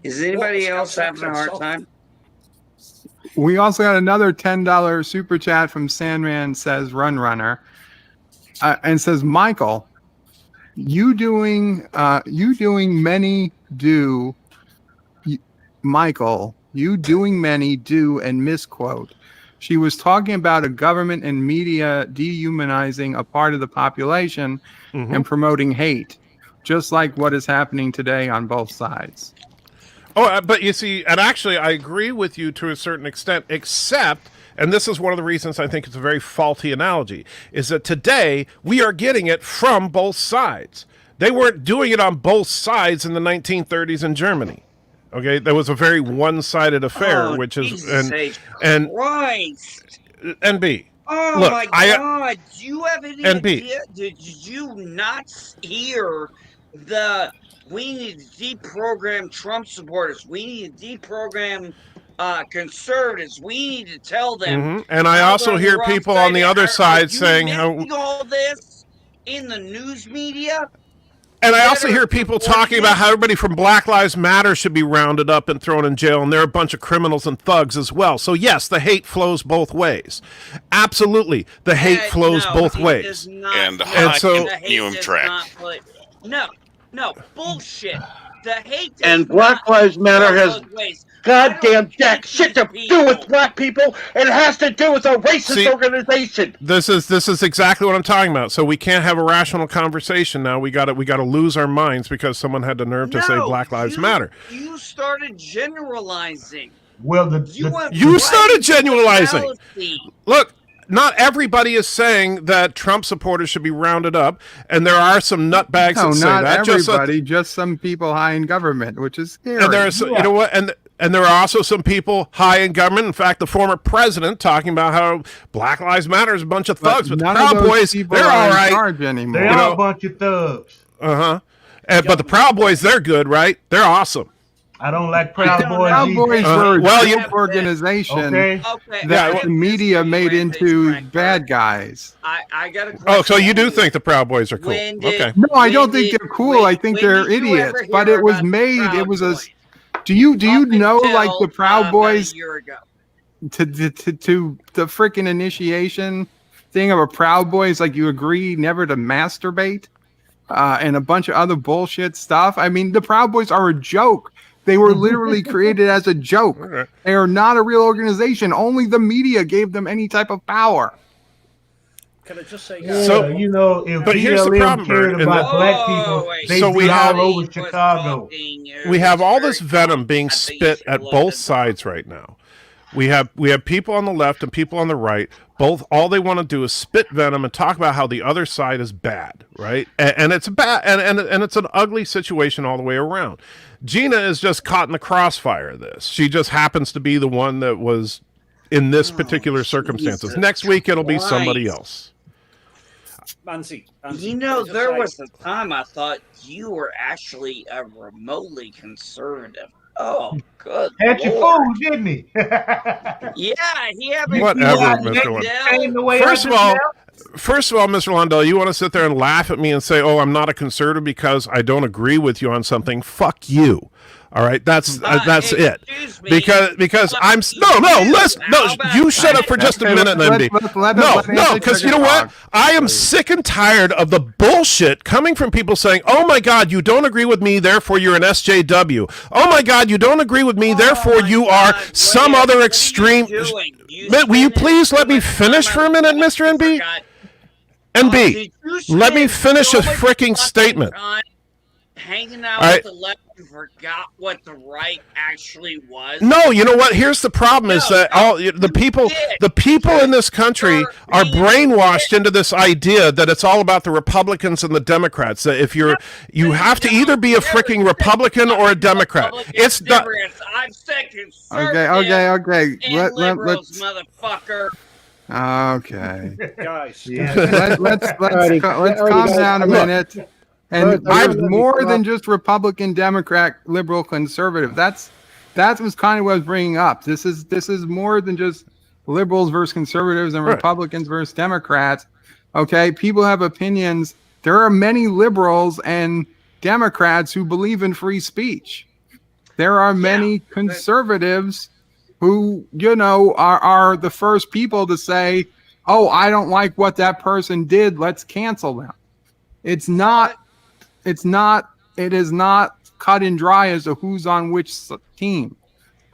Is anybody else having a hard time? We also got another $10 super chat from Sandman says Run Runner. And says, Michael, you doing many do and misquote. She was talking about a government and media dehumanizing a part of the population and promoting hate, just like what is happening today on both sides. Oh, but you see, and actually, I agree with you to a certain extent, except, and this is one of the reasons I think it's a very faulty analogy, is that today we are getting it from both sides. They weren't doing it on both sides in the 1930s in Germany. Okay, that was a very one-sided affair, which is and Christ. NB. Oh Look, my God! Do you have any NB. idea? Did you not hear the? We need to deprogram Trump supporters. We need to deprogram conservatives. We need to tell them. And I also hear people on the other side saying, all this in the news media. and I also hear people talking about how everybody from Black Lives Matter should be rounded up and thrown in jail, and they're a bunch of criminals and thugs as well. So yes, the hate flows both ways. Absolutely, the hate flows both ways. And high continuum track. No, bullshit. The hate does And Black Lives Matter has goddamn jack shit to do with black people. It has to do with a racist organization. This is exactly what I'm talking about. So we can't have a rational conversation now. We got to lose our minds because someone had the nerve to say Black Lives Matter. You started generalizing. Well, you started generalizing. Look, not everybody is saying that Trump supporters should be rounded up, and there are some nutbags that say that. Not everybody, just some people high in government, which is scary. And there are, you know what, and there are also some people high in government. In fact, the former president talking about how Black Lives Matter is a bunch of thugs, but the Proud Boys, they're all right. They are a bunch of thugs. But the Proud Boys, they're good, right? They're awesome. I don't like Proud Boys. Proud Boys were well, organization that the media made into bad guys. I got a question. Oh, so you do think the Proud Boys are cool? Okay. No, I don't think they're cool. I think they're idiots. But it was made. It was a. Do you know like the Proud Boys? To the freaking initiation thing of a Proud Boys, like you agree never to masturbate, and a bunch of other bullshit stuff. I mean, the Proud Boys are a joke. They were literally created as a joke. They are not a real organization. Only the media gave them any type of power. Can I just say, so you know, if BLM cared about black people, they'd be all over Chicago. We have all this venom being spit at both sides right now. We have people on the left and people on the right. Both, all they want to do is spit venom and talk about how the other side is bad, right? And it's bad, and it's an ugly situation all the way around. Gina is just caught in the crossfire of this. She just happens to be the one that was in this particular circumstances. Next week it'll be somebody else. Mancy, you know, there was a time I thought you were actually a remotely conservative. Oh, good. Had you fooled, didn't he? Yeah, he had me. Whatever, Mr. Lundell. First of all, Mr. Lundell, you want to sit there and laugh at me and say, "Oh, I'm not a conservative because I don't agree with you on something." Fuck you. All right, that's it. Because I'm listen, you shut up for just a minute, Lindy. No, because you know what? I am sick and tired of the bullshit coming from people saying, "Oh my God, you don't agree with me, therefore you're an SJW. Oh my God, you don't agree with me, therefore you are some other extreme." Will you please let me finish for a minute, Mr. NB? NB, let me finish a freaking statement. Hanging out with the left and forgot what the right actually was. No, you know what? Here's the problem: is that all the people in this country are brainwashed into this idea that it's all about the Republicans and the Democrats. That if you have to either be a freaking Republican or a Democrat. It's not. I've said conservative. Okay. Let's motherfucker. Okay, guys. Let's calm down a minute. And there's more than just Republican, Democrat, liberal, conservative. That was kind of what I was bringing up. This is more than just liberals versus conservatives and Republicans versus Democrats. Okay, people have opinions. There are many liberals and Democrats who believe in free speech. There are many conservatives who, are the first people to say, "Oh, I don't like what that person did. Let's cancel them." It is not cut and dry as to who's on which team.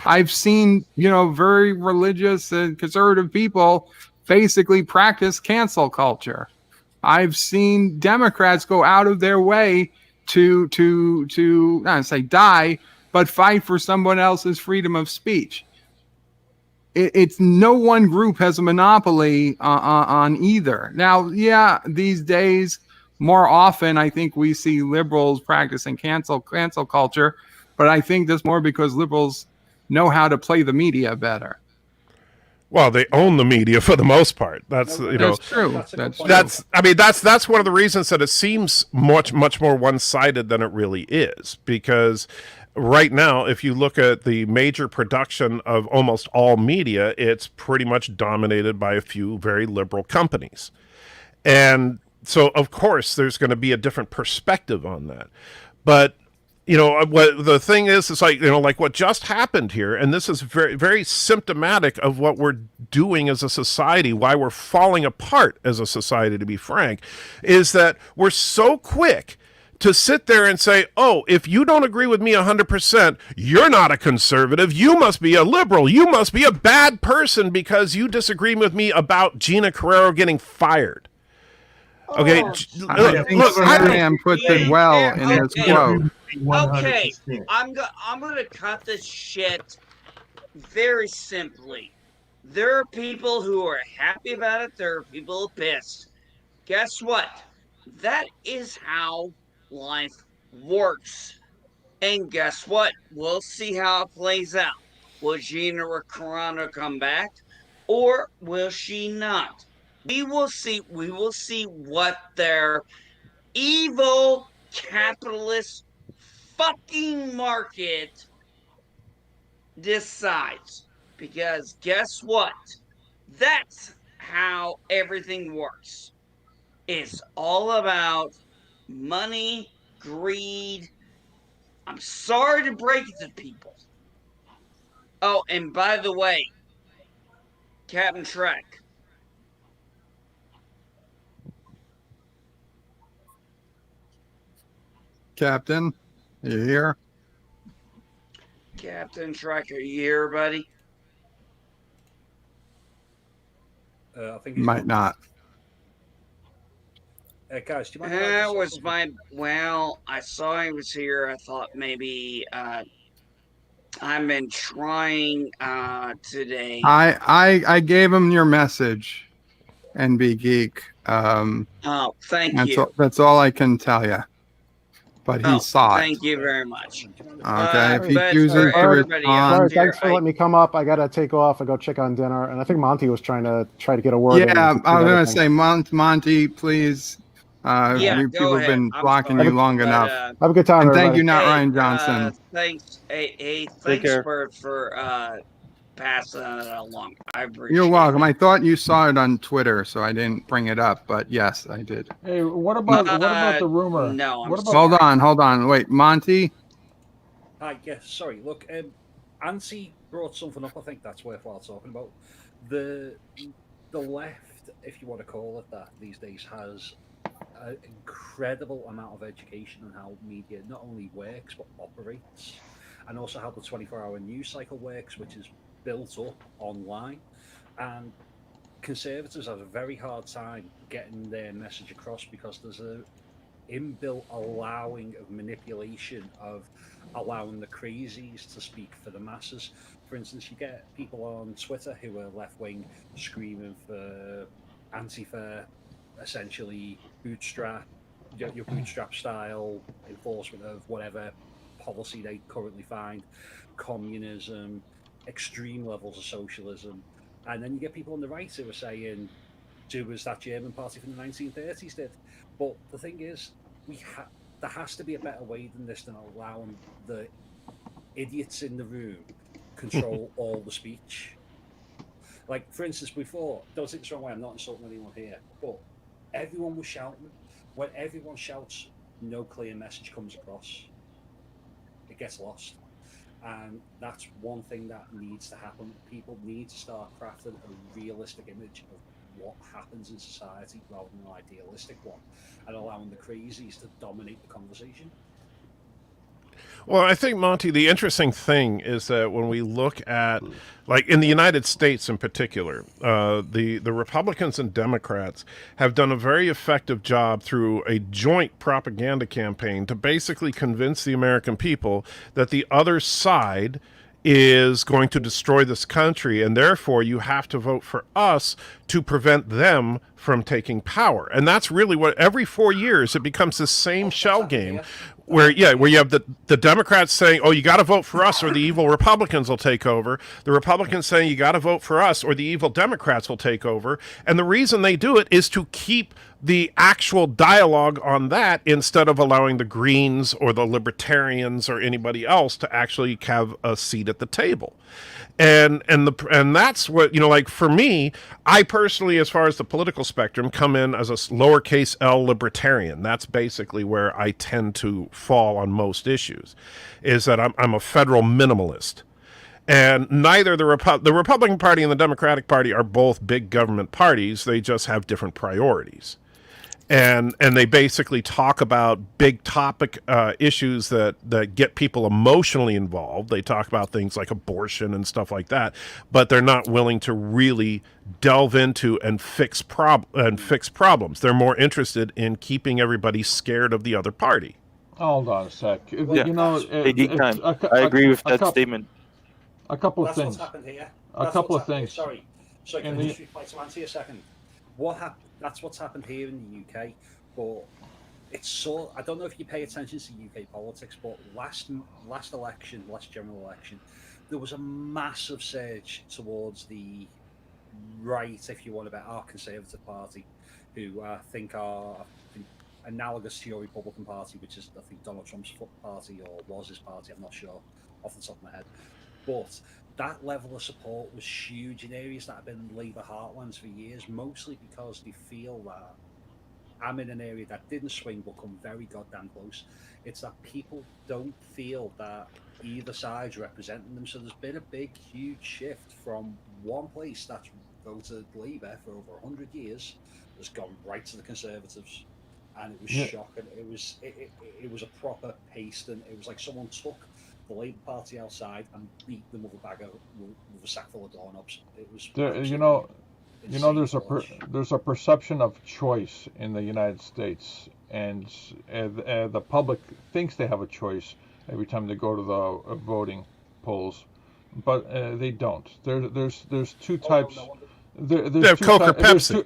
I've seen, very religious and conservative people basically practice cancel culture. I've seen Democrats go out of their way to not say die, but fight for someone else's freedom of speech. It's no one group has a monopoly on either. Now, yeah, these days, more often, I think we see liberals practicing cancel culture, but I think that's more because liberals know how to play the media better. Well, they own the media for the most part. That's That's true. That's true. That's one of the reasons that it seems much more one-sided than it really is, because right now, if you look at the major production of almost all media, it's pretty much dominated by a few very liberal companies. And so, of course, there's going to be a different perspective on that. But what the thing is, it's like, like what just happened here, and this is very, very symptomatic of what we're doing as a society, why we're falling apart as a society, to be frank, is that we're so quick to sit there and say, oh, if you don't agree with me 100%, you're not a conservative. You must be a liberal. You must be a bad person because you disagree with me about Gina Carano getting fired. Okay, I think Sam puts it well in this quote. Okay, I'm gonna cut this shit very simply. There are people who are happy about it. There are people who are pissed. Guess what? That is how life works. And guess what? We'll see how it plays out. Will Gina Carano come back, or will she not? We will see. We will see what their evil capitalist fucking market decides. Because guess what? That's how everything works. It's all about money, greed. I'm sorry to break it to people. Oh, and by the way, Captain Trek. Captain, are you here? Captain Trek, are you here, buddy? I think might not. Guys, do you mind? That was my. Well, I saw he was here. I thought maybe. I've been trying today. I gave him your message, NB Geek. Oh, thank you. That's all I can tell you. But he saw it. Thank you very much. Okay, if he chooses to respond. Thanks for letting me come up. I gotta take off. I go check on dinner, and I think Monty was trying to get a word in. Yeah, I was gonna say, Monty, please. People have been blocking you long enough. Have a good time, and everybody. thank you, not Ryan Johnson. Thanks, thanks for passing that along. I appreciate. You're welcome. I thought you saw it on Twitter, so I didn't bring it up. But yes, I did. Hey, what about the rumor? No, hold on. Wait, Monty. Hi, yes. Sorry. Look, Ansi brought something up. I think that's worthwhile talking about. The left, if you want to call it that, these days has an incredible amount of education on how media not only works but operates, and also how the 24-hour news cycle works, which is built up online. And conservatives have a very hard time getting their message across because there's a inbuilt allowing of manipulation, of allowing the crazies to speak for the masses. For instance, you get people on Twitter who are left-wing screaming for Antifa, essentially bootstrap, your bootstrap style enforcement of whatever policy they currently find, communism, extreme levels of socialism. And then you get people on the right who are saying, do as that German party from the 1930s did. But the thing is, there has to be a better way than this, than allowing the idiots in the room control all the speech. Like, for instance, before, don't take this the wrong way, I'm not insulting anyone here, but everyone was shouting. When everyone shouts, no clear message comes across. It gets lost. And that's one thing that needs to happen. People need to start crafting a realistic image of what happens in society rather than an idealistic one, and allowing the crazies to dominate the conversation. Well, I think, Monty, the interesting thing is that when we look at, like in the United States in particular, the Republicans and Democrats have done a very effective job through a joint propaganda campaign to basically convince the American people that the other side is going to destroy this country, and therefore you have to vote for us to prevent them from taking power. And that's really what, every 4 years it becomes the same shell game where you have the Democrats saying, oh, you got to vote for us or the evil Republicans will take over. The Republicans saying you got to vote for us or the evil Democrats will take over. And the reason they do it is to keep the actual dialogue on that instead of allowing the Greens or the Libertarians or anybody else to actually have a seat at the table. And that's what, like for me, I personally, as far as the political spectrum, come in as a lowercase l libertarian. That's basically where I tend to fall on most issues, is that I'm a federal minimalist. And neither the Republican Party and the Democratic Party are both big government parties. They just have different priorities. And they basically talk about big topic issues that get people emotionally involved. They talk about things like abortion and stuff like that, but they're not willing to really delve into and fix problems. They're more interested in keeping everybody scared of the other party. Hold on a sec. Yeah. I agree with that statement. A couple of That's things. What's happened here. A couple of things. Sorry, can I just reply to answer you a second? What happened? That's what's happened here in the UK, but it's so. I don't know if you pay attention to UK politics, but last general election, there was a massive surge towards the right, if you want, about our Conservative Party, who I think are analogous to your Republican Party, which is I think Donald Trump's party or was his party. I'm not sure off the top of my head, but that level of support was huge in areas that have been Labour heartlands for years, mostly because they feel that I'm in an area that didn't swing but come very goddamn close. It's that people don't feel that either side's representing them. So there's been a big, huge shift from one place that's voted Labour for over 100 years, has gone right to the Conservatives. And it was shocking. It was a proper paste, and it was like someone took the Labour Party outside and beat them with a sack full of doorknobs. It was there's a perception of choice in the United States, and the public thinks they have a choice every time they go to the voting polls, but they don't. There's two types. They have Coke or Pepsi.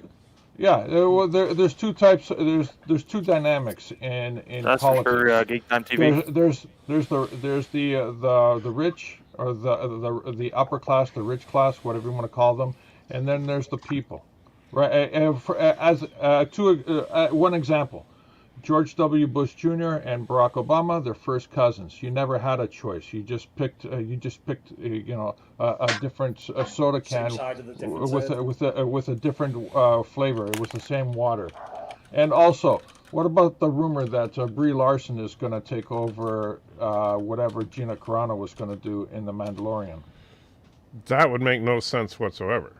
There's two types. There's two dynamics in That's politics. for Geek Time TV. There's the rich or the upper class, the rich class, whatever you want to call them, and then there's the people, right? One example, George W. Bush Jr. and Barack Obama, they're first cousins. You never had a choice. You just picked a different soda can with a different flavor. It was the same water. And also, what about the rumor that Brie Larson is going to take over whatever Gina Carano was going to do in The Mandalorian? That would make no sense whatsoever.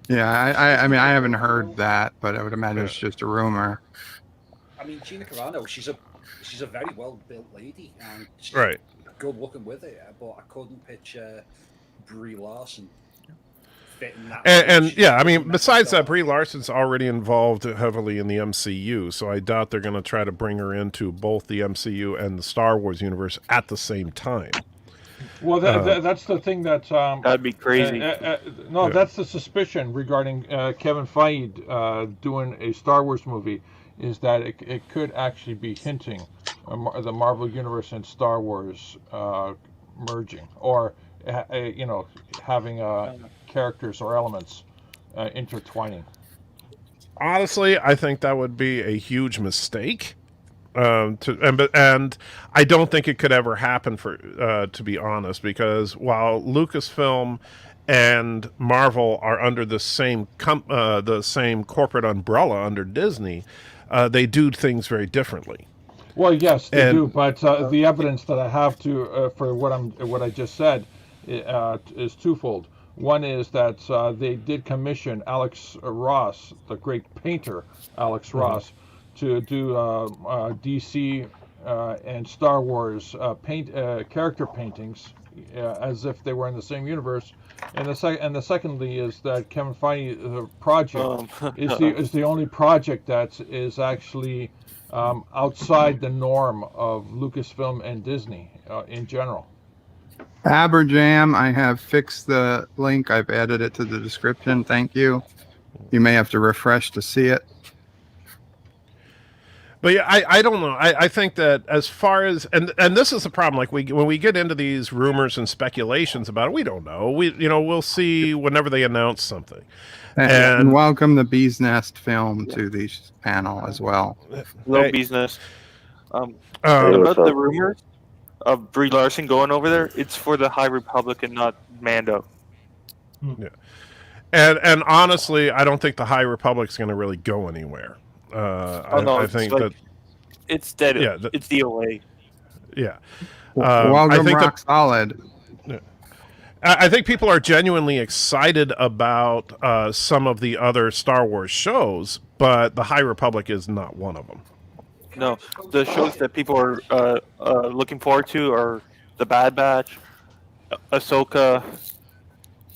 Yeah, I mean, I haven't heard that, but I would imagine it's just a rumor. I mean, Gina Carano, she's a very well-built lady, and she's good-looking with it, but I couldn't picture Brie Larson fitting that. And I mean, besides that, Brie Larson's already involved heavily in the MCU, so I doubt they're going to try to bring her into both the MCU and the Star Wars universe at the same time. Well, that's the thing that that'd be crazy. That's the suspicion regarding Kevin Feige doing a Star Wars movie, is that it could actually be hinting the Marvel Universe and Star Wars merging, or having characters or elements intertwining. Honestly, I think that would be a huge mistake. And I don't think it could ever happen, to be honest, because while Lucasfilm and Marvel are under the same corporate umbrella under Disney, they do things very differently. Well, yes, they do, but the evidence that I have for what I just said is twofold. One is that they did commission Alex Ross, the great painter Alex Ross, to do DC and Star Wars character paintings as if they were in the same universe. And the secondly is that Kevin Feige project is the only project that is actually outside the norm of Lucasfilm and Disney in general. Aberjam, I have fixed the link. I've added it to the description. Thank you. You may have to refresh to see it. But yeah, I don't know. I think that as far as and this is the problem. Like when we get into these rumors and speculations about it, we don't know. We'll see whenever they announce something. And welcome the Bee's Nest film to the panel as well. Hello, Bee's Nest. About the rumors of Brie Larson going over there, it's for the High Republic and not Mando. Yeah. And honestly, I don't think the High Republic's going to really go anywhere. I think that it's dead. Yeah, it's DOA. Yeah. Welcome, I think rock solid. I think people are genuinely excited about some of the other Star Wars shows, but the High Republic is not one of them. No, the shows that people are looking forward to are The Bad Batch, Ahsoka,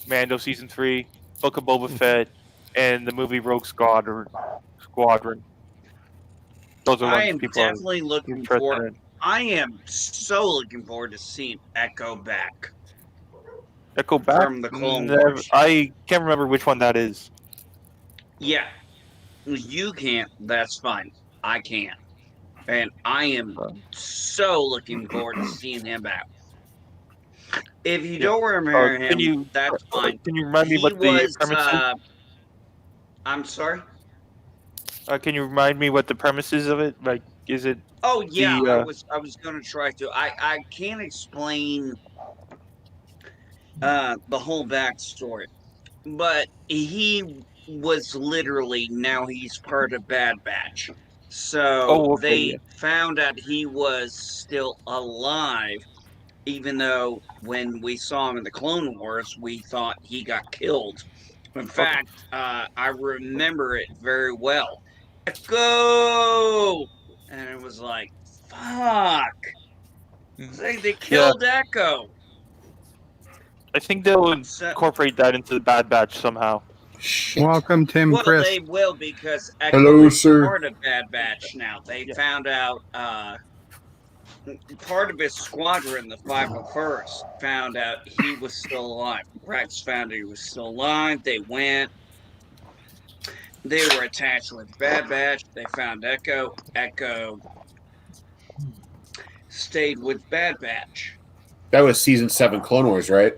Mando Season 3, Book of Boba Fett, and the movie Rogue Squadron. Those are I am people definitely looking forward. I am so looking forward to seeing Echo back. Echo back from the Clone Wars. I can't remember which one that is. Yeah, you can't. That's fine. I can't, and I am so looking forward to seeing him back. If you don't remember him, that's fine. Can you remind me what the premise is? I'm sorry? Can you remind me what the premise is of it? Like, is it... Oh, yeah, I was going to try to. I can't explain the whole backstory, but he was literally, now he's part of Bad Batch. So they found out he was still alive, even though when we saw him in the Clone Wars, we thought he got killed. In fact, I remember it very well. Echo! And it was like, fuck! They killed Echo! I think they'll incorporate that into the Bad Batch somehow. Welcome, Tim Chris. They will, because Echo is part of Bad Batch now. They found out part of his squadron, the 501st, found out he was still alive. Rex found out he was still alive. They went. They were attached with Bad Batch. They found Echo. Echo stayed with Bad Batch. That was season 7 Clone Wars, right?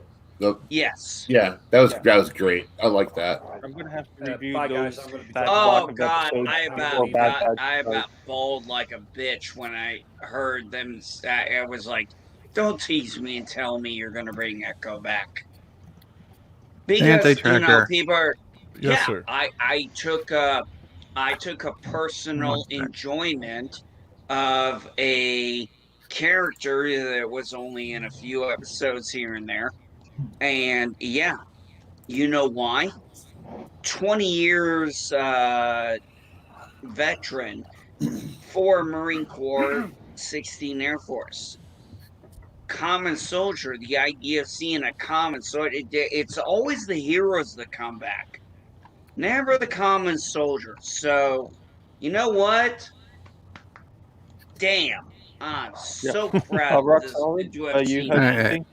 Yes. Yeah, that was great. I like that. I'm gonna have to review those. Oh God, I about bawled like a bitch when I heard them. I was like, "Don't tease me and tell me you're gonna bring Echo back." Because people are. Yes, sir. I took a personal enjoyment of a character that was only in a few episodes here and there. And yeah, you know why? 20 years veteran, 4 Marine Corps, 16 Air Force. Common soldier, the idea of seeing a common soldier, it's always the heroes that come back. Never the common soldier. So, you know what? Damn. I'm so proud of this UFC.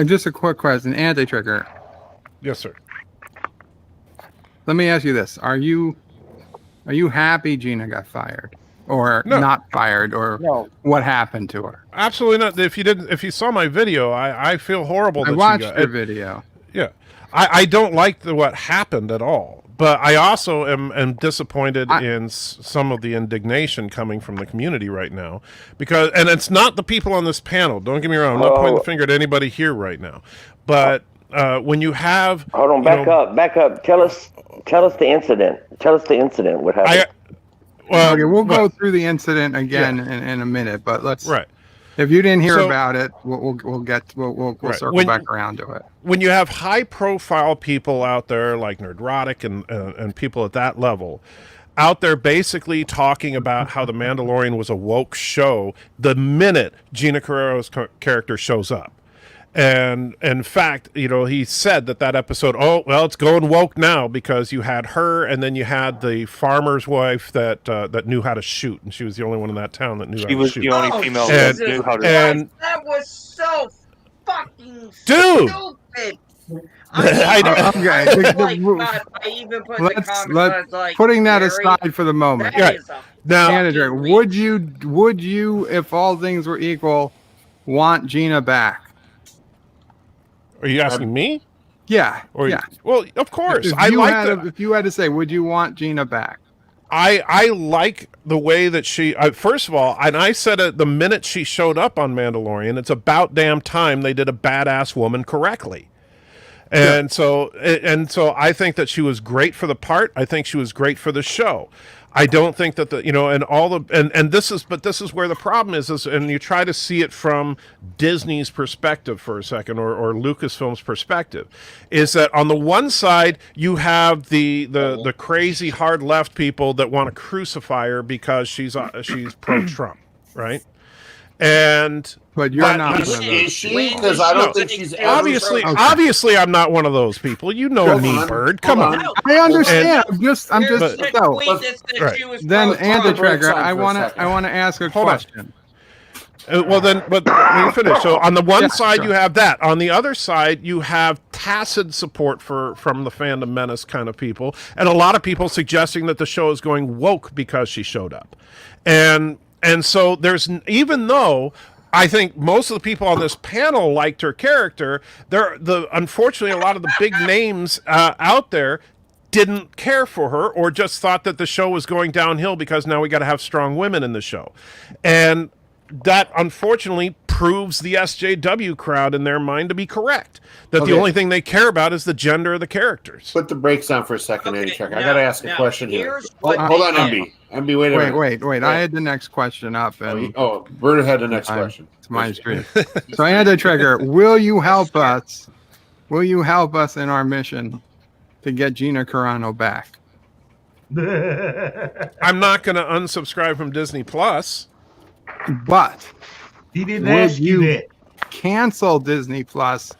Just a quick question. Anti-Trigger. Yes, sir. Let me ask you this. Are you happy Gina got fired? Or not fired? Or what happened to her? Absolutely not. If you saw my video, I feel horrible that I watched your video. Yeah. I don't like what happened at all. But I also am disappointed in some of the indignation coming from the community right now, and it's not the people on this panel. Don't get me wrong. I'm not pointing the finger at anybody here right now. But when you have hold on, back up. Tell us the incident. Tell us the incident. What happened? Okay, we'll go through the incident again in a minute. But let's. Right. If you didn't hear about it, we'll circle back around to it. When you have high profile people out there like Nerdrotic and people at that level, out there basically talking about how The Mandalorian was a woke show the minute Gina Carano's character shows up. And in fact, he said that episode, oh, well, it's going woke now because you had her and then you had the farmer's wife that knew how to shoot. And she was the only one in that town that knew how to shoot. She was the only female that knew how to shoot. That was so fucking dude. stupid. Putting that aside for the moment. Now, would you, if all things were equal, want Gina back? Are you asking me? Yeah. Well, of course. If you had to say, would you want Gina back? I like the way that she. First of all, and I said it the minute she showed up on Mandalorian. It's about damn time they did a badass woman correctly. And so I think that she was great for the part. I think she was great for the show. I don't think that this is where the problem is, and you try to see it from Disney's perspective for a second, or Lucasfilm's perspective, is that on the one side you have the crazy hard left people that want to crucify her because she's pro-Trump, right? But you're not. Is she? Because I don't think she's obviously I'm not one of those people. You know me, Bird. Come on. I understand. I'm just. Then Andy Traeger, I want to ask a question. Well, then, but let me finish. So, on the one side, you have that. On the other side, you have tacit support from the fandom menace kind of people, and a lot of people suggesting that the show is going woke because she showed up, and so even though I think most of the people on this panel liked her character, unfortunately, a lot of the big names out there didn't care for her, or just thought that the show was going downhill because now we got to have strong women in the show, and that unfortunately proves the SJW crowd in their mind to be correct. That the only thing they care about is the gender of the characters. Put the brakes on for a second, Andy Traeger. I got to ask a question here. Hold on, MB. MB, wait a minute. Wait. I had the next question up. And Bert had the next question. It's my stream. So, Andy Traeger, will you help us? Will you help us in our mission to get Gina Carano back? I'm not going to unsubscribe from Disney Plus. But he didn't ask you that. Cancel Disney Plus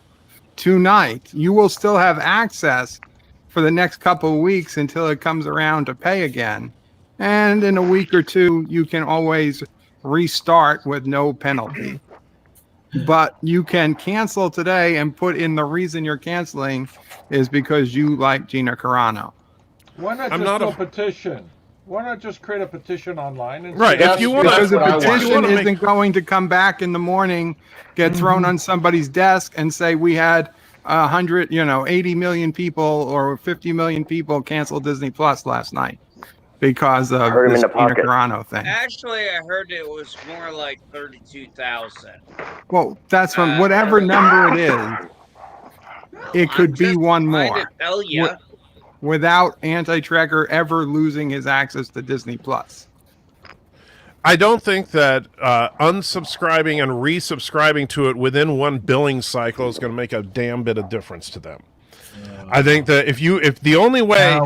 tonight. You will still have access for the next couple of weeks until it comes around to pay again. And in a week or two, you can always restart with no penalty. But you can cancel today and put in the reason you're canceling is because you like Gina Carano. Why not just do a petition? Why not just create a petition online? And if you want, because the petition isn't going to come back in the morning, get thrown on somebody's desk, and say we had 80 million people or 50 million people cancel Disney Plus last night because of this Gina Carano thing. Actually, I heard it was more like 32,000. Well, that's from whatever number it is. It could be one more. Tell you. Without Anti-Tracker ever losing his access to Disney Plus. I don't think that unsubscribing and resubscribing to it within one billing cycle is going to make a damn bit of difference to them. I think that if the only way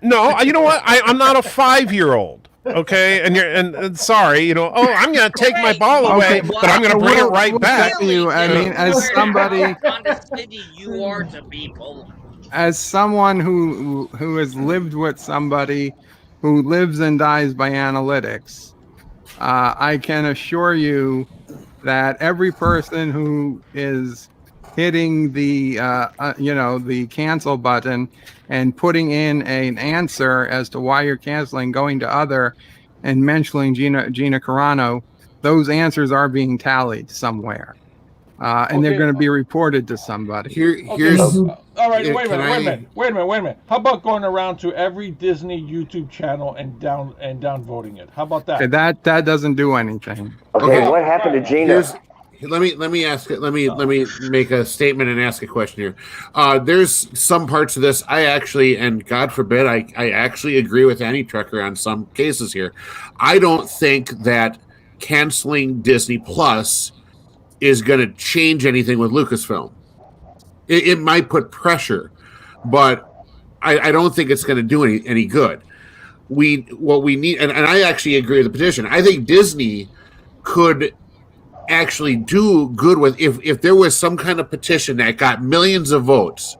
no, you know what? I'm not a 5-year-old. Okay, and sorry, I'm going to take my ball away, but I'm going to bring it right back. I mean, as somebody, you are to people. As someone who has lived with somebody who lives and dies by analytics, I can assure you that every person who is hitting the the cancel button and putting in an answer as to why you're canceling, going to other and mentioning Gina Carano, those answers are being tallied somewhere. And they're going to be reported to somebody. All right, wait a minute. How about going around to every Disney YouTube channel and down voting it? How about that? Okay, that doesn't do anything. Okay, what happened to Gina? Let me ask it. Let me make a statement and ask a question here. There's some parts of this I actually, and God forbid, I actually agree with Annie Trucker on some cases here. I don't think that canceling Disney Plus is going to change anything with Lucasfilm. It might put pressure, but I don't think it's going to do any good. What we need, and I actually agree with the petition. I think Disney could actually do good with if there was some kind of petition that got millions of votes.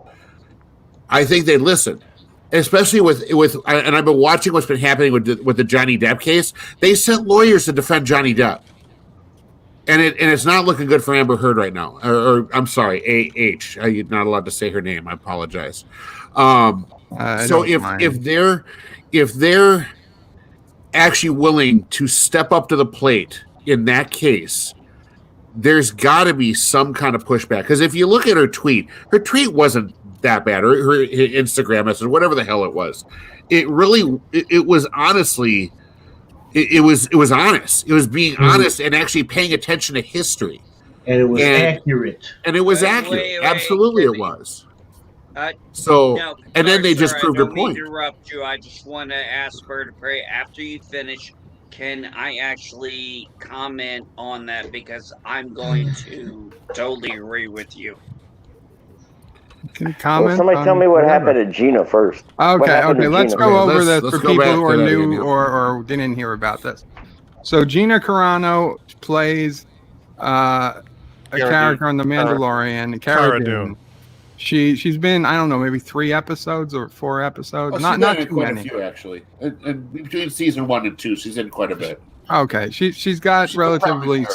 I think they'd listen, especially with and I've been watching what's been happening with the Johnny Depp case. They sent lawyers to defend Johnny Depp, and it's not looking good for Amber Heard right now. Or I'm sorry, AH. I'm not allowed to say her name. I apologize. So if they're actually willing to step up to the plate in that case, there's got to be some kind of pushback. Because if you look at her tweet wasn't that bad. Her Instagram message, whatever the hell it was, it was honestly, it was honest. It was being honest and actually paying attention to history. And it was accurate. And it was accurate. Absolutely, it was. So, and then they just proved her point. I don't mean to interrupt you. I just want to ask Bird of Prey, after you finish, can I actually comment on that? Because I'm going to totally agree with you. Can comment? Well, somebody tell me what happened to Gina first. Okay, let's go over this for people who are new or didn't hear about this. So Gina Carano plays a character on The Mandalorian, Cara Dune. She's been, I don't know, maybe 3 episodes or 4 episodes. Not too many. A few, actually. And between season 1 and 2, she's in quite a bit. Okay, she's got relatively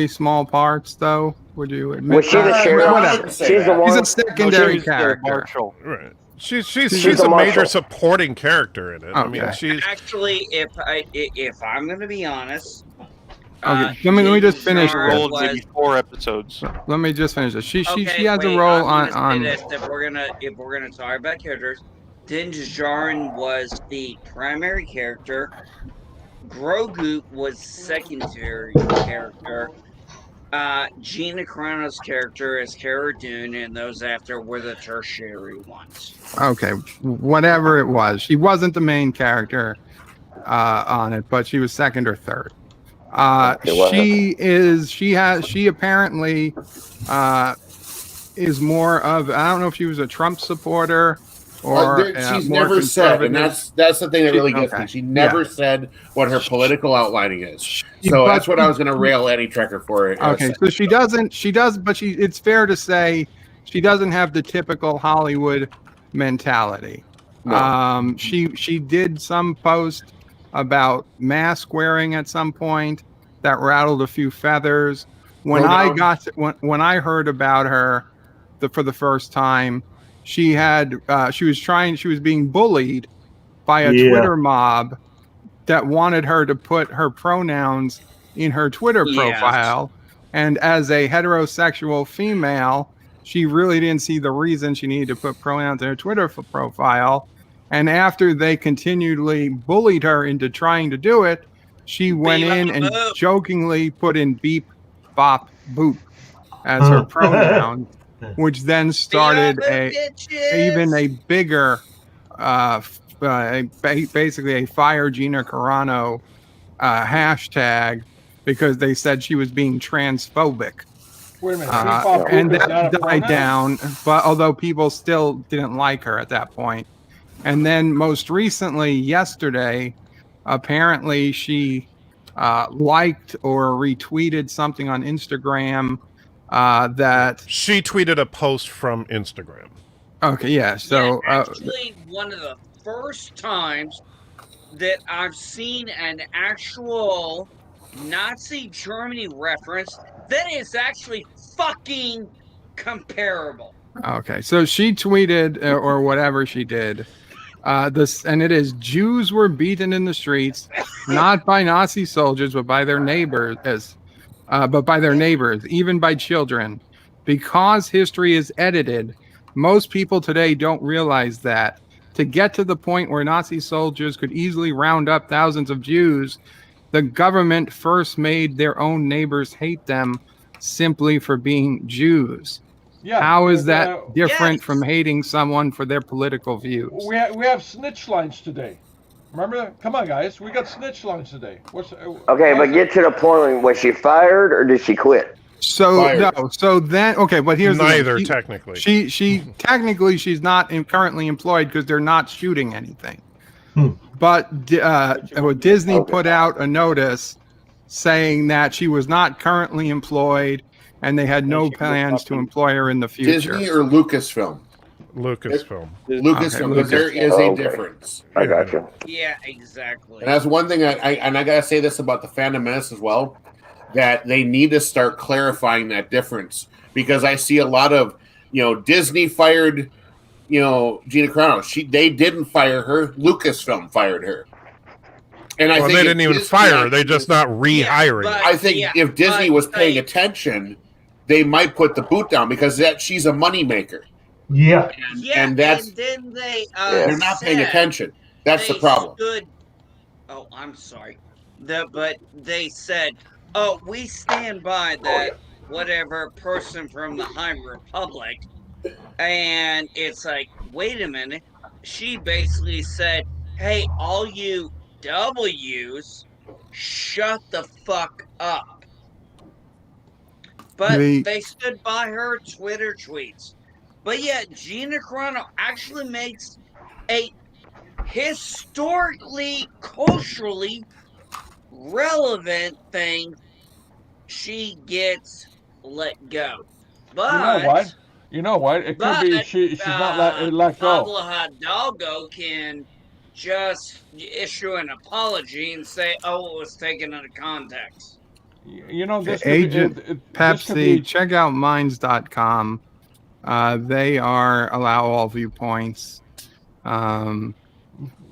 small parts, though. Would you admit? Was she the sheriff? Whatever. She's the one. She's a secondary character. Right. She's a major supporting character in it. Okay. I mean, she's actually, if I'm going to be honest. Okay, let me just finish. Maybe 4 episodes. Let me just finish this. She has a role on. If we're gonna talk about characters, Din Djarin was the primary character. Grogu was secondary character. Gina Carano's character is Cara Dune, and those after were the tertiary ones. Okay, whatever it was, she wasn't the main character on it, but she was second or third. She apparently is more of, I don't know if she was a Trump supporter or she's never said, and that's the thing that really gets me. She never said what her political outlining is. So that's what I was going to rail Eddie Trekker for. Okay, so she does, but it's fair to say she doesn't have the typical Hollywood mentality. No. She did some post about mask wearing at some point that rattled a few feathers. When I heard about her for the first time, she was being bullied by a Twitter mob that wanted her to put her pronouns in her Twitter profile. And as a heterosexual female, she really didn't see the reason she needed to put pronouns in her Twitter profile. And after they continually bullied her into trying to do it, she went in and jokingly put in beep, bop, boop as her pronoun, which then started even a bigger, basically a Fire Gina Carano hashtag, because they said she was being transphobic. Wait a minute, and that died down, but although people still didn't like her at that point. And then most recently, yesterday, apparently she liked or retweeted something on Instagram that... She tweeted a post from Instagram. Okay, yeah. So actually, one of the first times that I've seen an actual Nazi Germany reference that is actually fucking comparable. Okay, so she tweeted or whatever she did. And it is, Jews were beaten in the streets, not by Nazi soldiers, but by their neighbors, even by children. Because history is edited, most people today don't realize that. To get to the point where Nazi soldiers could easily round up thousands of Jews, the government first made their own neighbors hate them simply for being Jews. Yeah, how is that different from hating someone for their political views? We have snitch lines today. Remember? Come on, guys. We got snitch lines today. Okay, but get to the point. Was she fired or did she quit? So Fired. no, so then okay, but here's Neither, the thing. technically. She technically she's not currently employed because they're not shooting anything. But Disney put out a notice saying that she was not currently employed and they had no plans to employ her in the future. Disney or Lucasfilm? Lucasfilm. Lucasfilm, because there is a difference. I got you. Yeah, exactly. And that's one thing I gotta say this about the Phantom Menace as well, that they need to start clarifying that difference, because I see a lot of, Disney fired, Gina Carano. They didn't fire her. Lucasfilm fired her. And I think they didn't even fire her. They just not rehiring her. I think if Disney was paying attention, they might put the boot down, because she's a moneymaker. Yeah. And that's and then they're not paying attention. That's the problem. Oh, I'm sorry. But they said, "Oh, we stand by that whatever person from the High Republic," and it's like, wait a minute. She basically said, "Hey, all you W's, shut the fuck up." But they stood by her Twitter tweets. But yet, Gina Carano actually makes a historically, culturally relevant thing. She gets let go. But You know what? It could be she's not let go. Pablo Hidalgo can just issue an apology and say, "Oh, it was taken out of context." This Agent Pepsi, could be... check out minds.com. They allow all viewpoints. And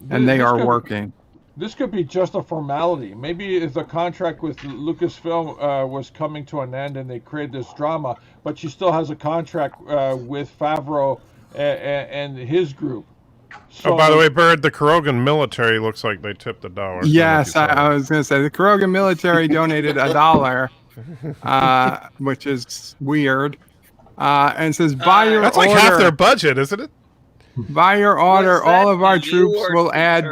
they are working. This could be just a formality. Maybe if the contract with Lucasfilm was coming to an end and they created this drama, but she still has a contract with Favreau and his group. So, by the way, Bird, the Kurogan military looks like they tipped $1. Yes, I was going to say the Kurogan military donated $1, which is weird. And says, buy your that's order. Like half their budget, isn't it? By your order, all of our troops will add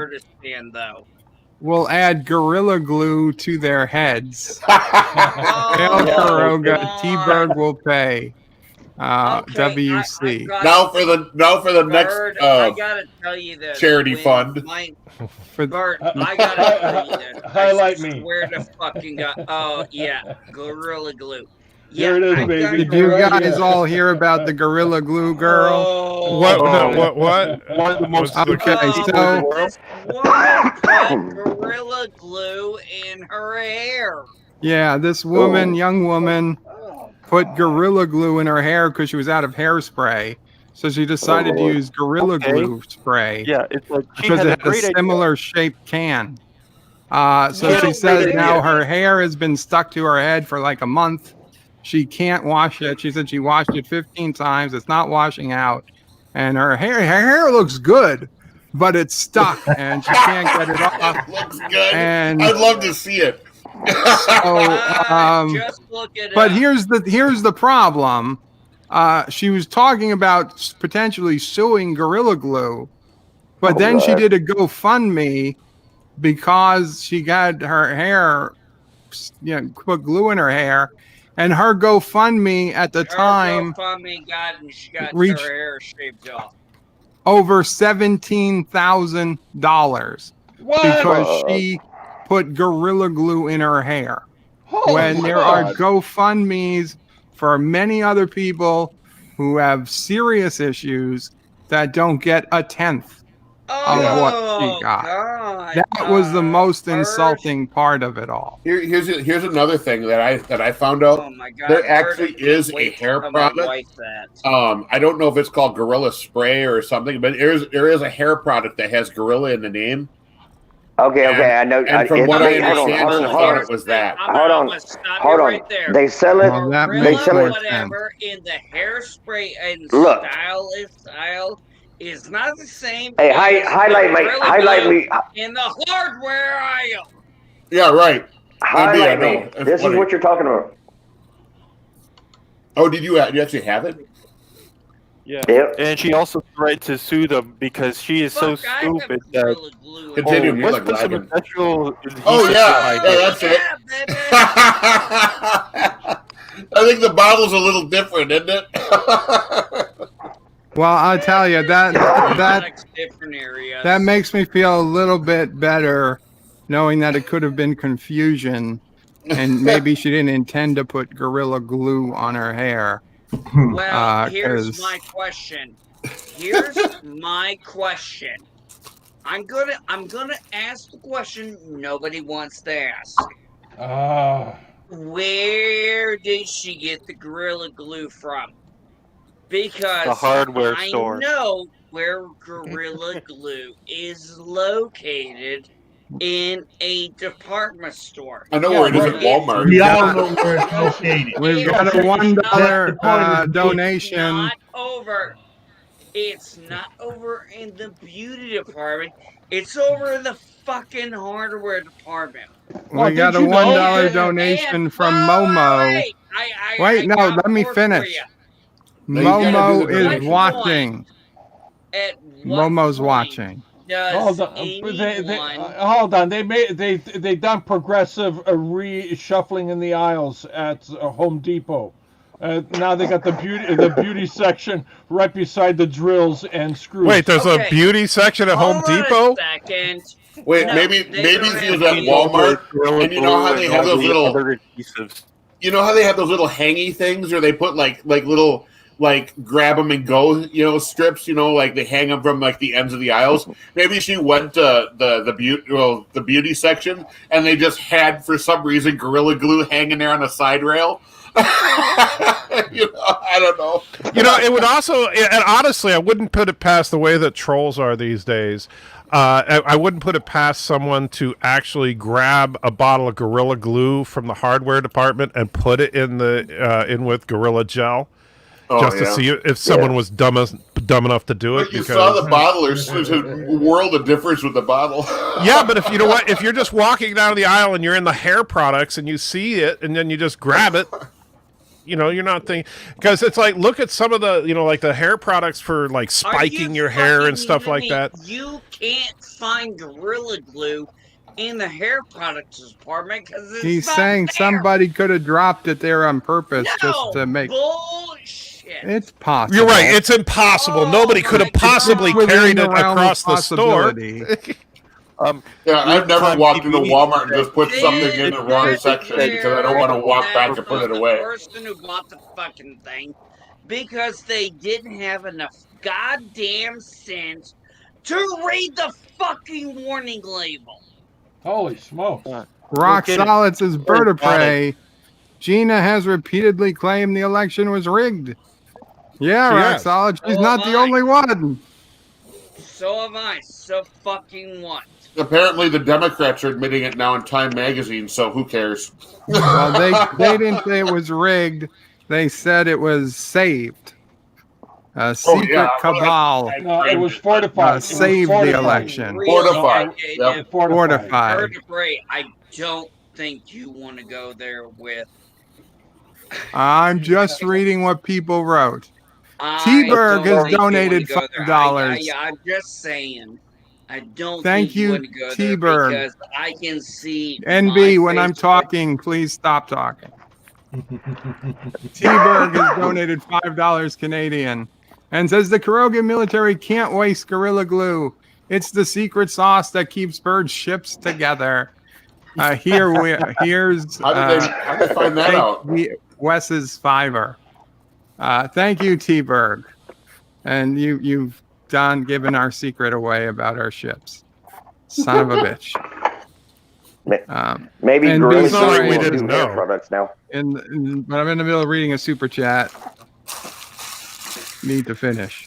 Gorilla Glue to their heads. Hail Kuroga, T-Berg will pay. WC. Now for the next I gotta tell you this, charity fund. Bert, I gotta tell you this. Highlight me. Where the fucking God? Oh yeah, Gorilla Glue. Here it is, baby. Did you guys all hear about the Gorilla Glue girl? What? One of the most okay, so this woman put Gorilla Glue in her hair. Yeah, this woman, young woman, put Gorilla Glue in her hair because she was out of hairspray. So she decided to use Gorilla Glue spray. Yeah, it's like because it had a similar shaped can. So she says now her hair has been stuck to her head for like a month. She can't wash it. She said she washed it 15 times. It's not washing out. And her hair looks good, but it's stuck and she can't get it off. It looks good. And I'd love to see it. Just look it but up. here's the problem. She was talking about potentially suing Gorilla Glue, but then she did a GoFundMe because she got her hair, put glue in her hair, and her GoFundMe at the time GoFundMe she got reached her hair shaved off. over $17,000 because she put Gorilla Glue in her hair. When there are GoFundMes for many other people who have serious issues that don't get a tenth of what she got. God. That was the most insulting part of it all. Here's another thing that I found out. Oh my God, there actually is a hair product. I don't know if it's called Gorilla Spray or something, but there is a hair product that has Gorilla in the name. Okay, I know. And from what I understand, it was that. Hold on. Right there. They sell it. They sell it. Whatever in the hairspray and style is not the same. Hey, highlight me in the hardware aisle. Yeah, right. Highlight me. This is what you're talking about. Oh, did you actually have it? Yeah. Yep. And she also tried to sue them because she is so stupid that. Continue. Oh yeah, that's it. I think the bottle's a little different, isn't it? Well, I'll tell you that different areas. that makes me feel a little bit better, knowing that it could have been confusion, and maybe she didn't intend to put Gorilla Glue on her hair. Well, here's my question. I'm gonna ask the question nobody wants to ask. Where did she get the Gorilla Glue from? Because the hardware I store. know where Gorilla Glue is located in a department store. I know where it is at Walmart. We all know where it's located. We've got a $1 donation. It's not over in the beauty department. It's over in the fucking hardware department. We got a $1 donation from Momo. Wait, no, let me finish. Momo is watching. Momo's watching. Hold on, hold on. They done progressive reshuffling in the aisles at Home Depot. Now they got the beauty section right beside the drills and screws. Wait, there's a beauty section at Home Depot? Wait, maybe she was at Walmart, and you know how they have those little hangy things, or they put like little grab them and go, strips, like they hang them from like the ends of the aisles. Maybe she went to the beauty section, and they just had, for some reason, Gorilla Glue hanging there on a side rail. I don't know. It would also, and honestly, I wouldn't put it past the way that trolls are these days. I wouldn't put it past someone to actually grab a bottle of Gorilla Glue from the hardware department and put it in with Gorilla Gel. To see if someone was dumb enough to do it. But you saw the bottle. There's a world of difference with the bottle. Yeah, but if you know what, if you're just walking down the aisle and you're in the hair products and you see it and then you just grab it, you're not thinking, because it's like, look at some of the like the hair products for like spiking your hair and stuff like that. You can't find Gorilla Glue in the hair products department because it's He's not saying there. Somebody could have dropped it there on purpose just to make. Bullshit. It's possible. You're right. It's impossible. Nobody could have possibly carried it across the store. I've never walked into Walmart and just put something in the wrong section because I don't want to walk back and put it away. The person who bought the fucking thing, because they didn't have enough goddamn sense to read the fucking warning label. Holy smokes. Rock Solid says, Bird of Prey. Gina has repeatedly claimed the election was rigged. Yeah, Rock Solid. She's not the only one. So am I. So fucking what? Apparently, the Democrats are admitting it now in Time magazine, so who cares? Well, they didn't say it was rigged. They said it was saved. A secret cabal. No, it was fortified. Saved the election. Fortified. Fortified. I don't think you want to go there with. I'm just reading what people wrote. T-Berg has donated $5. I'm just saying. I don't Thank think you you, want to go T-Berg. there because I can see NB, when I'm talking, please stop talking. T-Berg has donated $5 Canadian and says the Kuroga military can't waste Gorilla Glue. It's the secret sauce that keeps bird ships together. Here's how did they find that out? Wes's Fiverr. Thank you, T-Berg. And you've given our secret away about our ships. Son of a bitch. Maybe Gorilla Glue we didn't know products now. But I'm in the middle of reading a super chat. Need to finish.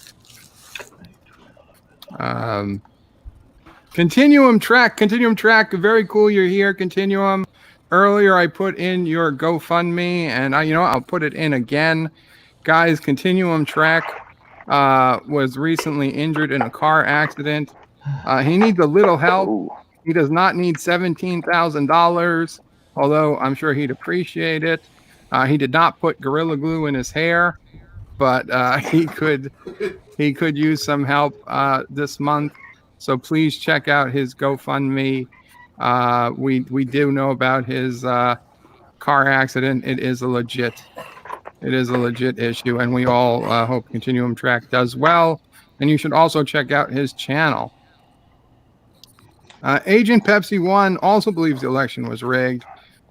Continuum track. Very cool. You're here. Continuum. Earlier, I put in your GoFundMe, and I'll put it in again, guys. Continuum track was recently injured in a car accident. He needs a little help. He does not need $17,000, although I'm sure he'd appreciate it. He did not put Gorilla Glue in his hair, but he could use some help this month. So please check out his GoFundMe. We do know about his car accident. It is a legit issue, and we all hope Continuum Track does well. And you should also check out his channel. Agent Pepsi 1 also believes the election was rigged.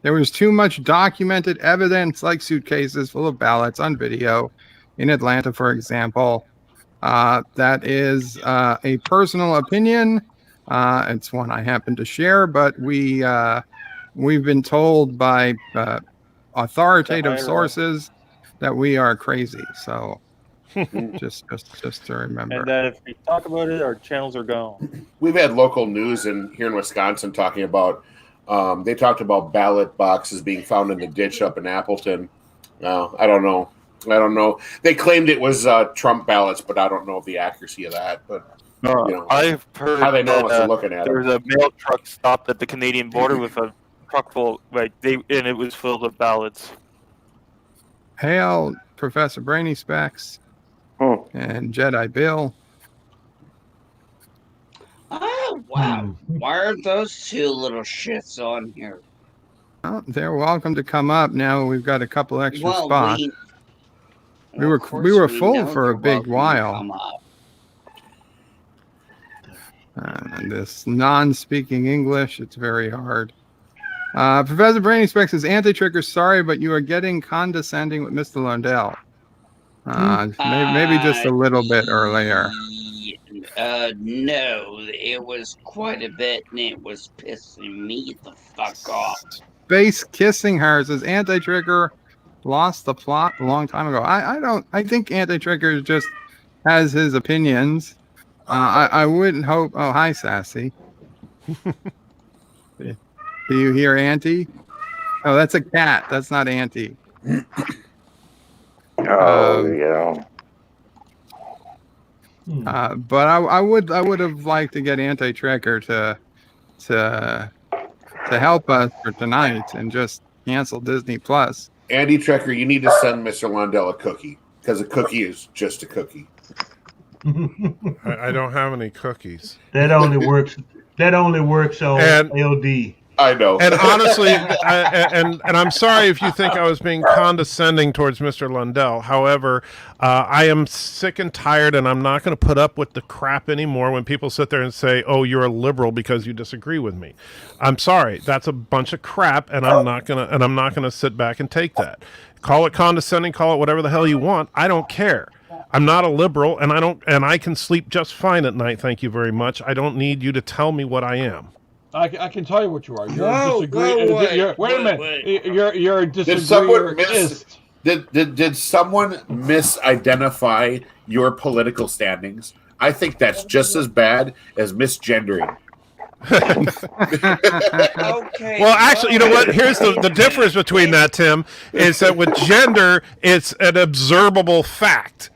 There was too much documented evidence, like suitcases full of ballots on video in Atlanta, for example. That is a personal opinion. It's one I happen to share, but we've been told by authoritative sources that we are crazy. So just to remember. And that if we talk about it, our channels are gone. We've had local news here in Wisconsin talking about. They talked about ballot boxes being found in the ditch up in Appleton. I don't know. They claimed it was Trump ballots, but I don't know the accuracy of that. But I've heard how they know that, looking at there was a mail truck stopped at the Canadian border with a truck full, and it was filled with ballots. Hail, Professor Brainy Specs and Jedi Bill. Oh, wow. Why aren't those two little shits on here? Well, they're welcome to come up. Now we've got a couple extra spots. We were full for a big while. And this non-speaking English, it's very hard. Professor Brainy Specs says, Anti-Tricker, sorry, but you are getting condescending with Mr. Lundell. Maybe just a little bit earlier. No, it was quite a bit, and it was pissing me the fuck off. Space Kissing Her says, Anti-Tricker lost the plot a long time ago. I think Anti-Tricker just has his opinions. I wouldn't hope. Oh, hi, Sassy. Do you hear Auntie? Oh, that's a cat. That's not Auntie. Yeah. But I would have liked to get Anti-Tricker to help us for tonight and just cancel Disney Plus. Andy Trekker, you need to send Mr. Lundell a cookie, because a cookie is just a cookie. I don't have any cookies. That only works on LD. I know. And honestly, and I'm sorry if you think I was being condescending towards Mr. Lundell. However, I am sick and tired, and I'm not going to put up with the crap anymore when people sit there and say, "Oh, you're a liberal because you disagree with me." I'm sorry, that's a bunch of crap, and I'm not gonna sit back and take that. Call it condescending, call it whatever the hell you want. I don't care. I'm not a liberal, and I can sleep just fine at night. Thank you very much. I don't need you to tell me what I am. I can tell you what you are. You're a disagreeer. Wait a minute. You're a disagreeer. Did someone misidentify your political standings? I think that's just as bad as misgendering. Okay. Well, actually, you know what? Here's the difference between that, Tim, is that with gender, it's an observable fact.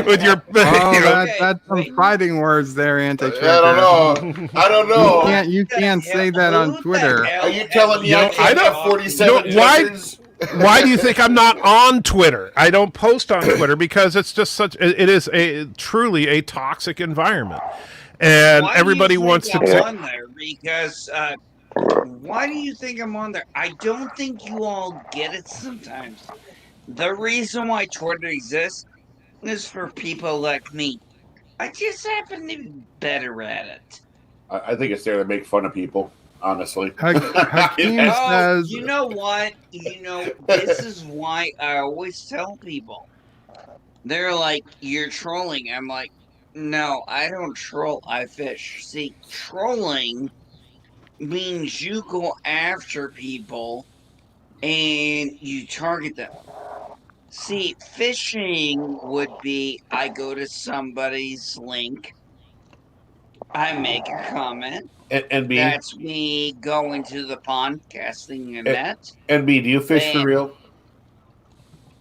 with your, that's some fighting words there, Anti-Tricker. I don't know. You can't say that on Twitter. Are you telling me I can't have 47 Why do you think I'm not on Twitter? I don't post on Twitter because it's just it is truly a toxic environment. And everybody wants to take on there because why do you think I'm on there? I don't think you all get it sometimes. The reason why Twitter exists is for people like me. I just happen to be better at it. I think it's there to make fun of people, honestly. Says, you know what? This is why I always tell people. They're like, you're trolling. I'm like, no, I don't troll, I fish. See, trolling means you go after people and you target them. See, fishing would be I go to somebody's link, I make a comment. And B, that's me going to the pond, casting a net. And B, do you fish for real?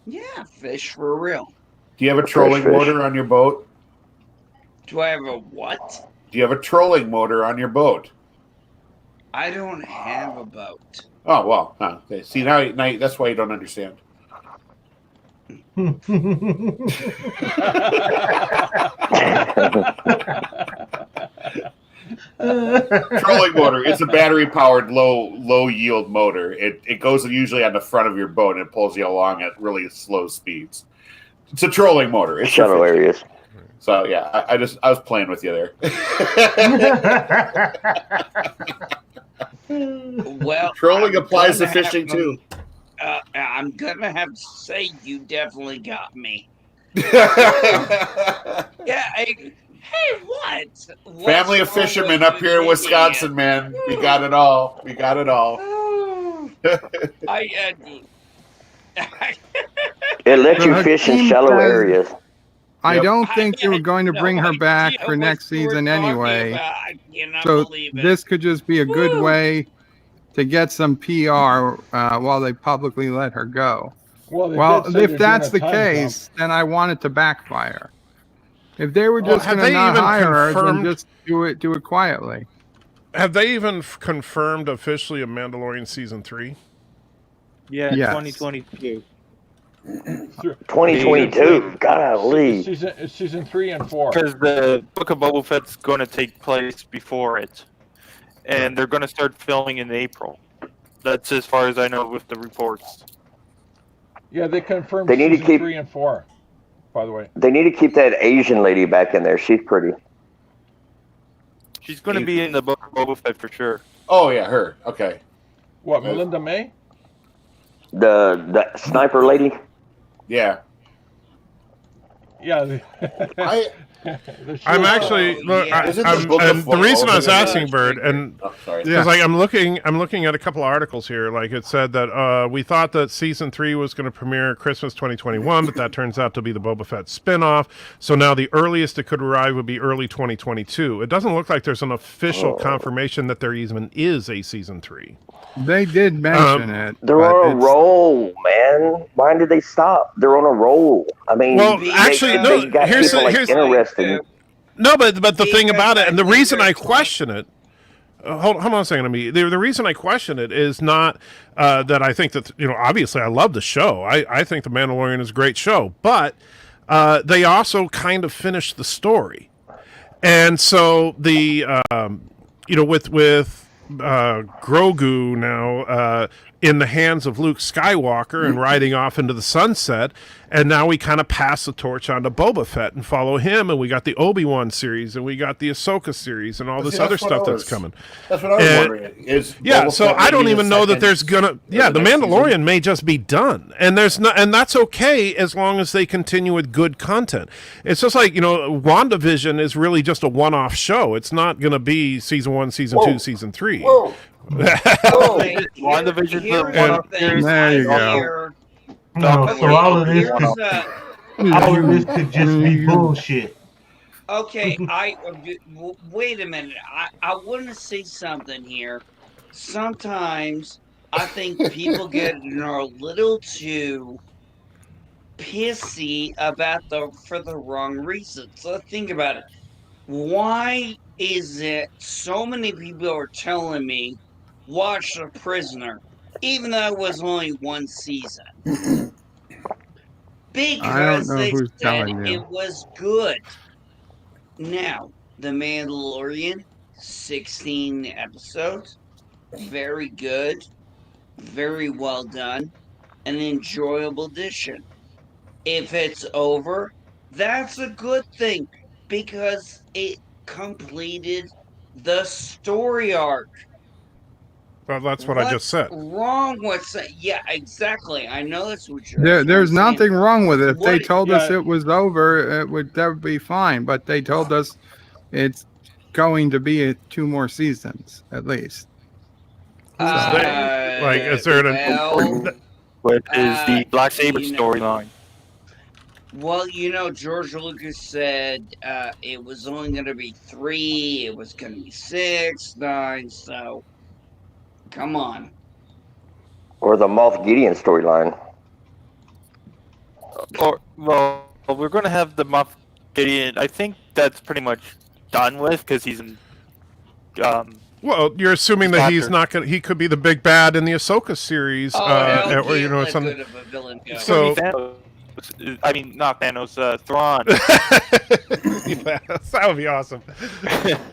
Yeah, fish for real. Do you have a trolling motor on your boat? Do I have a what? Do you have a trolling motor on your boat? I don't have a boat. Oh, well. Okay. See, now that's why you don't understand. Trolling motor. It's a battery powered low yield motor. It goes usually on the front of your boat and it pulls you along at really slow speeds. It's a trolling motor. It's shallow areas. So yeah, I was playing with you there. Well, trolling applies to gonna fishing have- too. I'm gonna have to say you definitely got me. Yeah. Hey, what? Family of fishermen up here in Wisconsin, man. We got it all. We got it all. It lets you The fish in team shallow says- areas. I Yep. don't think they were going to bring her back for next season anyway. So this could just be a good way to get some PR while they publicly let her go. Well, did say if they're that's the doing a time case, then I want it to backfire. If they were just have going to they not even hire her, then confirmed- just do it quietly. Have they even confirmed officially a Mandalorian season 3? Yeah, Yes. 2022. 2022. Golly. Season 3 and 4. Because the Book of Boba Fett's going to take place before it, and they're going to start filming in April. That's as far as I know with the reports. Yeah, they confirmed They need to season keep- 3 and 4. By the way, They need to keep that Asian lady back in there. She's pretty. She's going to be in the Book of Boba Fett for sure. Oh yeah, her. Okay. what? Melinda May? The sniper lady. Yeah. Yeah. I'm actually look. The reason I was asking Bird, and because I'm looking at a couple of articles here. Like it said that we thought that season 3 was going to premiere Christmas 2021, but that turns out to be the Boba Fett spinoff. So now the earliest it could arrive would be early 2022. It doesn't look like there's an official confirmation that there even is a season 3. They did mention it. They're on a roll, man. Why did they stop? They're on a roll. I mean, well, actually, no. they got Here's people interested. No, but the thing about it, and the reason I question it, hold on a second. The reason I question it is not that I think that obviously I love the show. I think The Mandalorian is a great show, but they also kind of finished the story, and so the with Grogu now in the hands of Luke Skywalker and riding off into the sunset, and now we kind of pass the torch on to Boba Fett and follow him, and we got the Obi-Wan series, and we got the Ahsoka series, and all this other stuff that's coming. That's what I was wondering. Is Boba so Fett I don't maybe even the know that second- there's gonna. Yeah, the next Mandalorian season? may just be done, and and that's okay as long as they continue with good content. It's just like WandaVision is really just a one-off show. It's not going to be season 1, season 2, season 3. Whoa. WandaVision for one-off series. There you go. No, so all of this could just be bullshit. Okay, wait a minute. I want to say something here. Sometimes I think people are a little too pissy for the wrong reasons. So think about it. Why is it so many people are telling me watch The Prisoner, even though it was only one season? Because know they who's said telling you. it was good. Now, The Mandalorian, 16 episodes, very good, very well done, an enjoyable addition. If it's over, that's a good thing because it completed the story arc. Well, that's what I just said. Wrong with saying? Yeah, exactly. I know that's what you're. There's saying. nothing wrong with it. If they What- told us it was over, that would be fine. But they told us it's going to be 2 more seasons at least. Is there Which is the Black Saber storyline. Well, George Lucas said it was only going to be 3. It was going to be 6, 9. So, come on. Or the Moff Gideon storyline. We're going to have the Moff Gideon. I think that's pretty much done with because he's in. Well, you're assuming that he's not going. He could be the big bad in the Ahsoka series, or something. Good of a villain go. So, I mean, not Thanos, Thrawn. That would be awesome.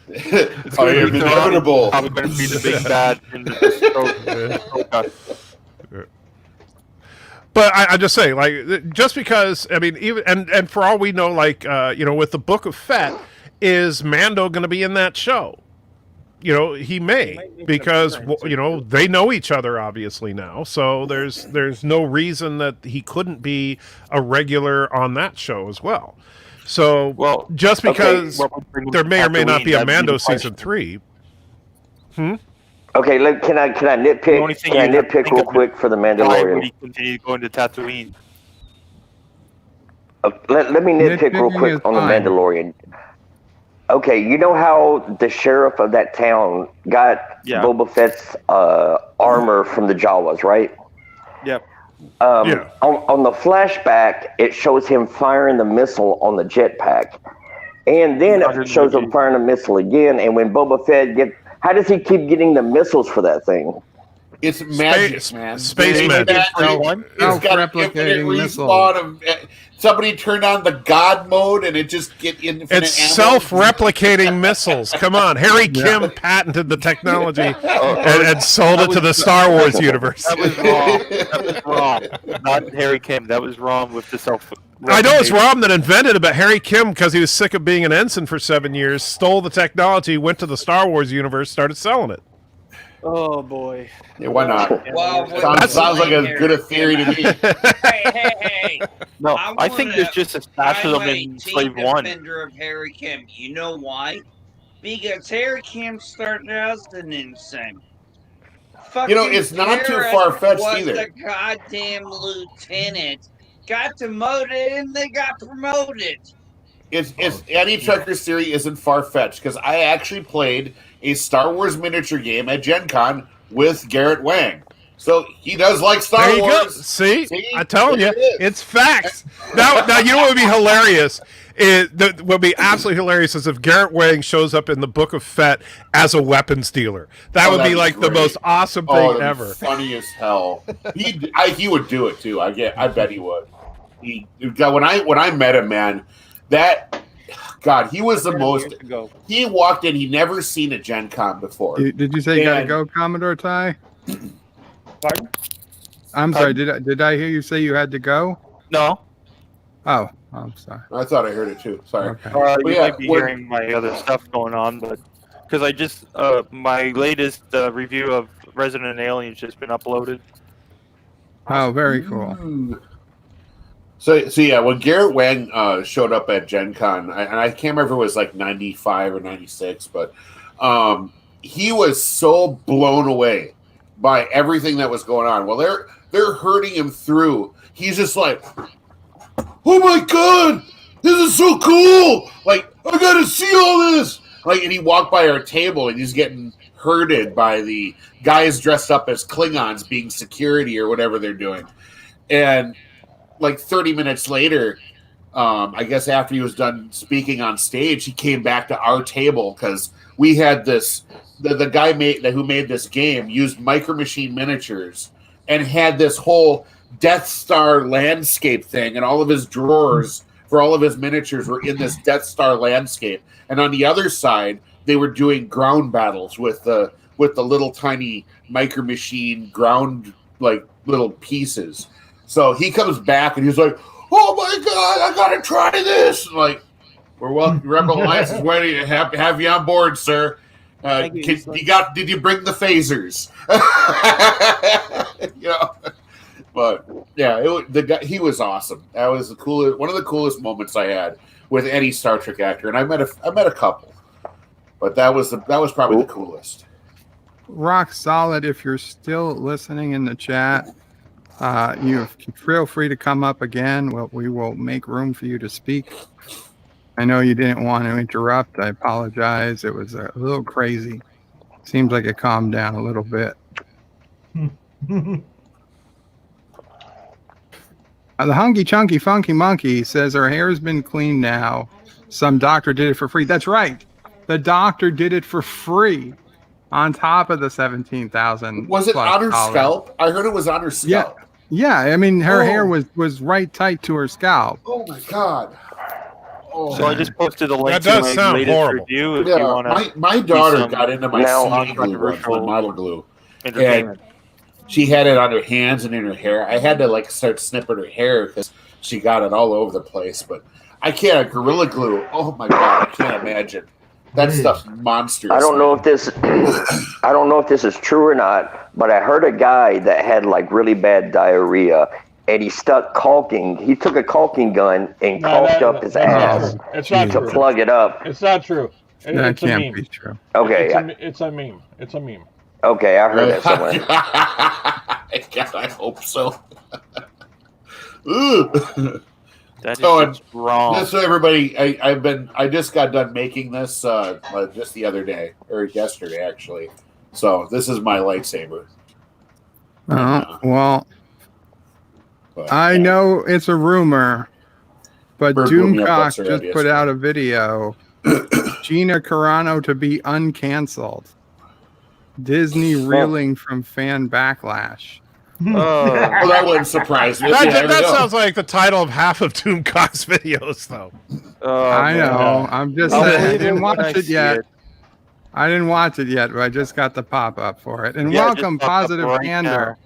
It's going to be inevitable. I'm going to be the big bad in the But I just say, like, just because, I mean, even and for all we know, like, with the Book of Fett, is Mando going to be in that show? He may, because they know each other obviously now, so there's no reason that he couldn't be a regular on that show as well. So just because there may or may not be a Mando season 3. Okay, can I nitpick? Can I nitpick real quick for the Mandalorian? Why would he continue going to Tatooine? Let me nitpick real quick on the Mandalorian. Okay, you know how the sheriff of that town got Boba Fett's armor from the Jawas, right? Yep. On the flashback, it shows him firing the missile on the jetpack. And then it shows him firing the missile again. And when Boba Fett how does he keep getting the missiles for that thing? It's magic, man. Space magic. It's got an infinite respawn of... Somebody turned on the God mode and it just get infinite ammo. It's self-replicating missiles. Come on. Harry Kim patented the technology and sold it to the Star Wars universe. That was wrong. That was wrong. Not Harry Kim. That was wrong with the self-replicating. I know it's Rom that invented it, but Harry Kim, because he was sick of being an ensign for 7 years, stole the technology, went to the Star Wars universe, started selling it. Oh, boy. Yeah, why not? Well, sounds like as good a theory to me. Hey. No, I think there's just a stash of them in Slave 1. Defender of Harry Kim. You know why? Because Harry Kim started out as an ensign. It's not too far-fetched either. Was the goddamn lieutenant. Got demoted and they got promoted. It's Annie Trucker's theory isn't far-fetched because I actually played a Star Wars miniature game at Gen Con with Garrett Wang. So he does like Star Wars. Go. See? I told you. It's facts. Now, you know what would be hilarious? What would be absolutely hilarious is if Garrett Wang shows up in the Book of Fett as a weapons dealer. That would be like the most awesome thing ever. Funny as hell. He would do it too. I bet he would. When I met him, man, he was the most. He walked in. He never seen a Gen Con before. Did you say you gotta go, Commodore Ty? Pardon? I'm sorry. Did I hear you say you had to go? No. Oh, I'm sorry. I thought I heard it too. Sorry. Okay. You might be hearing my other stuff going on, but because I just my latest review of Resident Alien's just been uploaded. Oh, very cool. So yeah, when Garrett Wang showed up at Gen Con, and I can't remember if it was like 95 or 96, but he was so blown away by everything that was going on. Well, they're herding him through. He's just like, oh my God, this is so cool. Like, I got to see all this. Like, and he walked by our table and he's getting herded by the guys dressed up as Klingons being security or whatever they're doing. And like 30 minutes later, I guess after he was done speaking on stage, he came back to our table because we had this. The guy who made this game used Micro Machine miniatures and had this whole Death Star landscape thing, and all of his drawers for all of his miniatures were in this Death Star landscape. And on the other side, they were doing ground battles with the little tiny Micro Machine ground little pieces. So he comes back and he's like, "Oh my God, I gotta try this!" And like, we're welcome. Rebel Alliance is ready to have you on board, sir. Did you bring the phasers? But yeah, he was awesome. That was one of the coolest moments I had with any Star Trek actor, and I met a couple, but that was probably the coolest. Rock solid. If you're still listening in the chat, you feel free to come up again. We will make room for you to speak. I know you didn't want to interrupt. I apologize. It was a little crazy. Seems like it calmed down a little bit. The Hunky Chunky Funky Monkey says her hair's been cleaned now. Some doctor did it for free. That's right. The doctor did it for free on top of the $17,000. Was it on her scalp? I heard it was on her scalp. Yeah. I mean, her hair was right tight to her scalp. Oh my God. So I just posted a link That to does my sound latest horrible. review if you want to. My daughter got into my Now- CD glue once, my non-controversial model glue, and entertainment. she had it on her hands and in her hair. I had to like start snipping her hair because she got it all over the place. But I can't. Gorilla Glue. Oh my god, I can't imagine. That stuff's monstrous. I don't know if this I don't know if this is true or not, but I heard a guy that had like really bad diarrhea and he stuck caulking. He took a caulking gun and caulked up his ass It's not to true. plug it up. It's not true. That It's a can't meme. be true. Okay. It's a meme. It's a meme. Okay, I heard that somewhere. God, I hope so. That is and wrong. Just so everybody, I just got done making this just the other day or yesterday actually. So this is my lightsaber. Well, I know it's a rumor, but Bird blew me up Doomcock once just already, put out a video. Gina Carano to be uncanceled. Disney reeling from fan backlash. Well, that wouldn't surprise me. That sounds like the title of half of Doomcock's videos, though. I know. I'm just saying. I didn't watch it yet. I didn't watch it yet, but I just got the pop up for it. And welcome, Positive Candor.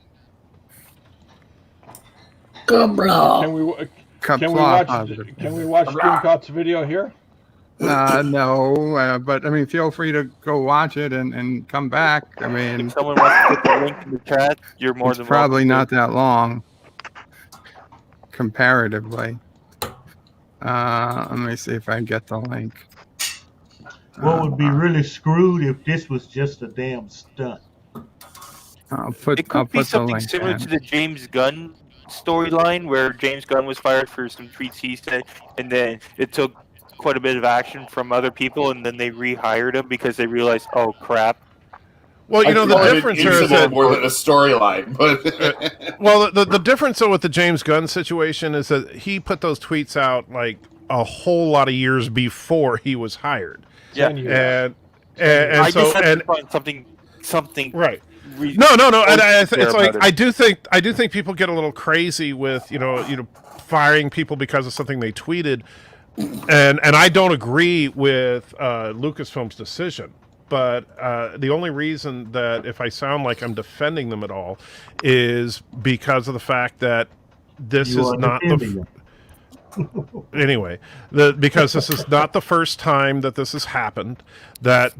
Qapla. Can we watch Doomcock's video here? No, but I mean, feel free to go watch it and come back. I mean, If someone wants to put the link in the chat, you're more than probably welcome. not that long comparatively. Let me see if I can get the link. What would be really screwed if this was just a damn stunt? It could be something similar to the James Gunn storyline, where James Gunn was fired for some tweets he said, and then it took quite a bit of action from other people, and then they rehired him because they realized, oh crap. Well, you know, the difference here is that more than a storyline, but well, the difference though with the James Gunn situation is that he put those tweets out like a whole lot of years before he was hired. Yeah, and I so just had and to find something right. No, and it's like I do think people get a little crazy with you know firing people because of something they tweeted, and I don't agree with Lucasfilm's decision. But the only reason that if I sound like I'm defending them at all is because of the fact that this is not the anyway, because this is not the first time that this has happened. That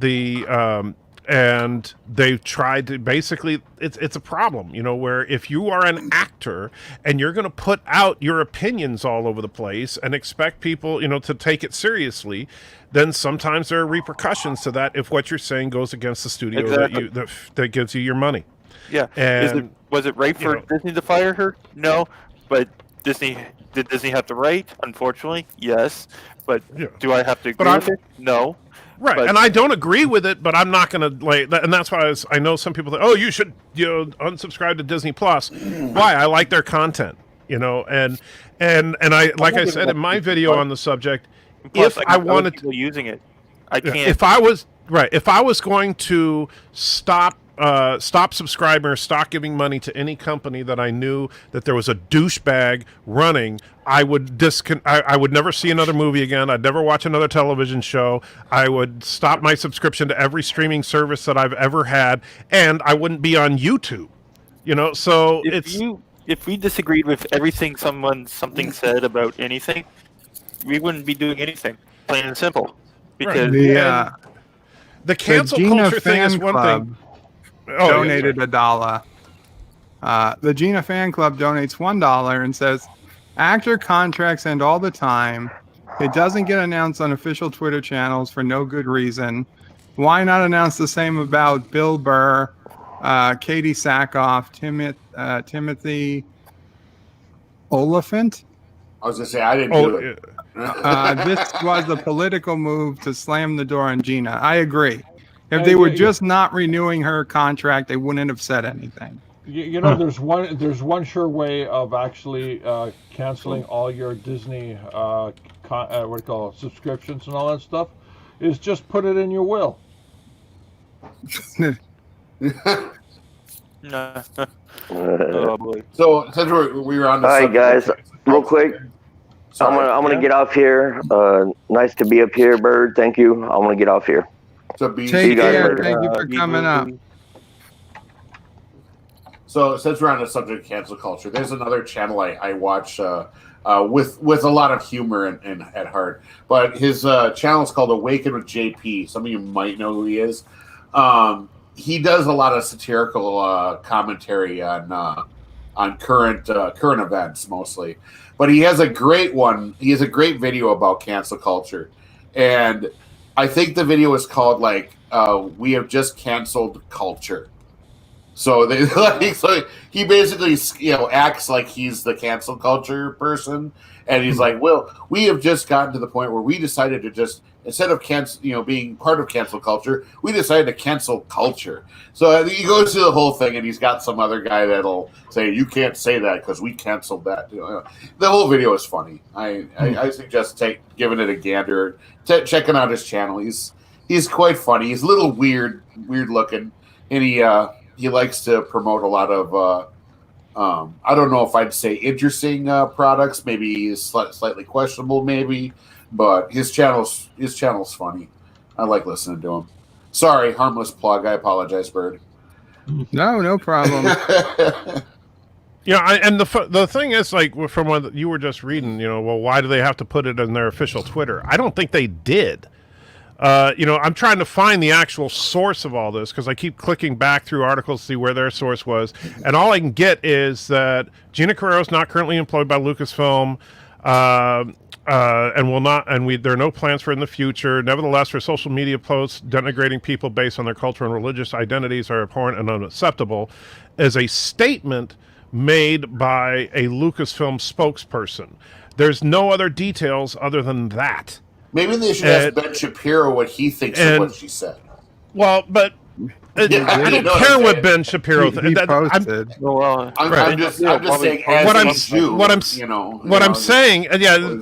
and they've tried to basically it's a problem, you know, where if you are an actor and you're going to put out your opinions all over the place and expect people, you know, to take it seriously, then sometimes there are repercussions to that if what you're saying goes against the studio that gives you your money. Yeah. And was it right for Disney to fire her? No, but did Disney have the right? Unfortunately, yes. But do I have to agree with it? No. Right, and I don't agree with it, but I'm not going to and that's why I know some people think, oh, you should unsubscribe to Disney Plus. Why? I like their content, you know, and I like I said in my video on the subject, plus, if I wanted people using it, I can't. if I was going to stop subscribing or stop giving money to any company that I knew that there was a douchebag running, I would I would never see another movie again. I'd never watch another television show. I would stop my subscription to every streaming service that I've ever had, and I wouldn't be on YouTube. You know, so if we disagreed with everything something said about anything, we wouldn't be doing anything. Plain and simple. Because the cancel culture thing is one thing. Donated $1. The Gina Fan Club donates $1 and says, actor contracts end all the time. It doesn't get announced on official Twitter channels for no good reason. Why not announce the same about Bill Burr, Katie Sackhoff, Timothy Oliphant? I was going to say, I didn't do it. This was a political move to slam the door on Gina. I agree. If they were just not renewing her contract, they wouldn't have said anything. You know, there's one sure way of actually canceling all your Disney subscriptions and all that stuff is just put it in your will. Oh boy. So since we were on the all right, guys, real quick. I'm gonna get off here. Nice to be up here, Bird. Thank you. I'm gonna get off here. So See you guys later. Thank you for coming up. So since we're on the subject of cancel culture, there's another channel I watch with a lot of humor and at heart. But his channel is called Awaken with JP. Some of you might know who he is. He does a lot of satirical commentary on current events mostly. But he has a great one. He has a great video about cancel culture, and I think the video is called "We Have Just Canceled Culture." So so he basically acts like he's the cancel culture person, and he's like, "Well, we have just gotten to the point where we decided to just instead of being part of cancel culture, we decided to cancel culture." So he goes through the whole thing, and he's got some other guy that'll say, "You can't say that because we canceled that." The whole video is funny. I suggest giving it a gander, checking out his channel. He's quite funny. He's a little weird looking, and he likes to promote a lot of I don't know if I'd say interesting products, maybe slightly questionable, maybe, but his channel's funny. I like listening to him. Sorry, harmless plug. I apologize, Bird. No problem. Yeah, and the thing is, like, from what you were just reading, well, why do they have to put it in their official Twitter? I don't think they did. I'm trying to find the actual source of all this because I keep clicking back through articles to see where their source was, and all I can get is that Gina Carano is not currently employed by Lucasfilm, and will not, and there are no plans for it in the future. Nevertheless, her social media posts denigrating people based on their cultural and religious identities are abhorrent and unacceptable, is a statement made by a Lucasfilm spokesperson. There's no other details other than that. Maybe they should ask Ben Shapiro what he thinks of what she said. Well, but I don't care what Ben Shapiro thinks. I'm just saying, what I'm saying,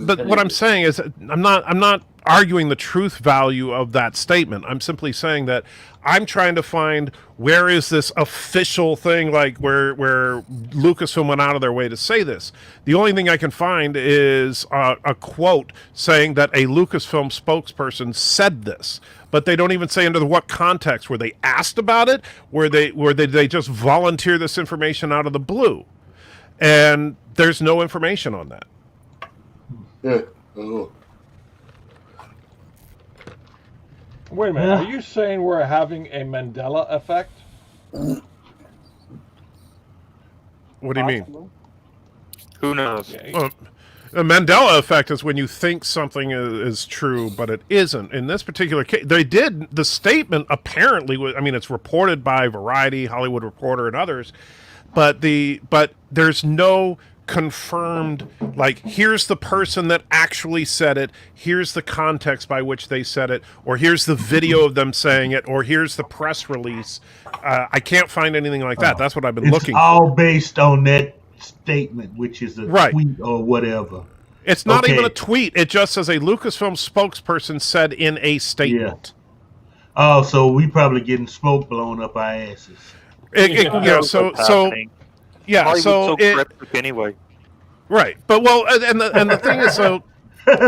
but what I'm saying is, I'm not arguing the truth value of that statement. I'm simply saying that I'm trying to find where is this official thing, like where Lucasfilm went out of their way to say this. The only thing I can find is a quote saying that a Lucasfilm spokesperson said this, but they don't even say under what context. Were they asked about it? Were they just volunteer this information out of the blue? And there's no information on that. Yeah. Wait a minute. Are you saying we're having a Mandela effect? What do you mean? Who knows? The Mandela effect is when you think something is true, but it isn't. In this particular case, the statement apparently was, it's reported by Variety, Hollywood Reporter, and others, but there's no confirmed, like, here's the person that actually said it, here's the context by which they said it, or here's the video of them saying it, or here's the press release. I can't find anything like that. That's what I've been looking for. It's all based on that statement, which is a tweet or whatever. It's not even a tweet. It just says a Lucasfilm spokesperson said in a statement. Yeah. Oh, so we probably getting smoke blown up our asses. So cryptic anyway. Right, but and the thing is, so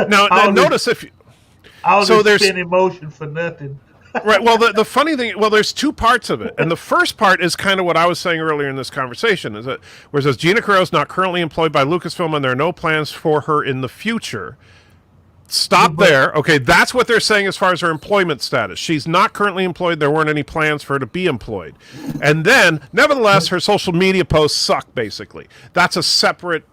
now notice if you, there's an emotion for nothing. Right. Well, the funny thing, there's two parts of it, and the first part is kind of what I was saying earlier in this conversation, is that where it says Gina Carano is not currently employed by Lucasfilm, and there are no plans for her in the future. Stop there. Okay, that's what they're saying as far as her employment status. She's not currently employed. There weren't any plans for her to be employed. And then, nevertheless, her social media posts suck, basically. That's a separate...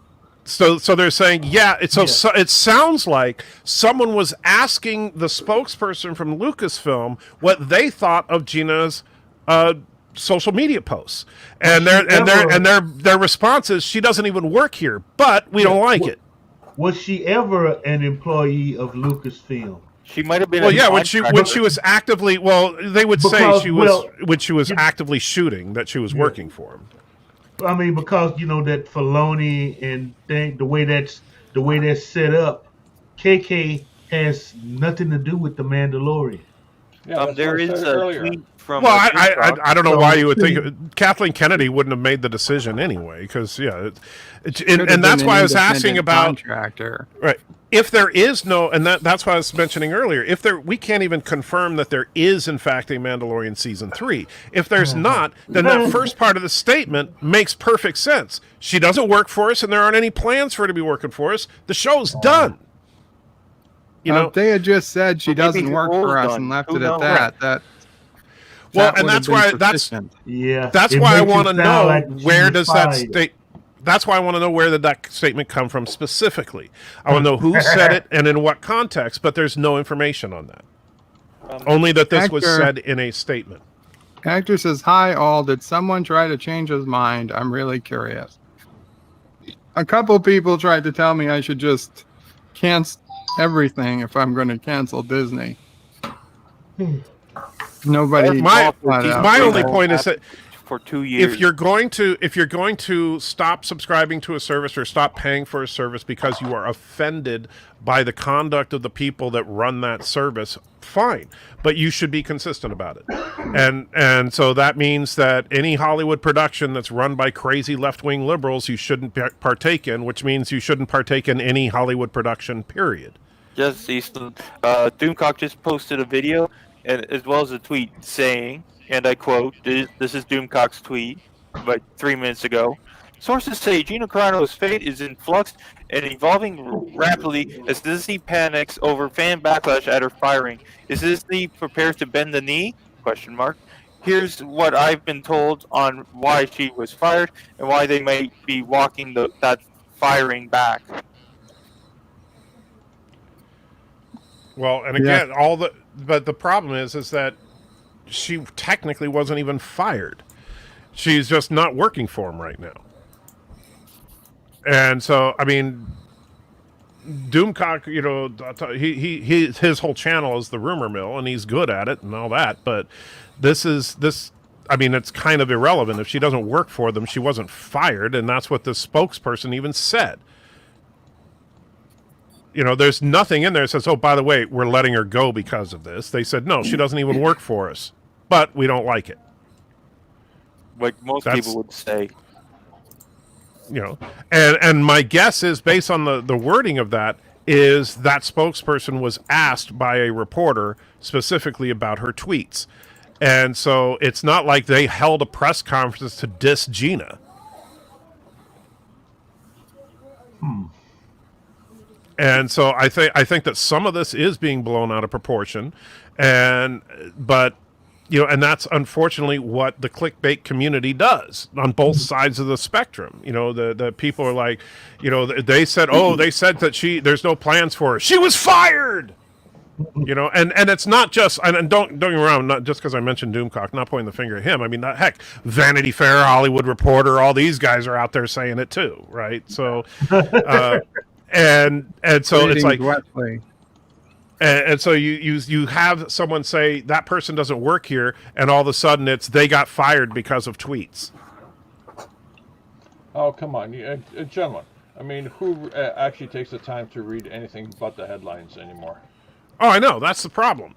So they're saying, so it sounds like someone was asking the spokesperson from Lucasfilm what they thought of Gina's social media posts. And their response is, she doesn't even work here, but we don't like it. Was she ever an employee of Lucasfilm? She might have been. Well, when she was actively, they would say she was when she was actively shooting that she was working for him. Because that Filoni and the way that's set up, KK has nothing to do with the Mandalorian. Yeah, there is a tweet from. Well, I don't know why you would think Kathleen Kennedy wouldn't have made the decision anyway, because and that's why I was asking about contractor. Right. If there is no, and that's why I was mentioning earlier, we can't even confirm that there is in fact a Mandalorian season 3. If there's not, then that first part of the statement makes perfect sense. She doesn't work for us, and there aren't any plans for her to be working for us. The show's done. You know, if they had just said she doesn't work for us and left it at that. And that's why that's why I want to know where does that state. That's why I want to know where did that statement come from specifically. I want to know who said it and in what context, but there's no information on that. Only that this was said in a statement. Actor says, "Hi all, did someone try to change his mind? I'm really curious." A couple people tried to tell me I should just cancel everything if I'm going to cancel Disney. Nobody. My only point is that for 2 years, if you're going to stop subscribing to a service or stop paying for a service because you are offended by the conduct of the people that run that service, fine, but you should be consistent about it. And so that means that any Hollywood production that's run by crazy left-wing liberals you shouldn't partake in, which means you shouldn't partake in any Hollywood production, period. Yes, Easton. Doomcock just posted a video and as well as a tweet saying, and I quote, this is Doomcock's tweet, but 3 minutes ago. Sources say Gina Carano's fate is in flux and evolving rapidly as Disney panics over fan backlash at her firing. Is Disney prepared to bend the knee? ? Here's what I've been told on why she was fired and why they might be walking that firing back. Well, and again, but the problem is that she technically wasn't even fired. She's just not working for him right now. And so, I mean, Doomcock, his whole channel is the rumor mill, and he's good at it and all that. But it's kind of irrelevant. If she doesn't work for them, she wasn't fired, and that's what the spokesperson even said. There's nothing in there that says, oh, by the way, we're letting her go because of this. They said, no, she doesn't even work for us, but we don't like it. Like most people would say. And my guess is, based on the wording of that, is that spokesperson was asked by a reporter specifically about her tweets. And so it's not like they held a press conference to diss Gina. And so I think that some of this is being blown out of proportion, but that's unfortunately what the clickbait community does on both sides of the spectrum. The people are like, they said that there's no plans for her. She was fired. And it's not just, and don't get me wrong, not just because I mentioned Doomcock, not pointing the finger at him. I mean, heck, Vanity Fair, Hollywood Reporter, all these guys are out there saying it too, right? So. And so it's like, and so you have someone say that person doesn't work here, and all of a sudden they got fired because of tweets. Oh, come on, gentlemen. I mean, who actually takes the time to read anything but the headlines anymore? Oh, I know. That's the problem.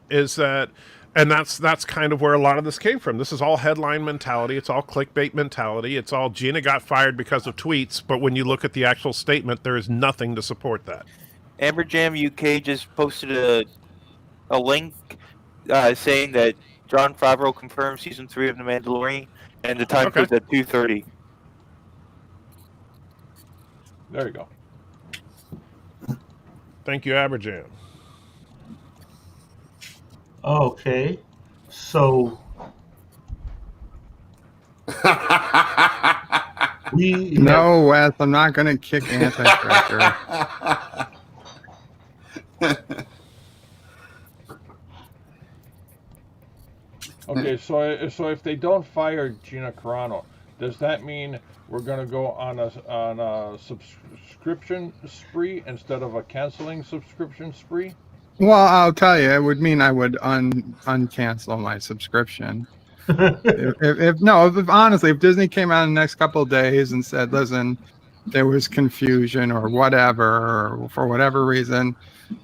And that's kind of where a lot of this came from. This is all headline mentality. It's all clickbait mentality. It's all Gina got fired because of tweets. But when you look at the actual statement, there is nothing to support that. Amberjam UK just posted a link saying that Jon Favreau confirmed season 3 of The Mandalorian, and the time goes at 2:30. There you go. Thank you, Amberjam. Okay, so no, Wes, I'm not going to kick anti-pressure. Okay, so if they don't fire Gina Carano, does that mean we're going to go on a subscription spree instead of a canceling subscription spree? Well, I'll tell you, it would mean I would uncancel my subscription. Honestly, if Disney came out in the next couple of days and said, listen, there was confusion or whatever, or for whatever reason,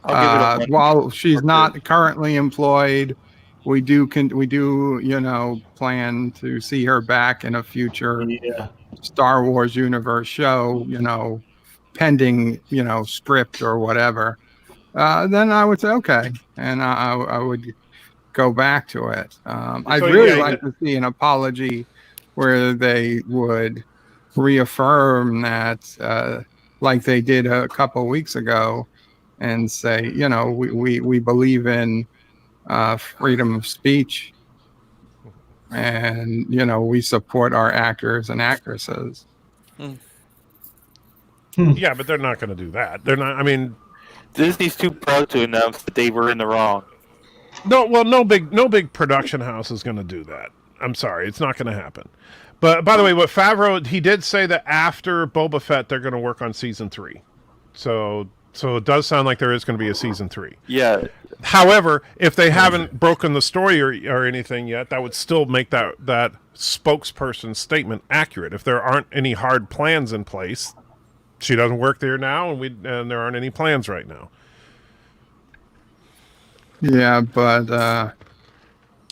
while she's not currently employed, we do plan to see her back in a future Star Wars universe show, pending, script or whatever, then I would say okay, and I would go back to it. I'd really like to see an apology where they would reaffirm that, like they did a couple of weeks ago, and say, we believe in freedom of speech, and we support our actors and actresses. Yeah, but they're not going to do that. They're not. I mean, Disney's too proud to announce that they were in the wrong. No big production house is going to do that. I'm sorry, it's not going to happen. But by the way, what Favreau, he did say that after Boba Fett, they're going to work on season 3. So it does sound like there is going to be a season 3. Yeah. However, if they haven't broken the story or anything yet, that would still make that spokesperson's statement accurate. If there aren't any hard plans in place, she doesn't work there now, and there aren't any plans right now. Yeah, but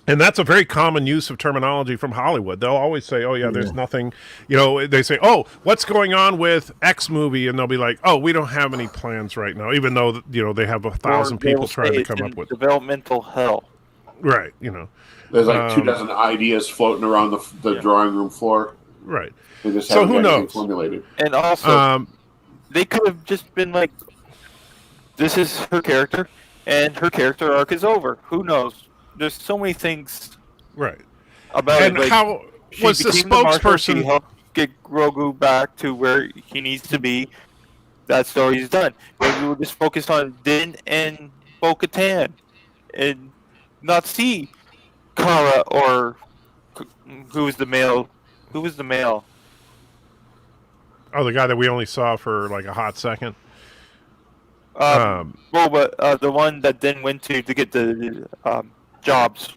and that's a very common use of terminology from Hollywood. They'll always say, "Oh yeah, there's nothing." They say, "Oh, what's going on with X movie?" And they'll be like, "Oh, we don't have any plans right now," even though they have 1,000 people trying to come up with developmental hell. Right. There's like 24 ideas floating around the drawing room floor. Right. They just so who knows? Formulated. And also, they could have just been like, "This is her character, and her character arc is over." Who knows? There's so many things, right? About and it. Like, how was the spokesperson? She helped get Grogu back to where he needs to be. That story's done. Maybe we were just focused on Din and Bo-Katan, and not see Cara or who was the male. Who was the male? Oh, the guy that we only saw for like a hot second. But the one that then went to get the jobs.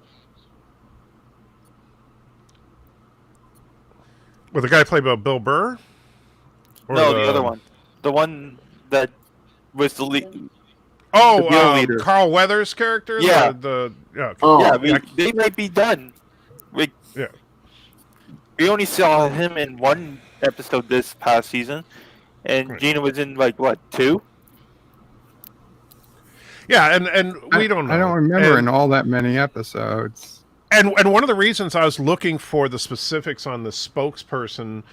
Well, the guy played by Bill Burr? Or no, the other one. The one that was the lead. Oh, the Carl Weathers' character? Yeah. They might be done. We only saw him in one episode this past season, and Gina was in, 2? Yeah, and we don't know. I don't remember in all that many episodes. And one of the reasons I was looking for the specifics on the spokesperson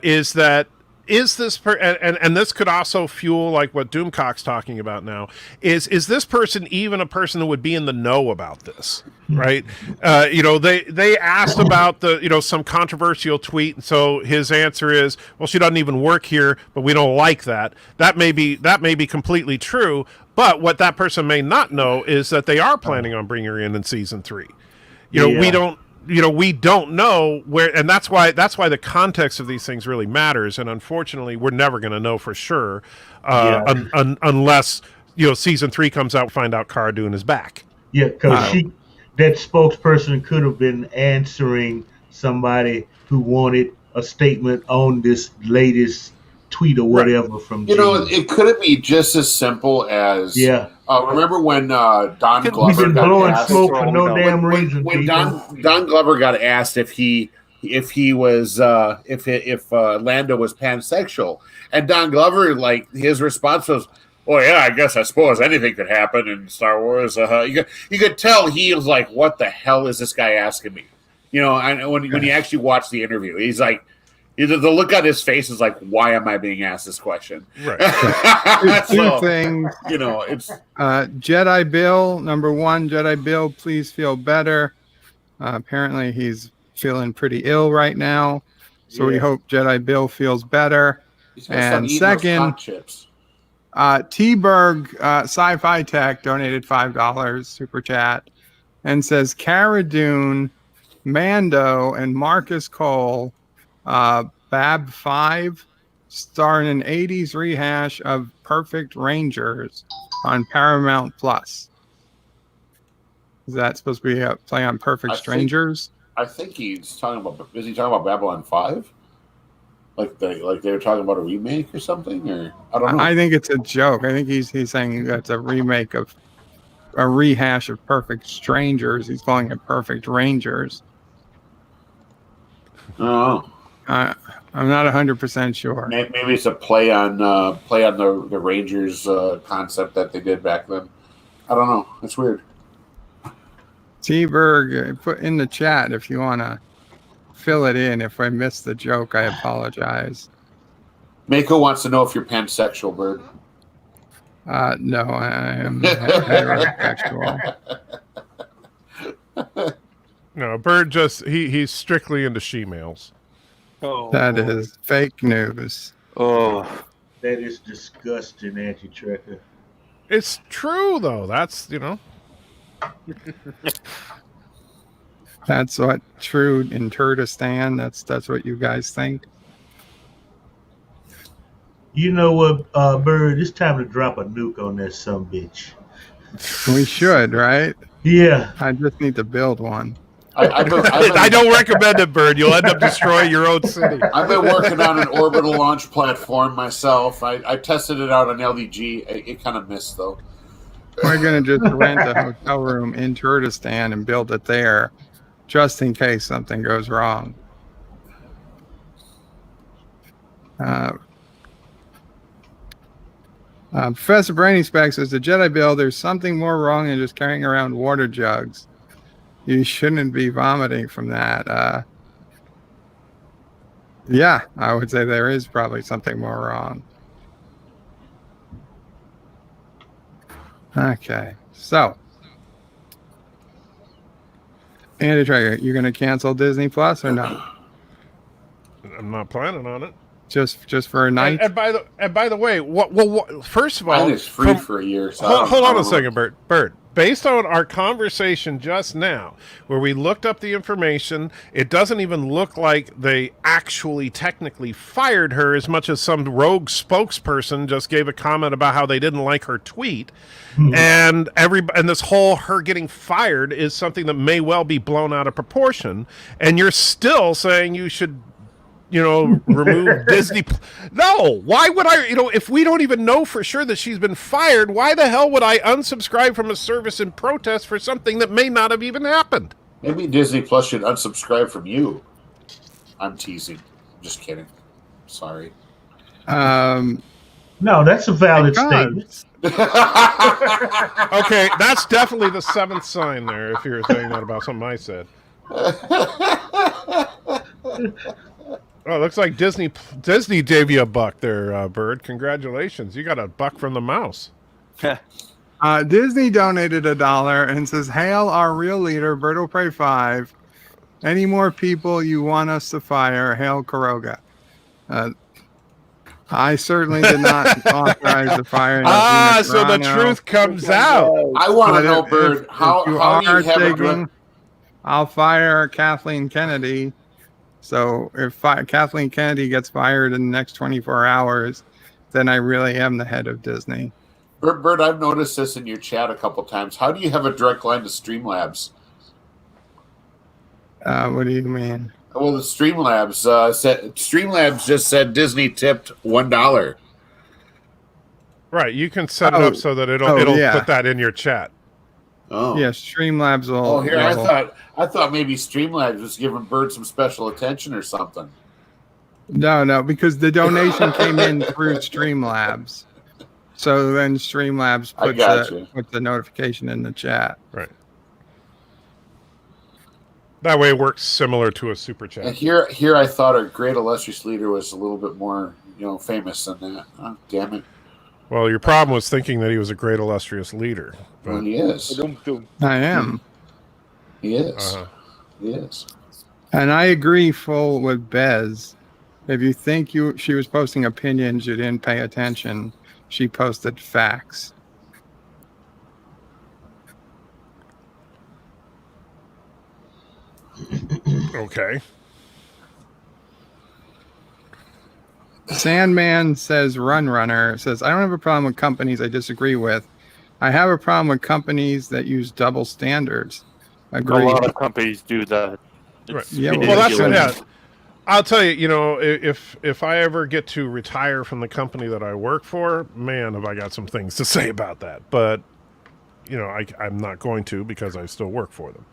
is that this and this could also fuel like what Doomcock's talking about now is this person even a person who would be in the know about this, right? They asked about the some controversial tweet, and so his answer is, well, she doesn't even work here, but we don't like that. That may be completely true, but what that person may not know is that they are planning on bringing her in season 3. We don't know where, and that's why the context of these things really matters. And unfortunately, we're never going to know for sure unless season 3 comes out, find out Cara Dune is back. Yeah, because that spokesperson could have been answering somebody who wanted a statement on this latest tweet or whatever from Gina. It couldn't be just as simple as remember when Don Glover We've been got blowing asked smoke for no damn reason. When Don Glover got asked if he was if Lando was pansexual, and Don Glover, his response was, "Oh yeah, I suppose anything could happen in Star Wars." You could tell he was like, "What the hell is this guy asking me?" And when you actually watch the interview, he's like. The look on his face is like, why am I being asked this question? Right. Two things. It's Jedi Bill, number 1, Jedi Bill, please feel better. Apparently he's feeling pretty ill right now. So we hope Jedi Bill feels better. And second, T-Berg Sci-Fi Tech donated $5 super chat and says Cara Dune, Mando, and Marcus Cole Bab 5 star in an 80s rehash of Perfect Rangers on Paramount Plus. Is that supposed to be a play on Perfect Strangers? I think he's talking about. Is he talking about Babylon 5? Like they were talking about a remake or something, or I don't know. I think it's a joke. I think he's saying that's a remake of a rehash of Perfect Strangers. He's calling it Perfect Rangers. Oh. I'm not 100% sure. Maybe it's a play on the Rangers concept that they did back then. I don't know. It's weird. T-Berg, put in the chat if you want to fill it in. If I missed the joke, I apologize. Mako wants to know if you're pansexual, Bird. No, I am heterosexual. No, Bird he's strictly into she-males. Oh, that is fake news. Oh, that is disgusting, Anti-Trekker. It's true, though. That's, That's what true in Kurdistan. That's what you guys think. You know what, Bird? It's time to drop a nuke on that sumbitch. We should, right? Yeah. I just need to build one. I don't recommend it, Bird. You'll end up destroying your own city. I've been working on an orbital launch platform myself. I tested it out on LDG. It kind of missed, though. We're going to just rent a hotel room in Kurdistan and build it there, just in case something goes wrong. Professor Brainy Specs says, the Jedi build, there's something more wrong than just carrying around water jugs. You shouldn't be vomiting from that. Yeah, I would say there is probably something more wrong. Okay, so Andy Traeger, you're going to cancel Disney Plus or no? I'm not planning on it. Just for a night. And by the way, what first of all, it's free for a year. So hold on a second, Bert. Based on our conversation just now, where we looked up the information, it doesn't even look like they actually technically fired her as much as some rogue spokesperson just gave a comment about how they didn't like her tweet. And this whole her getting fired is something that may well be blown out of proportion. And you're still saying you should, remove Disney. No, why would I, if we don't even know for sure that she's been fired, why the hell would I unsubscribe from a service in protest for something that may not have even happened? Maybe Disney Plus should unsubscribe from you. I'm teasing. Just kidding. Sorry. No, that's a valid statement. Okay, that's definitely the seventh sign there, if you're saying that about something I said. Oh, it looks like Disney gave you a buck there, Bird. Congratulations. You got a buck from the mouse. Disney donated $1 and says, hail our real leader, Berto Prey 5. Any more people you want us to fire, hail Karoga. I certainly did not authorize the firing of Gina so the Carano. truth comes out. I want to know, Bird, how you do you have a taking, I'll fire Kathleen Kennedy. So if Kathleen Kennedy gets fired in the next 24 hours, then I really am the head of Disney. Bert, I've noticed this in your chat a couple times. How do you have a direct line to Streamlabs? What do you mean? Well, the Streamlabs just said Disney tipped $1. Right, you can set it up so that it'll put that in your chat. Oh, yeah, Streamlabs will. Oh, here I thought maybe Streamlabs was giving Bird some special attention or something. No, because the donation came in through Streamlabs. So then Streamlabs puts the notification in the chat. Right. That way it works similar to a super chat. And here I thought our great illustrious leader was a little bit more, famous than that. Oh, damn it. Well, your problem was thinking that he was a great illustrious leader. Well, he is. I am. He is. He is. And I agree full with Bez. If you think she was posting opinions, you didn't pay attention. She posted facts. Okay. Sandman says, Runner says, I don't have a problem with companies I disagree with. I have a problem with companies that use double standards. Agreed. A lot of companies do that. Right. Yeah, well, that's I'll tell you, if I ever get to retire from the company that I work for, man, have I got some things to say about that. But I'm not going to, because I still work for them,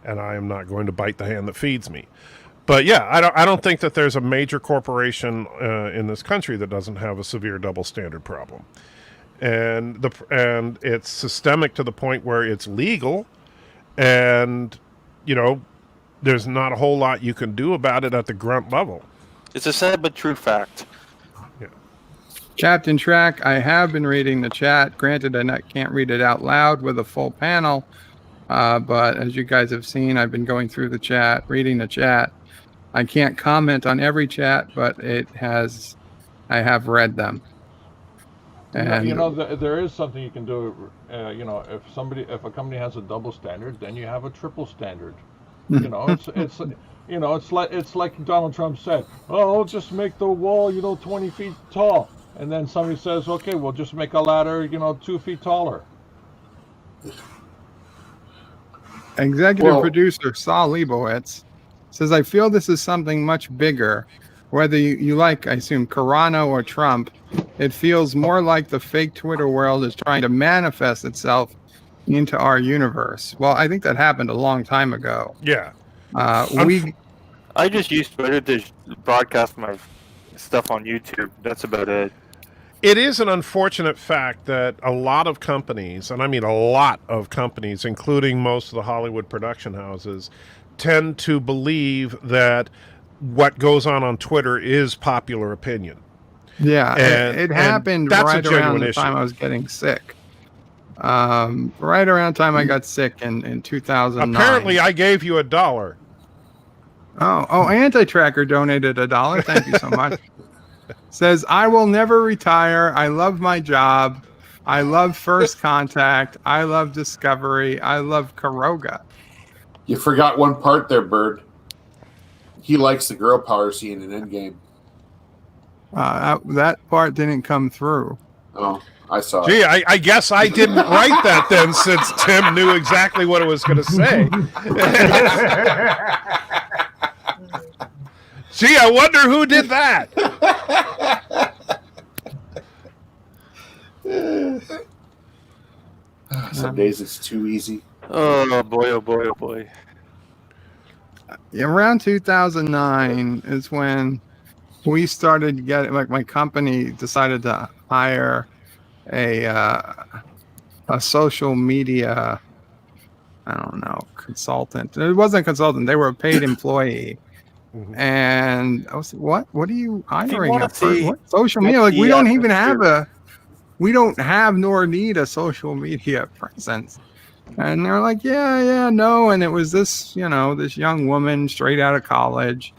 and I am not going to bite the hand that feeds me. But yeah, I don't think that there's a major corporation in this country that doesn't have a severe double standard problem, and it's systemic to the point where it's legal, and there's not a whole lot you can do about it at the grunt level. It's a sad but true fact. Yeah. Captain Track, I have been reading the chat. Granted, I can't read it out loud with a full panel, but as you guys have seen, I've been going through the chat, reading the chat. I can't comment on every chat, but I have read them. And there is something you can do. If a company has a double standard, then you have a triple standard. It's like Donald Trump said, "Oh, just make the wall, 20 feet tall," and then somebody says, "Okay, we'll just make a ladder, 2 feet taller." Executive producer Saul Leibowitz says, "I feel this is something much bigger. Whether you like, I assume, Carano or Trump, it feels more like the fake Twitter world is trying to manifest itself into our universe." Well, I think that happened a long time ago. Yeah. I just use Twitter to broadcast my stuff on YouTube. That's about it. It is an unfortunate fact that a lot of companies, and I mean a lot of companies, including most of the Hollywood production houses, tend to believe that what goes on Twitter is popular opinion. Yeah, it happened right around the time I was getting sick. Right around the time I got sick in 2009. Apparently, I gave you $1. Oh, Anti-Tracker donated $1. Thank you so much. Says, "I will never retire. I love my job. I love First Contact. I love Discovery. I love Karoga." You forgot one part there, Bird. He likes the girl power scene in Endgame. That part didn't come through. Oh, I saw Gee, it. I guess I didn't write that then, since Tim knew exactly what it was going to say. Gee, I wonder who did that. Some days it's too easy. Oh boy, oh boy, oh boy. Around 2009 is when we started getting, like, my company decided to hire a social media, I don't know, consultant. It wasn't a consultant. They were a paid employee. And I was like, what are you hiring? What social media? Like, we don't even have we don't have nor need a social media presence. And they're like, yeah, no. And it was this, this young woman straight out of college.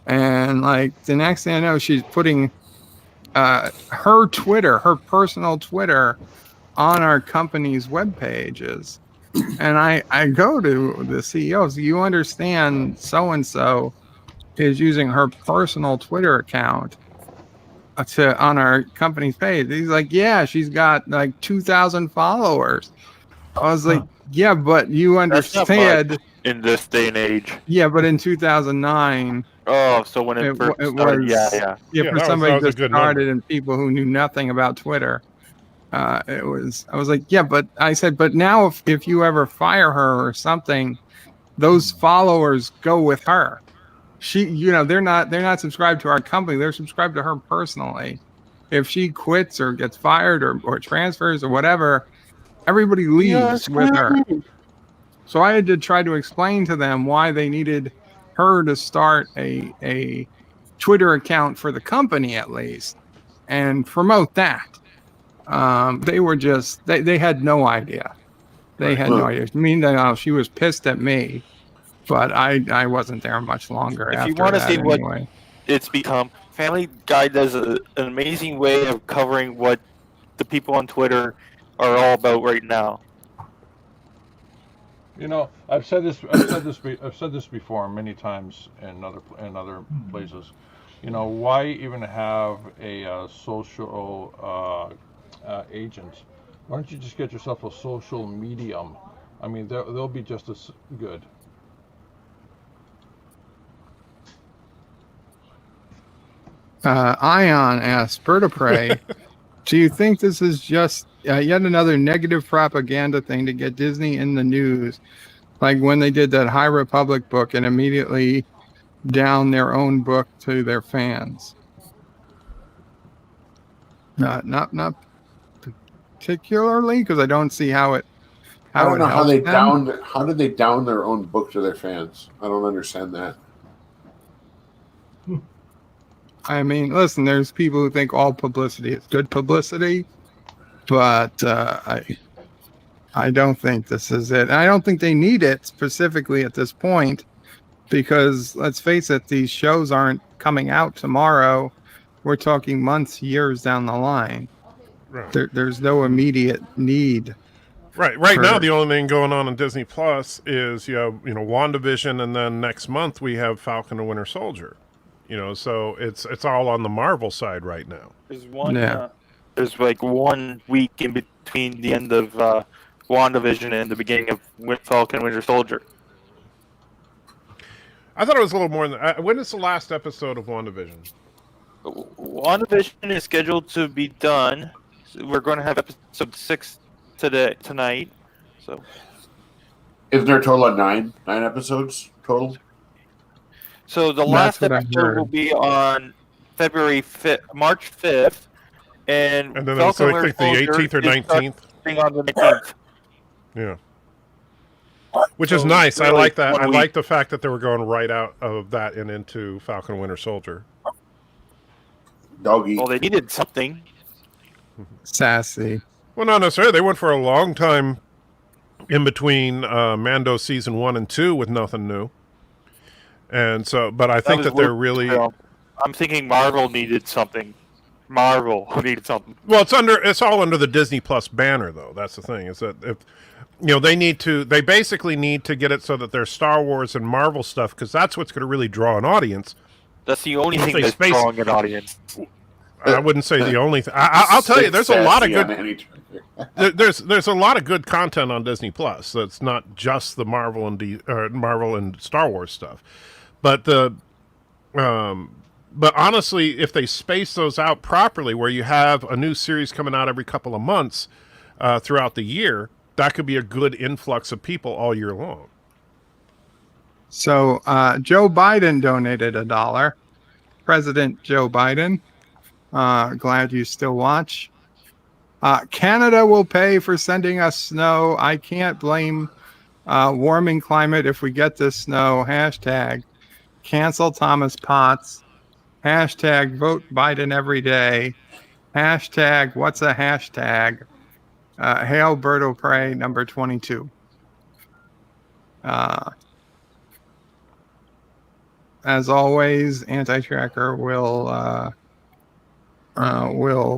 And like the next thing I know, she's putting her personal Twitter on our company's web pages. And I go to the CEO, so you understand so-and-so is using her personal Twitter account on our company's page. He's like, yeah, she's got like 2,000 followers. I was like, yeah, but you understand in this day and age. Yeah, but in 2009. Oh, so when it first started, yeah, for somebody just started and people who knew nothing about Twitter, I was like, yeah, but I said, but now if you ever fire her or something, those followers go with her. They're not subscribed to our company. They're subscribed to her personally. If she quits or gets fired or transfers or whatever, everybody leaves with her. So I had to try to explain to them why they needed her to start a Twitter account for the company at least and promote that. They were just they had no idea. They had no idea. I mean, she was pissed at me, but I wasn't there much longer. If after you want to that see anyway. what it's become, Family Guy does an amazing way of covering what the people on Twitter are all about right now. I've said this before many times in other places. Why even have a social agent? Why don't you just get yourself a social medium? I mean, they'll be just as good. Ion asks, Bird of Prey, do you think this is just yet another negative propaganda thing to get Disney in the news, like when they did that High Republic book and immediately down their own book to their fans. Not particularly, because I don't see how it I don't know how helps they them. how did they down their own book to their fans? I don't understand that. I mean, listen, there's people who think all publicity is good publicity, but I don't think this is it. And I don't think they need it specifically at this point, because let's face it, these shows aren't coming out tomorrow. We're talking months, years down the line. Right. There's no immediate need. Right now, the only thing going on Disney Plus is you have WandaVision, and then next month we have Falcon and Winter Soldier. So it's all on the Marvel side right now. There's there's like 1 week in between the end of WandaVision and the beginning of Falcon and Winter Soldier. I thought it was a little more than. When is the last episode of WandaVision? WandaVision is scheduled to be done. We're going to have episode 6 tonight. So, isn't there a total of 9 episodes total? So the last episode will be on March 5th, and then I think the 18th or 19th. On the 19th. Yeah. Which is nice. I like that. I like the fact that they were going right out of that and into Falcon and Winter Soldier. Doggy. Well, they needed something. Sassy. Well, not necessarily. They went for a long time in between Mando season 1 and 2 with nothing new. And so, but I think that they're really. I'm thinking Marvel needed something. Marvel needed something. Well, it's all under the Disney Plus banner, though. That's the thing. Is that if they basically need to get it so that there's Star Wars and Marvel stuff, because that's what's going to really draw an audience. That's the only thing that's drawing an audience. I wouldn't say the only thing. I'll tell you, there's a lot of good. There's a lot of good content on Disney Plus. That's not just the Marvel and Star Wars stuff, but honestly, if they space those out properly, where you have a new series coming out every couple of months throughout the year, that could be a good influx of people all year long. So Joe Biden donated $1. President Joe Biden. Glad you still watch. Canada will pay for sending us snow. I can't blame warming climate if we get this snow. Hashtag cancel Thomas Potts. Hashtag vote Biden every day. Hashtag what's a hashtag? Hail Birdo Prey number 22. As always, Anti-Tracker will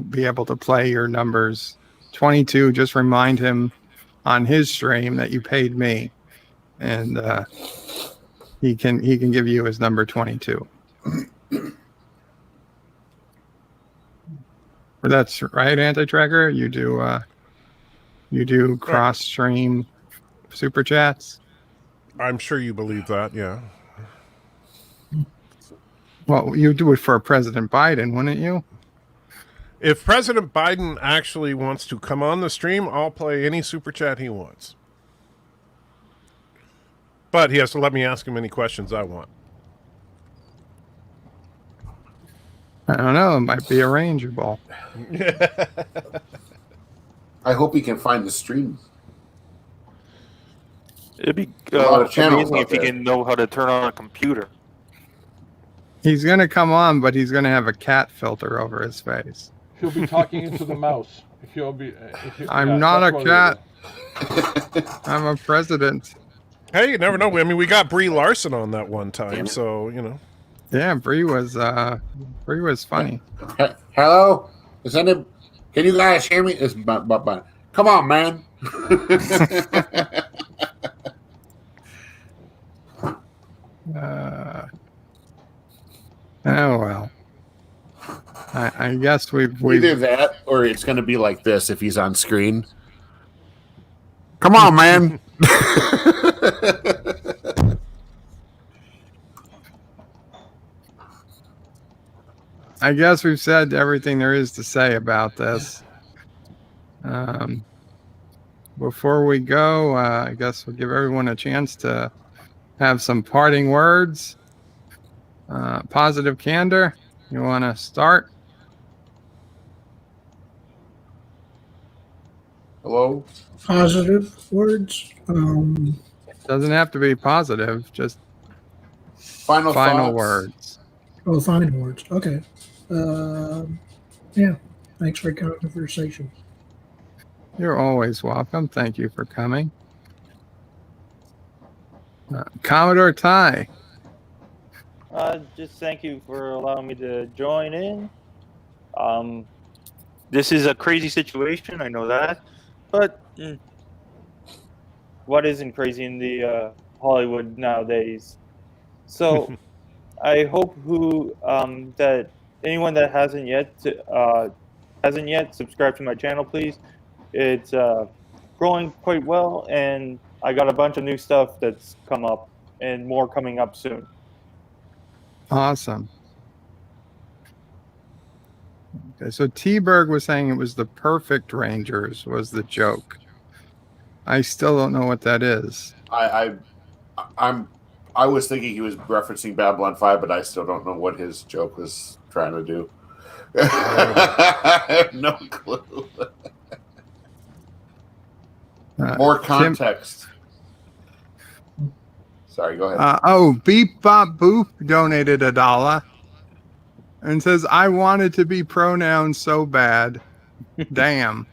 be able to play your numbers. 22, just remind him on his stream that you paid me, and he can give you his number 22. That's right, Anti-Tracker. You do cross stream super chats. I'm sure you believe that, yeah. Well, you do it for President Biden, wouldn't you? If President Biden actually wants to come on the stream, I'll play any super chat he wants. But he has to let me ask him any questions I want. I don't know. It might be arrangeable. I hope he can find the stream. It'd be a lot of channels amazing if he can know how to turn on a computer. He's going to come on, but he's going to have a cat filter over his face. He'll be talking into the mouse. I'm not a cat. I'm a president. Hey, you never know. I mean, we got Brie Larson on that one time, so you know. Yeah, Brie was funny. Hello, can you guys hear me? Come on, man. Oh well. I guess we've either that or it's going to be like this if he's on screen. Come on, man. I guess we've said everything there is to say about this. Before we go, I guess we'll give everyone a chance to have some parting words. Positive candor, you want to start? Hello? Positive words. Doesn't have to be positive, just final words. Oh, final words. Okay. Yeah. Thanks for the conversation. You're always welcome. Thank you for coming. Commodore Ty. Just thank you for allowing me to join in. This is a crazy situation, I know that, but what isn't crazy in the Hollywood nowadays? So I hope that anyone that hasn't yet subscribed to my channel, please. It's growing quite well, and I got a bunch of new stuff that's come up, and more coming up soon. Awesome. Okay, so T-Berg was saying it was the Perfect Rangers was the joke. I still don't know what that is. I was thinking he was referencing Babylon 5, but I still don't know what his joke was trying to do. I have no clue. More context. Sorry, go ahead. Beep Bop Boop donated $1 and says, I wanted to be pronouns so bad. Damn.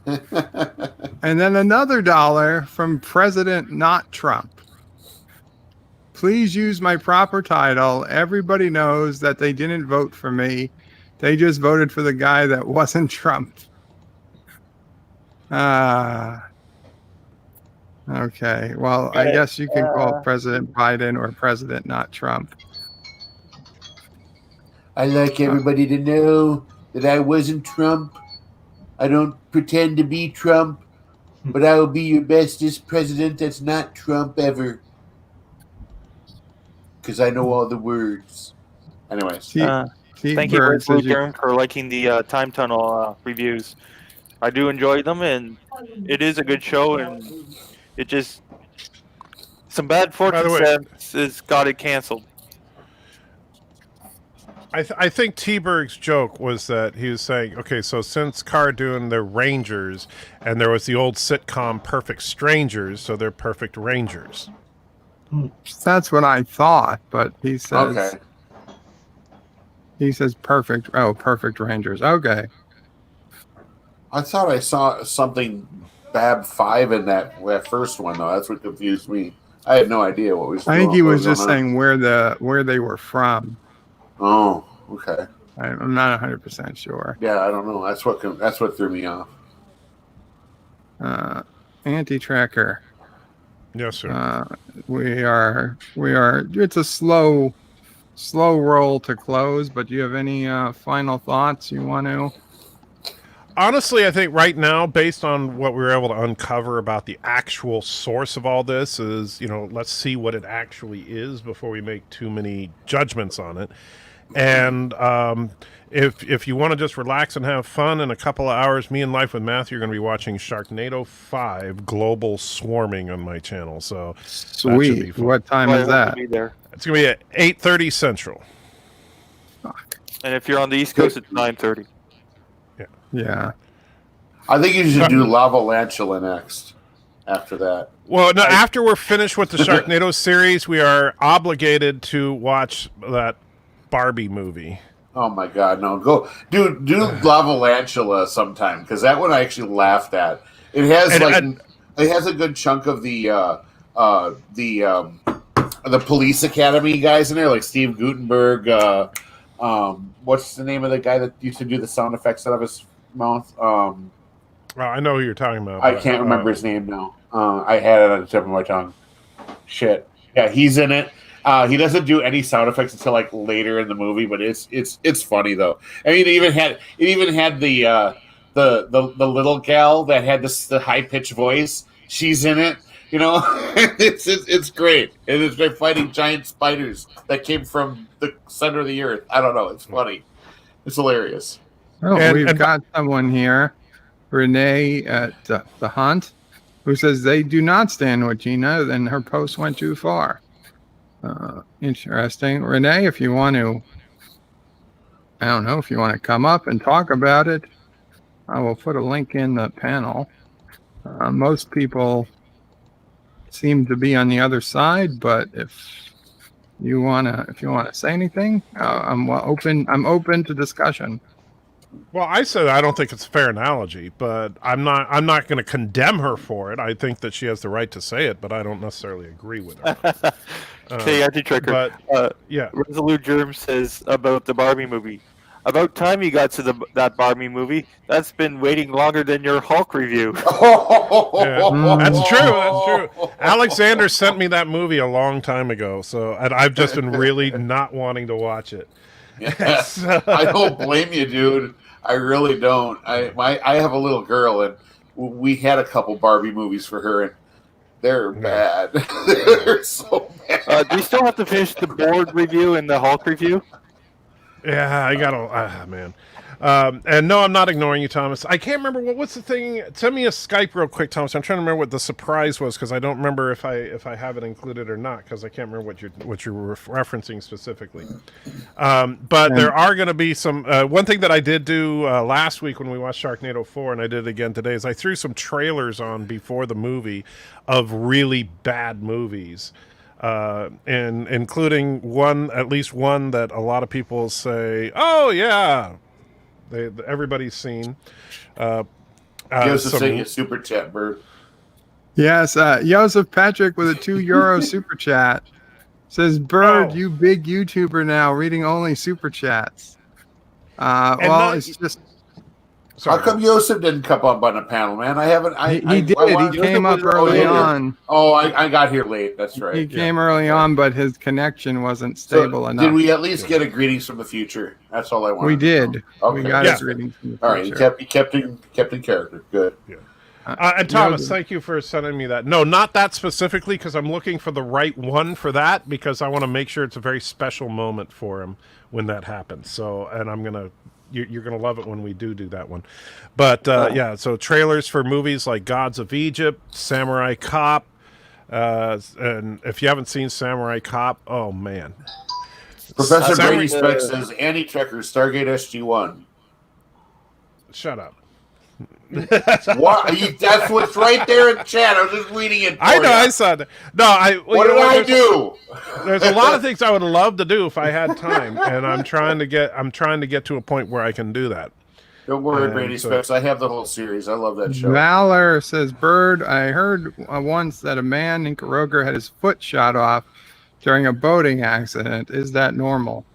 And then another $1 from President Not Trump. Please use my proper title. Everybody knows that they didn't vote for me. They just voted for the guy that wasn't Trump. Okay. Well, I guess you can call President Biden or President Not Trump. I like everybody to know that I wasn't Trump. I don't pretend to be Trump, but I will be your bestest president that's not Trump ever. Because I know all the words. Anyways. Thank you, Lutheran, for liking the Time Tunnel reviews. I do enjoy them, and it is a good show, and it just... some bad fortune has got it canceled. I think T-Berg's joke was that he was saying, okay, so since Carr doing the Rangers, and there was the old sitcom Perfect Strangers, so they're Perfect Rangers. That's what I thought, but he says he says perfect Rangers. Okay. I thought I saw something Bab 5 in that first one, though. That's what confused me. I had no idea what was. I think he was just saying where they were from. Oh, okay. I'm not 100% sure. Yeah, I don't know. That's what threw me off. Anti-tracker. Yes, sir. We are. It's a slow roll to close. But do you have any final thoughts you want to? Honestly, I think right now, based on what we were able to uncover about the actual source of all this, is let's see what it actually is before we make too many judgments on it. And if you want to just relax and have fun in a couple of hours, me and Life with Matthew are going to be watching Sharknado 5 Global Swarming on my channel. So sweet. What time is that? It's going to be at 8:30 Central. Fuck. And if you're on the East Coast, it's 9:30. Yeah. I think you should do Lava Lantula next. After that. Well, no. After we're finished with the Sharknado series, we are obligated to watch that Barbie movie. Oh my God, no! Go do Lava Lantula sometime, because that one I actually laughed at. It has it has a good chunk of the Police Academy guys in there, like Steve Guttenberg. What's the name of the guy that used to do the sound effects out of his mouth? I know who you're talking about. I can't remember his name now. I had it on the tip of my tongue. Shit. Yeah, he's in it. He doesn't do any sound effects until like later in the movie, but it's funny though. I mean, it even had the little gal that had the high pitched voice. She's in it. It's great. And it's like fighting giant spiders that came from the center of the earth. I don't know. It's funny. It's hilarious. Oh, we've got someone here. Renee at the Hunt, who says they do not stand with Gina, then her post went too far. Interesting. Renee, if you want to, I don't know, if you want to come up and talk about it, I will put a link in the panel. Most people seem to be on the other side, but if you wanna say anything, I'm open to discussion. Well, I said I don't think it's a fair analogy, but I'm not going to condemn her for it. I think that she has the right to say it, but I don't necessarily agree with her. Okay, anti-tricker. But yeah, Resolute Germ says about the Barbie movie. About time you got to that Barbie movie. That's been waiting longer than your Hulk review. Yeah, that's true. That's true. Alexander sent me that movie a long time ago, and I've just been really not wanting to watch it. Yeah. I don't blame you, dude. I really don't. I have a little girl, and we had a couple Barbie movies for her, and they're bad. They're so bad. Do you still have to finish the board review and the Hulk review? Yeah, I gotta, man. And no, I'm not ignoring you, Thomas. I can't remember what's the thing. Send me a Skype real quick, Thomas. I'm trying to remember what the surprise was because I don't remember if I have it included or not because I can't remember what you're referencing specifically. But there are going to be some. One thing that I did do last week when we watched Sharknado 4, and I did it again today, is I threw some trailers on before the movie of really bad movies. And including at least one that a lot of people say, "Oh yeah, everybody's seen." Give us a super chat, Bert. Yes, Joseph Patrick with a €2 super chat says, "Bird, you big YouTuber now, reading only super chats." It's just. Sorry. How come Yosef didn't come up on the panel, man? He did. He came up early on. Oh, I got here late. That's right. He came early on, but his connection wasn't stable enough. Did we at least get a greetings from the future? That's all I wanted. We did. Okay. We got a greetings from the future. All right. He kept in character. Good. Yeah. And Thomas, thank you for sending me that. No, not that specifically, because I'm looking for the right one for that, because I want to make sure it's a very special moment for him when that happens. So, and I'm gonna. You're going to love it when we do that one. But, yeah, so trailers for movies like Gods of Egypt, Samurai Cop. And if you haven't seen Samurai Cop, oh, man. Professor Brady Speck says, Anti-Trekker, Stargate SG-1. Shut up. What? That's what's right there in the chat. I was just reading it. I know. I saw that. No, what did I do? There's a lot of things I would love to do if I had time, and I'm trying to get to a point where I can do that. Don't worry, Brady Specs. I have the whole series. I love that show. Valor says, "Bird, I heard once that a man in Karoga had his foot shot off during a boating accident. Is that normal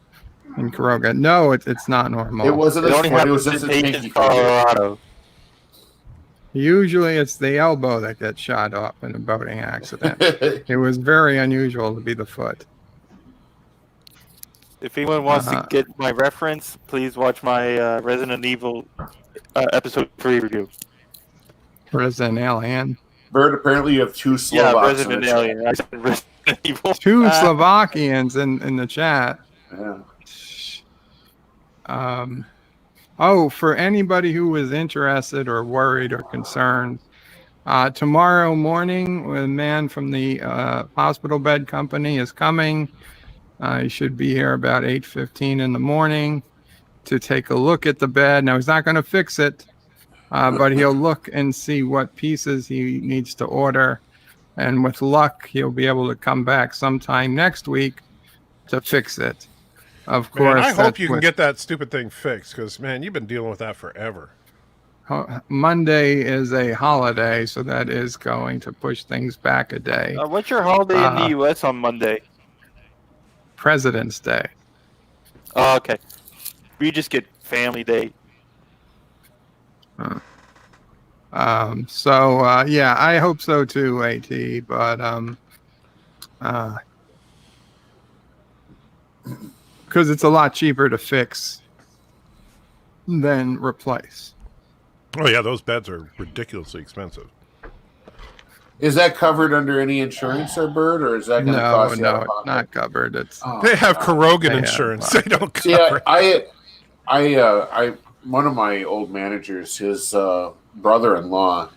in Karoga?" No, it's not normal. It wasn't his foot. It was just a pinky, Colorado. Usually it's the elbow that gets shot off in a boating accident. It was very unusual to be the foot. If anyone wants to get my reference, please watch my Resident Evil episode 3 review. Resident Alien. Bird, apparently you have two Slovaks. Yeah, Resident Alien. I said Resident Evil. Two Slovakians in the chat. Yeah. For anybody who was interested or worried or concerned, tomorrow morning, a man from the hospital bed company is coming. He should be here about 8:15 in the morning to take a look at the bed. Now, he's not going to fix it, but he'll look and see what pieces he needs to order. And with luck, he'll be able to come back sometime next week to fix it. Of course. Man, I hope you can get that stupid thing fixed because, man, you've been dealing with that forever. Monday is a holiday, so that is going to push things back a day. What's your holiday in the U.S. on Monday? President's Day. Oh, okay. We just get Family Day. Yeah, I hope so too, AT. But because it's a lot cheaper to fix than replace. Oh yeah, those beds are ridiculously expensive. Is that covered under any insurance or Bird, or is that going to cost you? No, it's not covered. They have Karogan insurance. They don't cover. I my old managers, his brother-in-law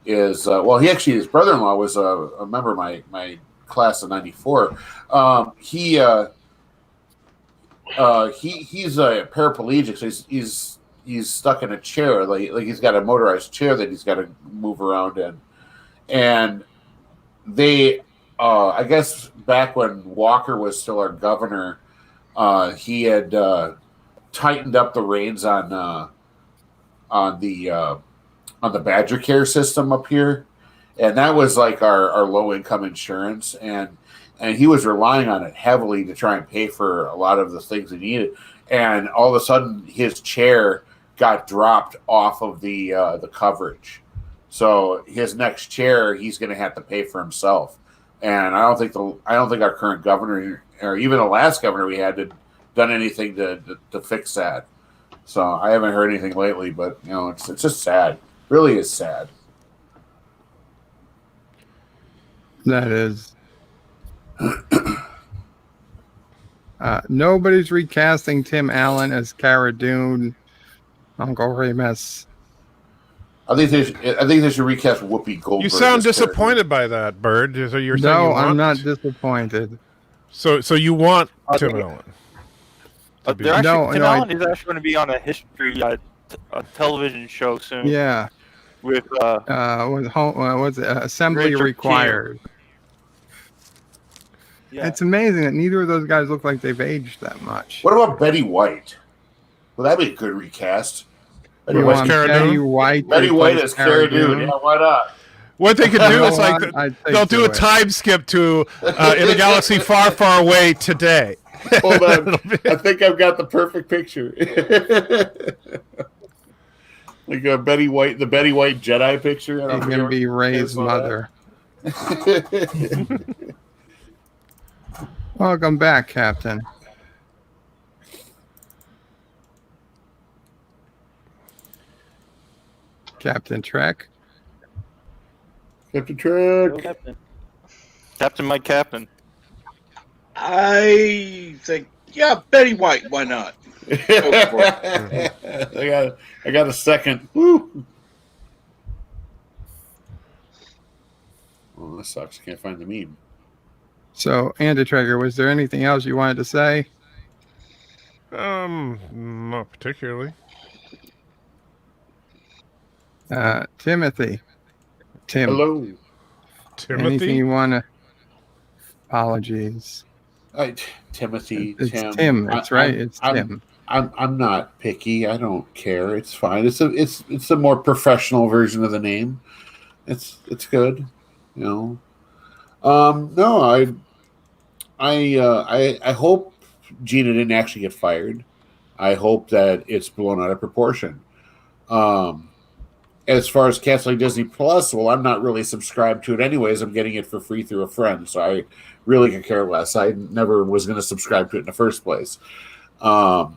is his brother-in-law was a member of my class of '94. He's a paraplegic, so he's stuck in a chair, like he's got a motorized chair that he's got to move around in, and they I guess back when Walker was still our governor, he had tightened up the reins on the Badger Care system up here, and that was like our low income insurance, and he was relying on it heavily to try and pay for a lot of the things he needed, and all of a sudden his chair got dropped off of the coverage, so his next chair he's going to have to pay for himself, and I don't think our current governor or even the last governor we had done anything to fix that. So I haven't heard anything lately, but it's just sad. Really is sad. That is. Nobody's recasting Tim Allen as Cara Dune. Uncle Remus. I think they should recast Whoopi Goldberg. You sound disappointed by that, Bird. So you're saying you want... I'm not disappointed. So you want Tim Allen? Tim Allen is actually going to be on a history a television show soon. Yeah. With what's it? Assembly Richard Required. Yeah. It's amazing that neither of those guys look like they've aged that much. What about Betty White? Well, that'd be a good recast. Betty White as Cara Dune. Yeah, why not? What they could do is they'll do a time skip to in a galaxy far, far away today. Hold on, I think I've got the perfect picture. Like the Betty White Jedi picture. It's gonna be Rey's mother. Welcome back, Captain. Captain Trek. Captain Trek. Hello, Captain, my captain. I think, Betty White. Why not? I got a second. Woo. Well, that sucks. Can't find the meme. So, Andy Traeger, was there anything else you wanted to say? Not particularly. Timothy. Tim. Hello. Timothy. Anything you want to? Apologies. Timothy. It's Tim. That's right. It's Tim. I'm not picky. I don't care. It's fine. It's a more professional version of the name. It's good. No, I hope Gina didn't actually get fired. I hope that it's blown out of proportion. As far as canceling Disney Plus, well, I'm not really subscribed to it anyways. I'm getting it for free through a friend, so I really could care less. I never was going to subscribe to it in the first place. But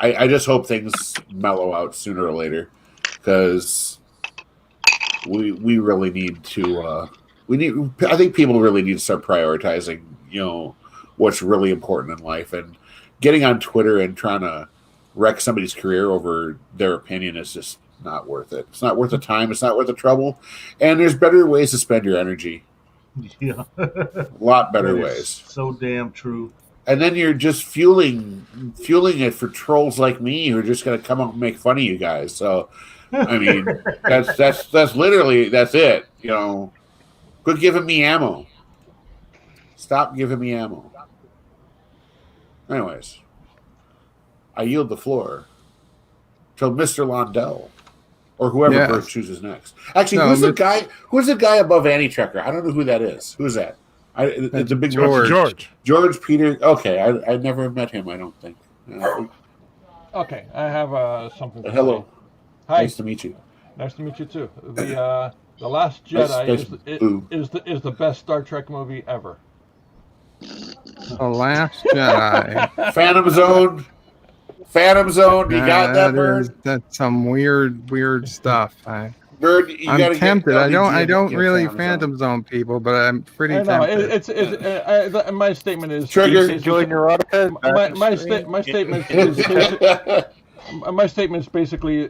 I just hope things mellow out sooner or later, because we really need to. I think people really need to start prioritizing, what's really important in life, and getting on Twitter and trying to wreck somebody's career over their opinion is just not worth it. It's not worth the time. It's not worth the trouble. And there's better ways to spend your energy. Yeah. A lot better ways. So damn true. And then you're just fueling it for trolls like me who are just going to come up and make fun of you guys. So, I mean, that's literally, that's it. Quit giving me ammo. Stop giving me ammo. Anyways, I yield the floor to Mr. Londell, or whoever Bert chooses next. Actually, who's the guy? Who's the guy above Annie Trekker? I don't know who that is. Who's that? It's a big George Peter. Okay, I never met him. I don't think. Okay, I have something. Hello. Say. Hi. Nice to meet you. Nice to meet you too. The Last Jedi is the best Star Trek movie ever. The Last Jedi. Phantom Zone. You got that, Bird? That's some weird stuff. Bird, you I'm gotta tempted. get I don't get really Amazon. Phantom Zone people, but I'm pretty I know tempted. my statement is Trigger. Enjoy neurotica. My statement is basically. My statement is basically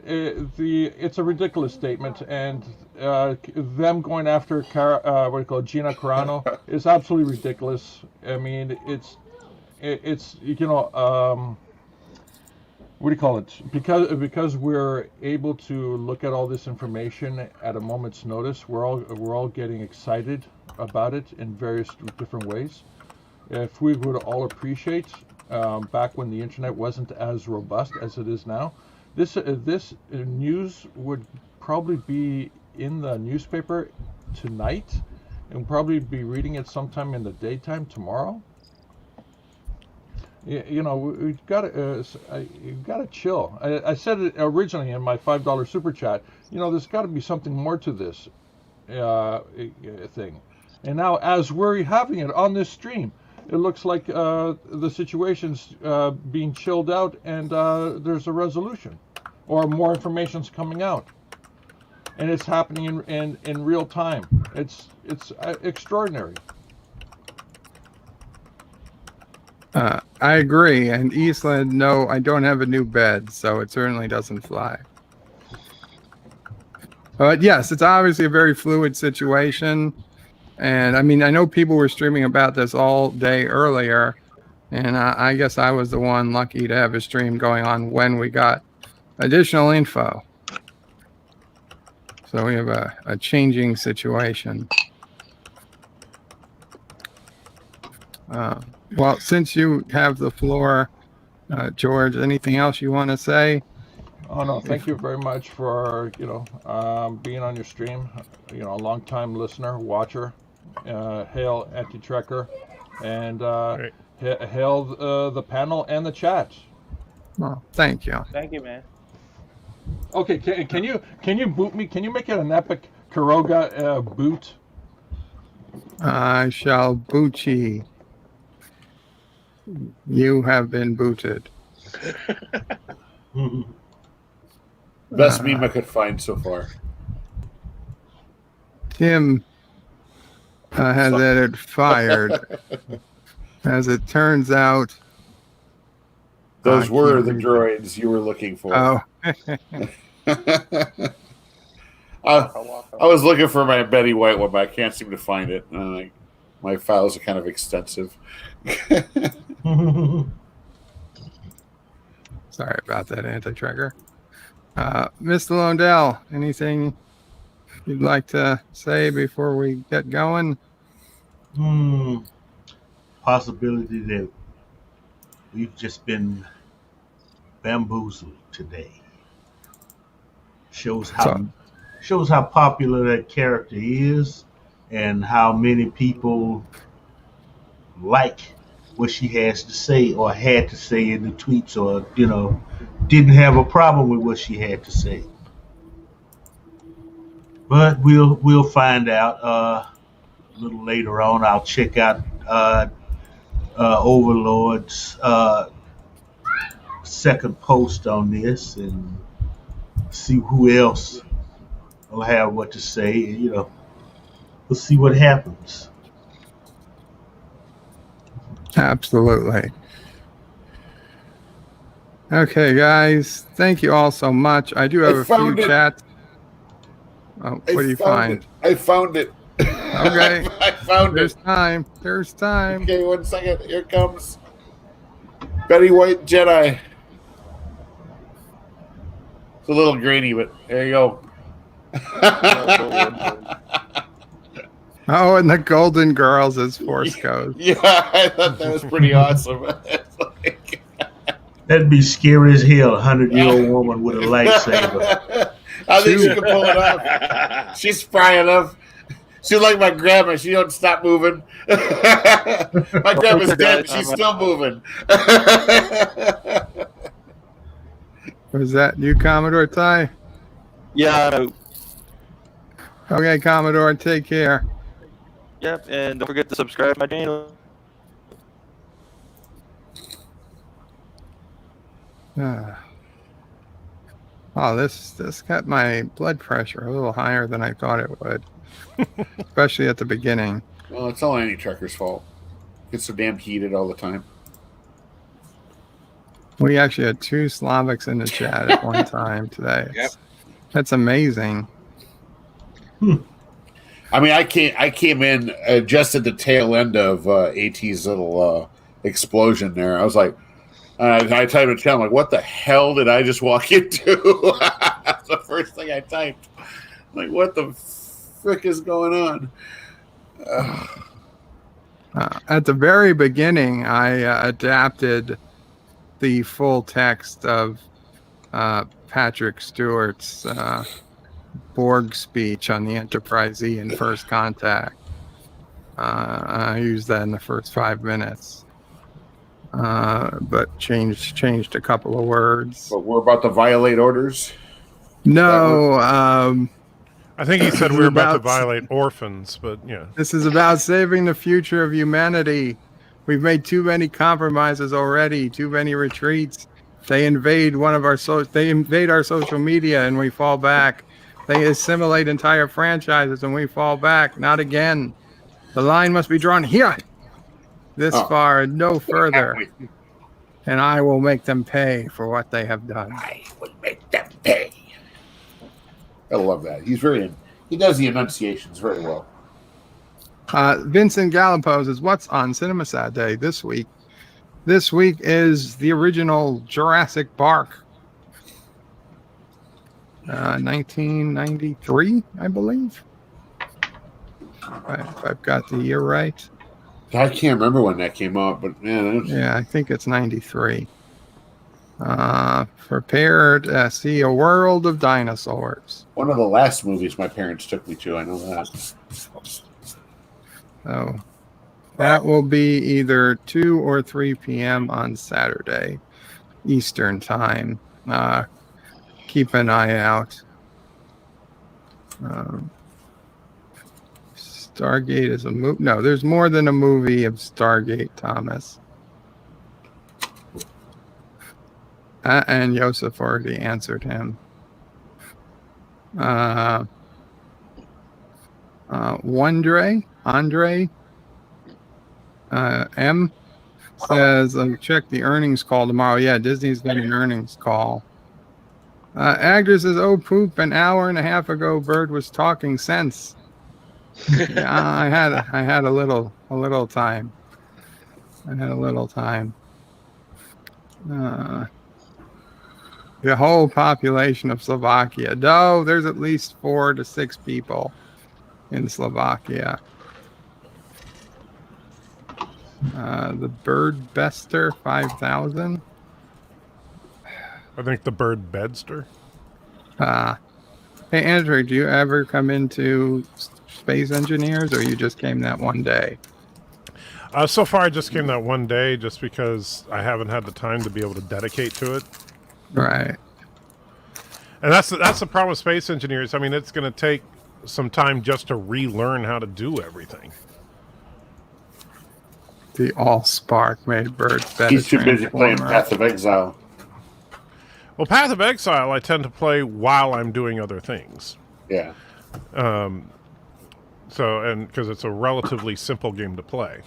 it's a ridiculous statement, and them going after what do you call it, Gina Carano is absolutely ridiculous. I mean, it's what do you call it? Because we're able to look at all this information at a moment's notice, we're all getting excited about it in various different ways. If we would all appreciate back when the internet wasn't as robust as it is now, this news would probably be in the newspaper tonight, and probably be reading it sometime in the daytime tomorrow. You know, we've got to chill. I said it originally in my $5 super chat. You know, there's got to be something more to this thing. And now, as we're having it on this stream, it looks like the situation's being chilled out, and there's a resolution, or more information's coming out, and it's happening in real time. It's extraordinary. I agree. And Eastland, no, I don't have a new bed, so it certainly doesn't fly. But yes, it's obviously a very fluid situation. And I mean, I know people were streaming about this all day earlier, and I guess I was the one lucky to have a stream going on when we got additional info. So we have a changing situation. Well, since you have the floor, George, anything else you want to say? Oh no, thank you very much for being on your stream. You know, a long time listener, watcher. Hail Anti-Trekker, and hail the panel and the chat. Well, thank you. Thank you, man. Okay, can you boot me? Can you make it an epic Karoga boot? I shall boot ye. You have been booted. Best meme I could find so far. Tim has added fired. As it turns out, those were the droids you were looking for. Oh. I was looking for my Betty White one, but I can't seem to find it. My files are kind of extensive. Sorry about that, Anti-Trekker. Mr. Londell, anything you'd like to say before we get going? Possibility that we've just been bamboozled today. Shows how popular that character is, and how many people like what she has to say, or had to say in the tweets, or didn't have a problem with what she had to say. But we'll find out a little later on. I'll check out Overlord's second post on this and see who else will have what to say. We'll see what happens. Absolutely. Okay, guys. Thank you all so much. I do have a few chats. Oh, what do you find? I found it. Okay. I found it. There's time. Okay, 1 second. Here it comes. Betty White Jedi. It's a little grainy, but there you go. Oh, and the Golden Girls as Force Ghost. Yeah, I thought that was pretty awesome. That'd be scary as hell. 100-year-old woman with a lightsaber. I think she can pull it off. She's spry enough. She's like my grandma. She don't stop moving. My grandma's dead. She's still moving. Was that you, Commodore Ty? Yeah. Okay, Commodore, take care. Yep, and don't forget to subscribe to my channel. Oh, this got my blood pressure a little higher than I thought it would, especially at the beginning. Well, it's all any trucker's fault. It's so damn heated all the time. We actually had 2 Slavics in the chat at one time today. That's amazing. I mean, I came in just at the tail end of AT's little explosion there. I was like, I typed in chat. I'm like, what the hell did I just walk into? That's the first thing I typed. I'm like, what the frick is going on? At the very beginning, I adapted the full text of Patrick Stewart's Borg speech on the Enterprise E in First Contact. I used that in the first 5 minutes, but changed a couple of words. But we're about to violate orders? No, I think he said we were about to violate orphans, but yeah. This is about saving the future of humanity. We've made too many compromises already, too many retreats. They invade our social media and we fall back. They assimilate entire franchises and we fall back. Not again. The line must be drawn here, this far and no further. And I will make them pay for what they have done. I will make them pay. I love that. He does the enunciations very well. Vincent Gallipo says, what's on CinemaSat Day this week? This week is the original Jurassic Park. 1993, I believe. If I've got the year right. I can't remember when that came out, but man. Yeah, I think it's 93. Prepared to see a world of dinosaurs. One of the last movies my parents took me to, I know that. So that will be either 2 or 3 p.m. on Saturday, Eastern time. Keep an eye out. Stargate is a movie. No, there's more than a movie of Stargate, Thomas. And Joseph already answered him. Andre M says, check the earnings call tomorrow. Yeah, Disney's got an earnings call. Agner says, oh, poop, an hour and a half ago, Bird was talking sense. Yeah, I had a little time. The whole population of Slovakia. No, there's at least 4 to 6 people in Slovakia. The Bird Bester 5000. I think the Bird Bedster. Hey, Andrew, do you ever come into Space Engineers, or you just came that one day? So far, I just came that one day just because I haven't had the time to be able to dedicate to it. Right. And that's the problem with Space Engineers. I mean, it's going to take some time just to relearn how to do everything. The All-Spark made Bird better. He's too busy playing Path of Exile. Well, Path of Exile, I tend to play while I'm doing other things. Yeah. Because it's a relatively simple game to play.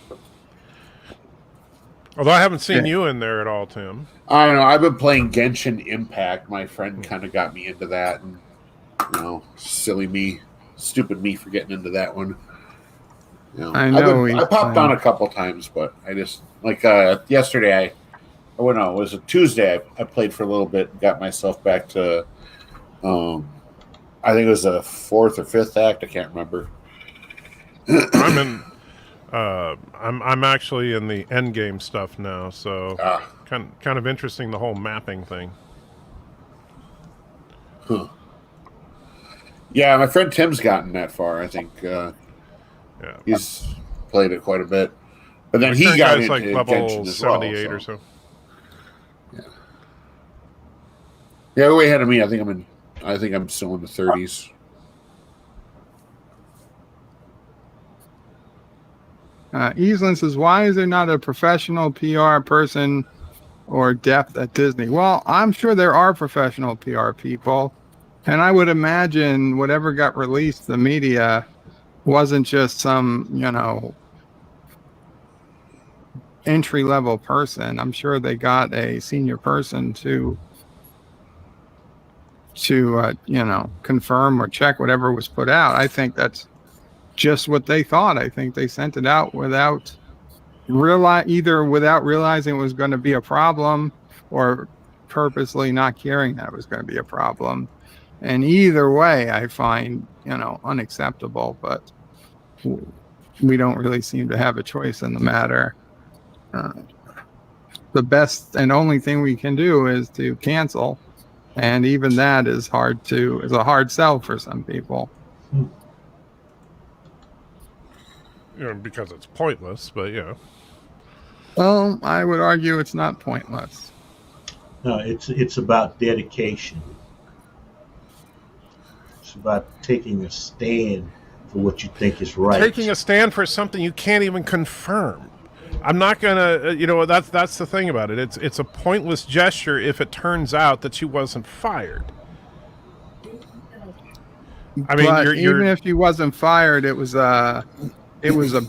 Although I haven't seen you in there at all, Tim. I don't know. I've been playing Genshin Impact. My friend kind of got me into that, and silly me, stupid me for getting into that one. I popped on a couple times, but I just yesterday. It was a Tuesday. I played for a little bit, got myself back to. I think it was the 4th or 5th act. I can't remember. I'm actually in the end game stuff now, so kind of interesting, the whole mapping thing. Huh. Yeah, my friend Tim's gotten that far. I think he's played it quite a bit, but then he got into like level Genshin as 78 well, or so. Yeah, way ahead of me. I think I'm still in the 30s. Easlin says, why is there not a professional PR person or depth at Disney. Well, I'm sure there are professional PR people, and I would imagine whatever got released to the media wasn't just some, entry-level person. I'm sure they got a senior person to confirm or check whatever was put out. I think that's just what they thought. I think they sent it out without realizing it was going to be a problem, or purposely not caring that it was going to be a problem. And either way, I find, unacceptable, but we don't really seem to have a choice in the matter. The best and only thing we can do is to cancel. And even that is a hard sell for some people. Because it's pointless, but yeah. Well, I would argue it's not pointless. No, it's about dedication. It's about taking a stand for what you think is right. Taking a stand for something you can't even confirm. I'm not gonna, that's the thing about it. It's a pointless gesture if it turns out that she wasn't fired. I mean, even if she wasn't fired, it was a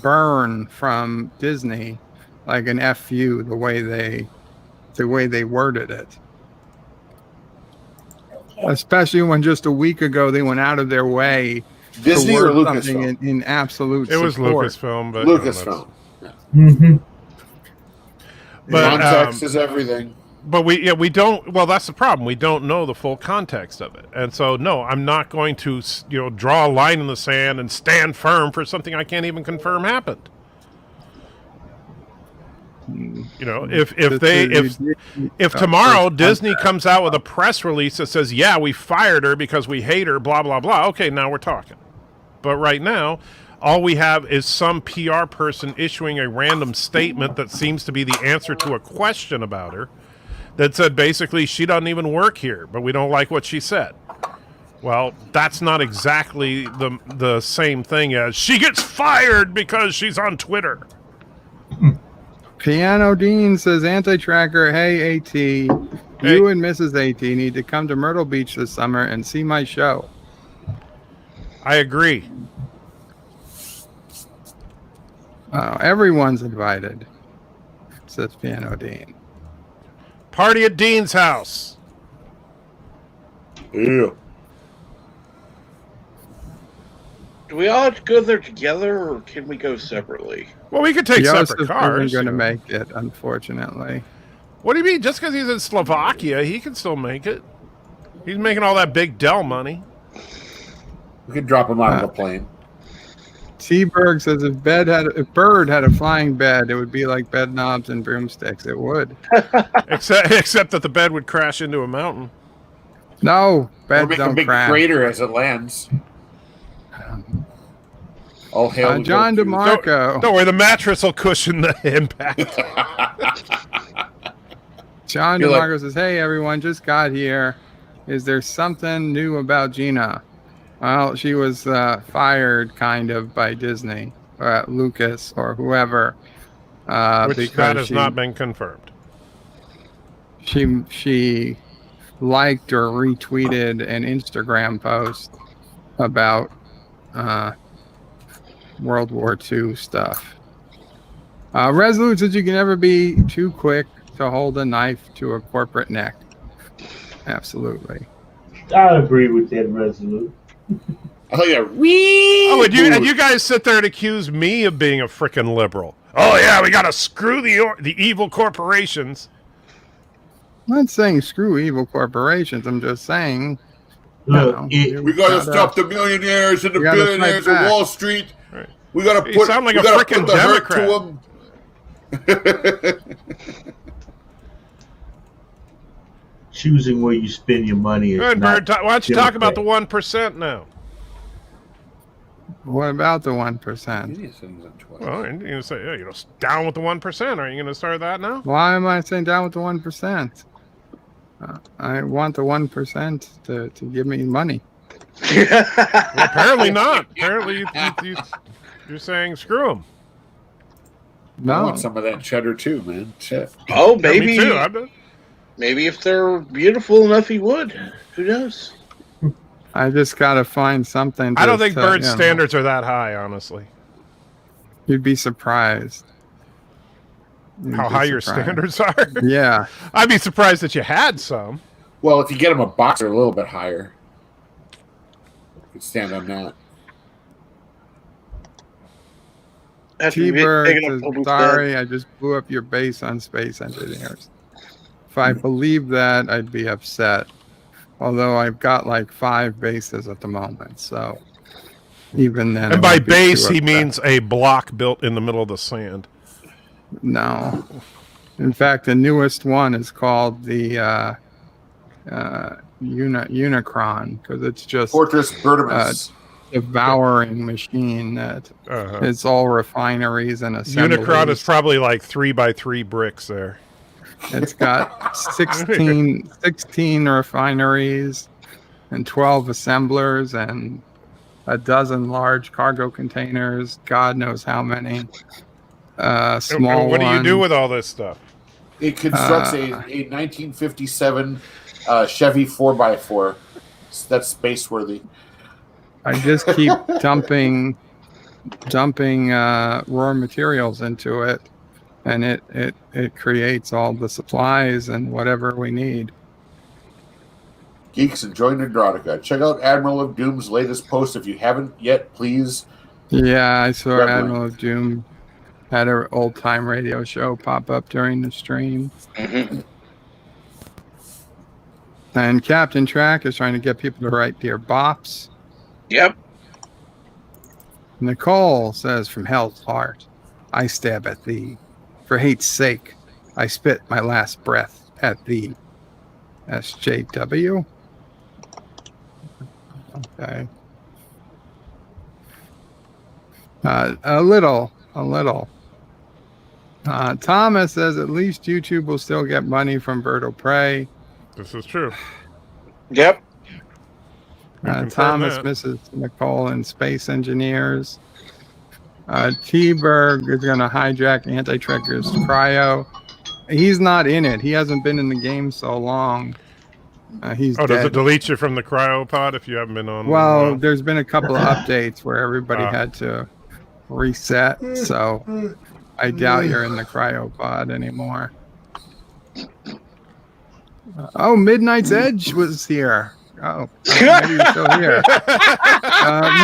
burn from Disney, like an FU, the way they worded it. Especially when just a week ago they went out of their way Disney to or word Lucasfilm? something in absolute It was support. Lucasfilm, but Lucasfilm. Mm-hmm. But context is everything. But we don't. Well, that's the problem. We don't know the full context of it, and so no, I'm not going to draw a line in the sand and stand firm for something I can't even confirm happened. If tomorrow Disney comes out with a press release that says, yeah, we fired her because we hate her, blah blah blah, okay, now we're talking. But right now, all we have is some PR person issuing a random statement that seems to be the answer to a question about her, that said basically she doesn't even work here, but we don't like what she said. Well, that's not exactly the same thing as she gets fired because she's on Twitter. Piano Dean says, Anti-Tracker, hey AT, you and Mrs. AT need to come to Myrtle Beach this summer and see my show. I agree. Everyone's invited, says Piano Dean. Party at Dean's house. Yeah. Do we all go there together, or can we go separately? Well, we could take separate cars. Isn't going to make it, unfortunately. What do you mean? Just because he's in Slovakia, he can still make it. He's making all that big Dell money. We could drop him out of the plane. T-Berg says, if Bird had a flying bed, it would be like bed knobs and broomsticks. It would. except that the bed would crash into a mountain. No, beds make don't a big crash. crater as it lands. All hail John DeMarco. Don't worry, the mattress will cushion the impact. John DeMarco says, hey, everyone, just got here. Is there something new about Gina? Well, she was fired, kind of, by Disney, or Lucas, or whoever. Which that has not been confirmed. She liked or retweeted an Instagram post about World War II stuff. Resolute says you can never be too quick to hold a knife to a corporate neck. Absolutely. I agree with that, Resolute. Oh yeah, and you guys sit there and accuse me of being a frickin' liberal. Oh yeah, we gotta screw the evil corporations. I'm not saying screw evil corporations. I'm just saying, we gotta stop the millionaires and the billionaires of Wall Street. Right. We gotta You sound like a frickin' Democrat. Choosing where you spend your money is Good, not Bird. Why don't you talk about the 1% now? What about the 1%? Well, you're going to say, down with the 1%. Are you going to start that now? Why am I saying down with the 1%? I want the 1% to give me money. Well, apparently not. Apparently you're saying screw them. I want some of that cheddar too, man. Shit. Oh, Yeah, maybe. me too. Maybe if they're beautiful enough, he would. Who knows? I just got to find something. I don't think to, Bird's standards are that high, honestly. You'd be surprised. How high your standards are? Yeah. I'd be surprised that you had some. Well, if you get them a box, they're a little bit higher. You could stand on that. T-Bird says, sorry, I just blew up your base on Space Engineers. If I believed that, I'd be upset. Although I've got like 5 bases at the moment, so even then. And by base, he means a block built in the middle of the sand. No. In fact, the newest one is called the Unicron, because it's just Fortress Bertimus. Devouring machine that it's all refineries and assemblies. Unicron is probably like 3x3 bricks there. It's got 16 refineries and 12 assemblers and a dozen large cargo containers. God knows how many small and what do you do ones. with all this stuff? It constructs a 1957 Chevy 4x4. That's space worthy. I just keep dumping raw materials into it, and it creates all the supplies and whatever we need. Geeks enjoying Andronica. Check out Admiral of Doom's latest post if you haven't yet. Please. Yeah, I saw Red Admiral of Doom had an old time radio show pop up during the stream. Mm-hmm. And Captain Track is trying to get people to write Dear Bops. Yep. Nicole says, from hell's heart, I stab at thee. For hate's sake, I spit my last breath at thee. SJW. Okay. A little. Thomas says, at least YouTube will still get money from Bird o' Prey. This is true. Yep. Thomas misses Nicole and Space Engineers. T-Berg is going to hijack Anti-Tricker's Cryo. He's not in it. He hasn't been in the game so long. He's dead. Does it delete you from the cryopod if you haven't been on? Well, there's been a couple of updates where everybody had to reset, so I doubt you're in the cryopod anymore. Midnight's Edge was here. Maybe he's still here.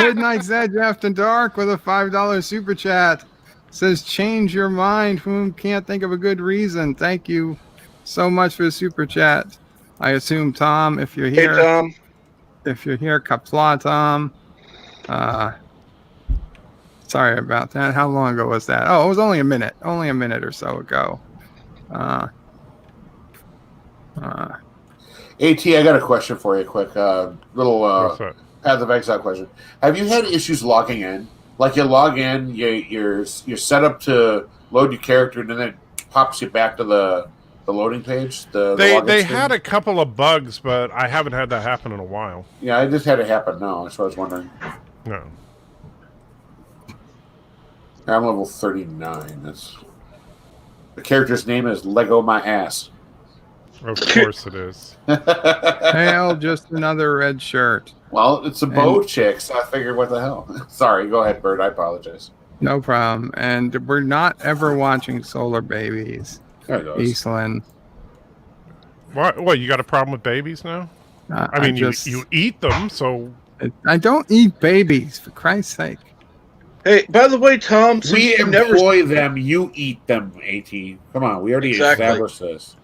Midnight's Edge After Dark with a $5 super chat says, change your mind. Whom can't think of a good reason. Thank you so much for the super chat. I assume Tom, if you're here. Hey, Tom. If you're here, Qapla, Tom. Sorry about that. How long ago was that? Oh, it was only a minute or so ago. AT, I got a question for you, quick. Little Path of Exile question. Have you had issues logging in? Like you log in, you're set up to load your character, and then it pops you back to the loading page. They had a couple of bugs, but I haven't had that happen in a while. Yeah, I just had it happen now. That's what I was wondering. No. I'm level 39. That's the character's name is Lego My Ass. Of course it is. Hell, just another red shirt. Well, it's a bow chick, so I figured, what the hell? Sorry, go ahead, Bird. I apologize. No problem. And we're not ever watching Solar Babies. There it goes. Eastland. What? You got a problem with babies now? I mean, you eat them, so... I don't eat babies, for Christ's sake. Hey, by the way, Tom, we employ them, you eat them, AT. Come on, we already established this.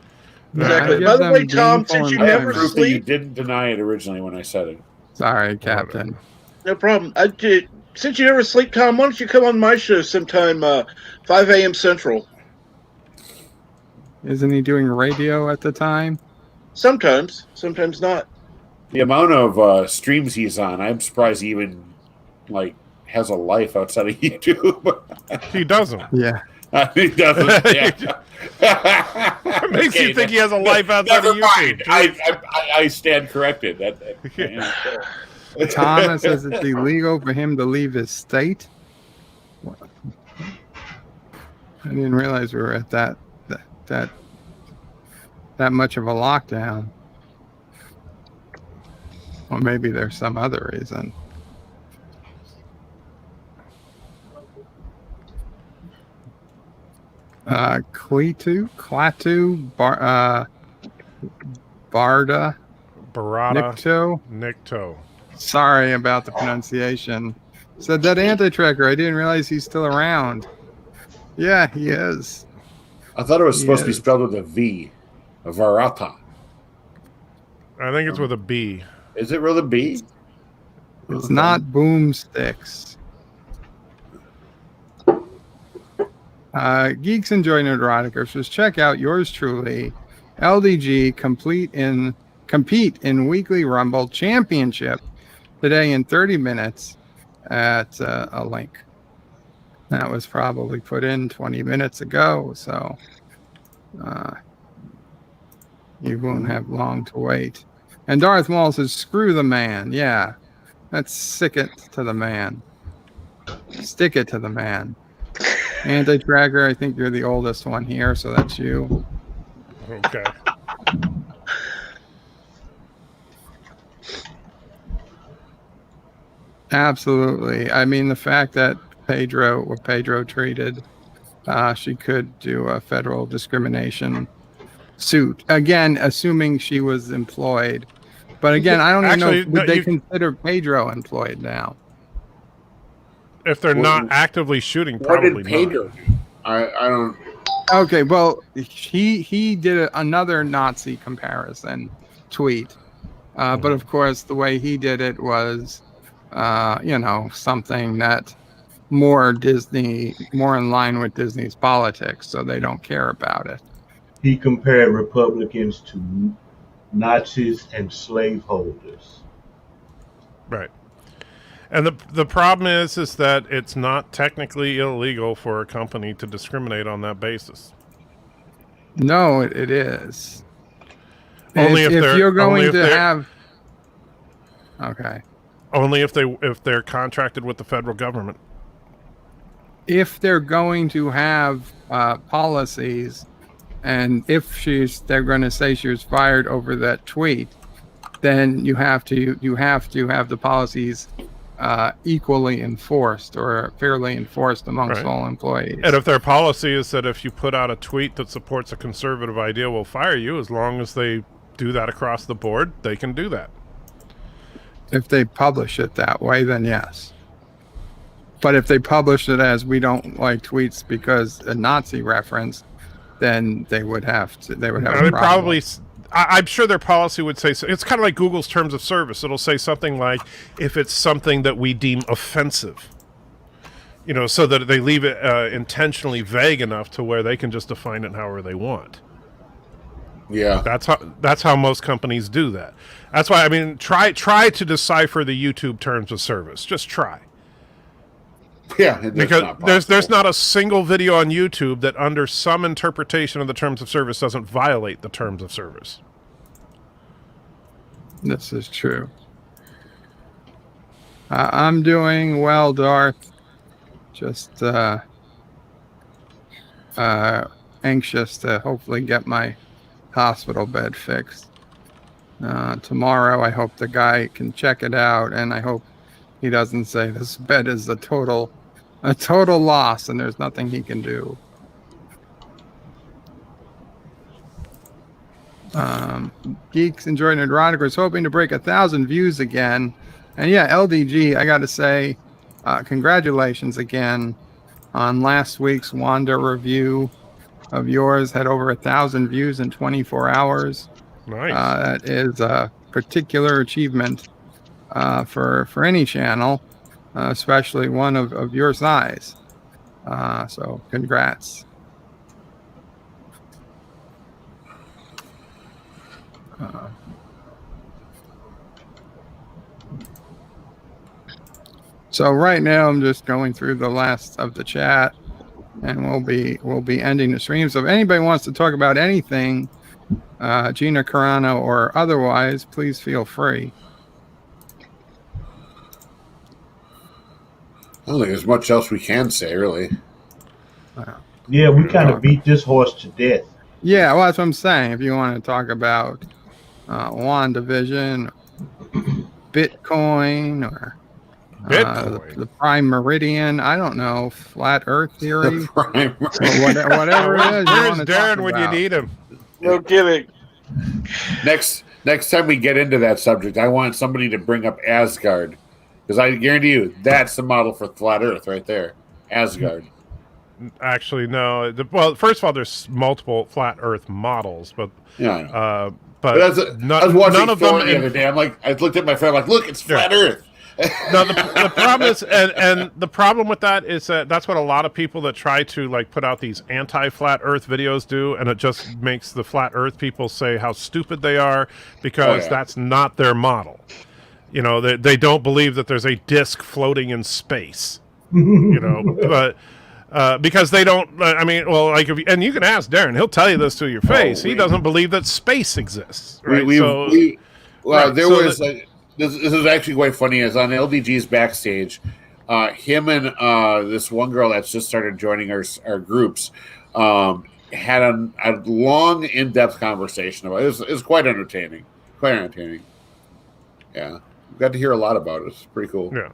Exactly. By the way, Tom, since you never sleep, sleep, you didn't deny it originally when I said it. Sorry, Captain. No problem. Since you never sleep, Tom, why don't you come on my show sometime 5 a.m. Central? Isn't he doing radio at the time? Sometimes not. The amount of streams he's on, I'm surprised he even has a life outside of YouTube. He doesn't. Yeah. He doesn't. Yeah. It makes you think he has a life outside of YouTube. I stand corrected. Thomas says it's illegal for him to leave his state. I didn't realize we were at that much of a lockdown. Or maybe there's some other reason. Klaatu, Barda, Nikto. Sorry about the pronunciation. Said that anti-tracker. I didn't realize he's still around. Yeah, he is. I thought it was supposed to be spelled with a V. A Varata. I think it's with a B. Is it with a B? It's not boomsticks. Geeks enjoy Nerdrotica. Just check out yours truly, LDG, compete in Weekly Rumble Championship today in 30 minutes at a link. That was probably put in 20 minutes ago, so you won't have long to wait. And Darth Maul says, screw the man. Yeah, let's stick it to the man. Stick it to the man. Anti-tracker, I think you're the oldest one here, so that's you. Okay. Absolutely. I mean, the fact that Pedro treated, she could do a federal discrimination suit. Again, assuming she was employed. But again, I don't even know, would they consider Pedro employed now? If they're not actively shooting, probably what did Pedro not. do? I don't... Okay, well, he did another Nazi comparison tweet. But of course, the way he did it was, something that more in line with Disney's politics, so they don't care about it. He compared Republicans to Nazis and slaveholders. Right. And the problem is that it's not technically illegal for a company to discriminate on that basis. No, it is. Only if you're going to have. Okay. Only if they're contracted with the federal government. If they're going to have policies, and if they're going to say she was fired over that tweet, then you have to have the policies equally enforced or fairly enforced amongst all employees. And if their policy is that if you put out a tweet that supports a conservative idea, we'll fire you, as long as they do that across the board, they can do that. If they publish it that way, then yes. But if they publish it as we don't like tweets because a Nazi reference, then they would have to. They would have. They probably. I'm sure their policy would say so. It's kind of like Google's terms of service. It'll say something like, if it's something that we deem offensive, so that they leave it intentionally vague enough to where they can just define it however they want. Yeah, that's how most companies do that. That's why, I mean, try to decipher the YouTube terms of service. Just try. Yeah, because there's not a single video on YouTube that, under some interpretation of the terms of service, doesn't violate the terms of service. This is true. I'm doing well, Darth. Just anxious to hopefully get my hospital bed fixed. Tomorrow, I hope the guy can check it out, and I hope he doesn't say this bed is a total loss and there's nothing he can do. Geeks enjoying Nerdrotica is hoping to break 1,000 views again. And yeah, LDG, I got to say, congratulations again on last week's Wanda review of yours. Had over 1,000 views in 24 hours. Nice. That is a particular achievement for any channel, especially one of your size. So congrats. So right now I'm just going through the last of the chat, and we'll be ending the stream. So if anybody wants to talk about anything, Gina Carano or otherwise, please feel free. I don't think there's much else we can say, really. Yeah, we kind of beat this horse to death. Yeah, well, that's what I'm saying. If you want to talk about WandaVision, Bitcoin, or Bitcoin, the Prime Meridian, I don't know, flat Earth theory, where's whatever it is you want to talk Darren when you about. need him? No kidding. Next time we get into that subject, I want somebody to bring up Asgard, because I guarantee you that's the model for flat Earth right there. Asgard. Actually, no. Well, first of all, there's multiple flat Earth models, but Yeah. but I was watching none of Thor them. the other day. I'm like, I looked at my friend, like, look, it's flat Earth. No, the problem is, and the problem with that is that that's what a lot of people that try to like put out these anti-flat Earth videos do, and it just makes the flat Earth people say how stupid they are because that's not their model. You know, they don't believe that there's a disc floating in space. You know, but. Because they don't. I mean, well, like, and you can ask Darren; he'll tell you this to your face. He doesn't believe that space exists, right? This is actually quite funny. As on LDG's backstage, him and this one girl that's just started joining our groups had a long, in-depth conversation about it. It was quite entertaining. Quite entertaining. Yeah, we got to hear a lot about it. It's pretty cool. Yeah.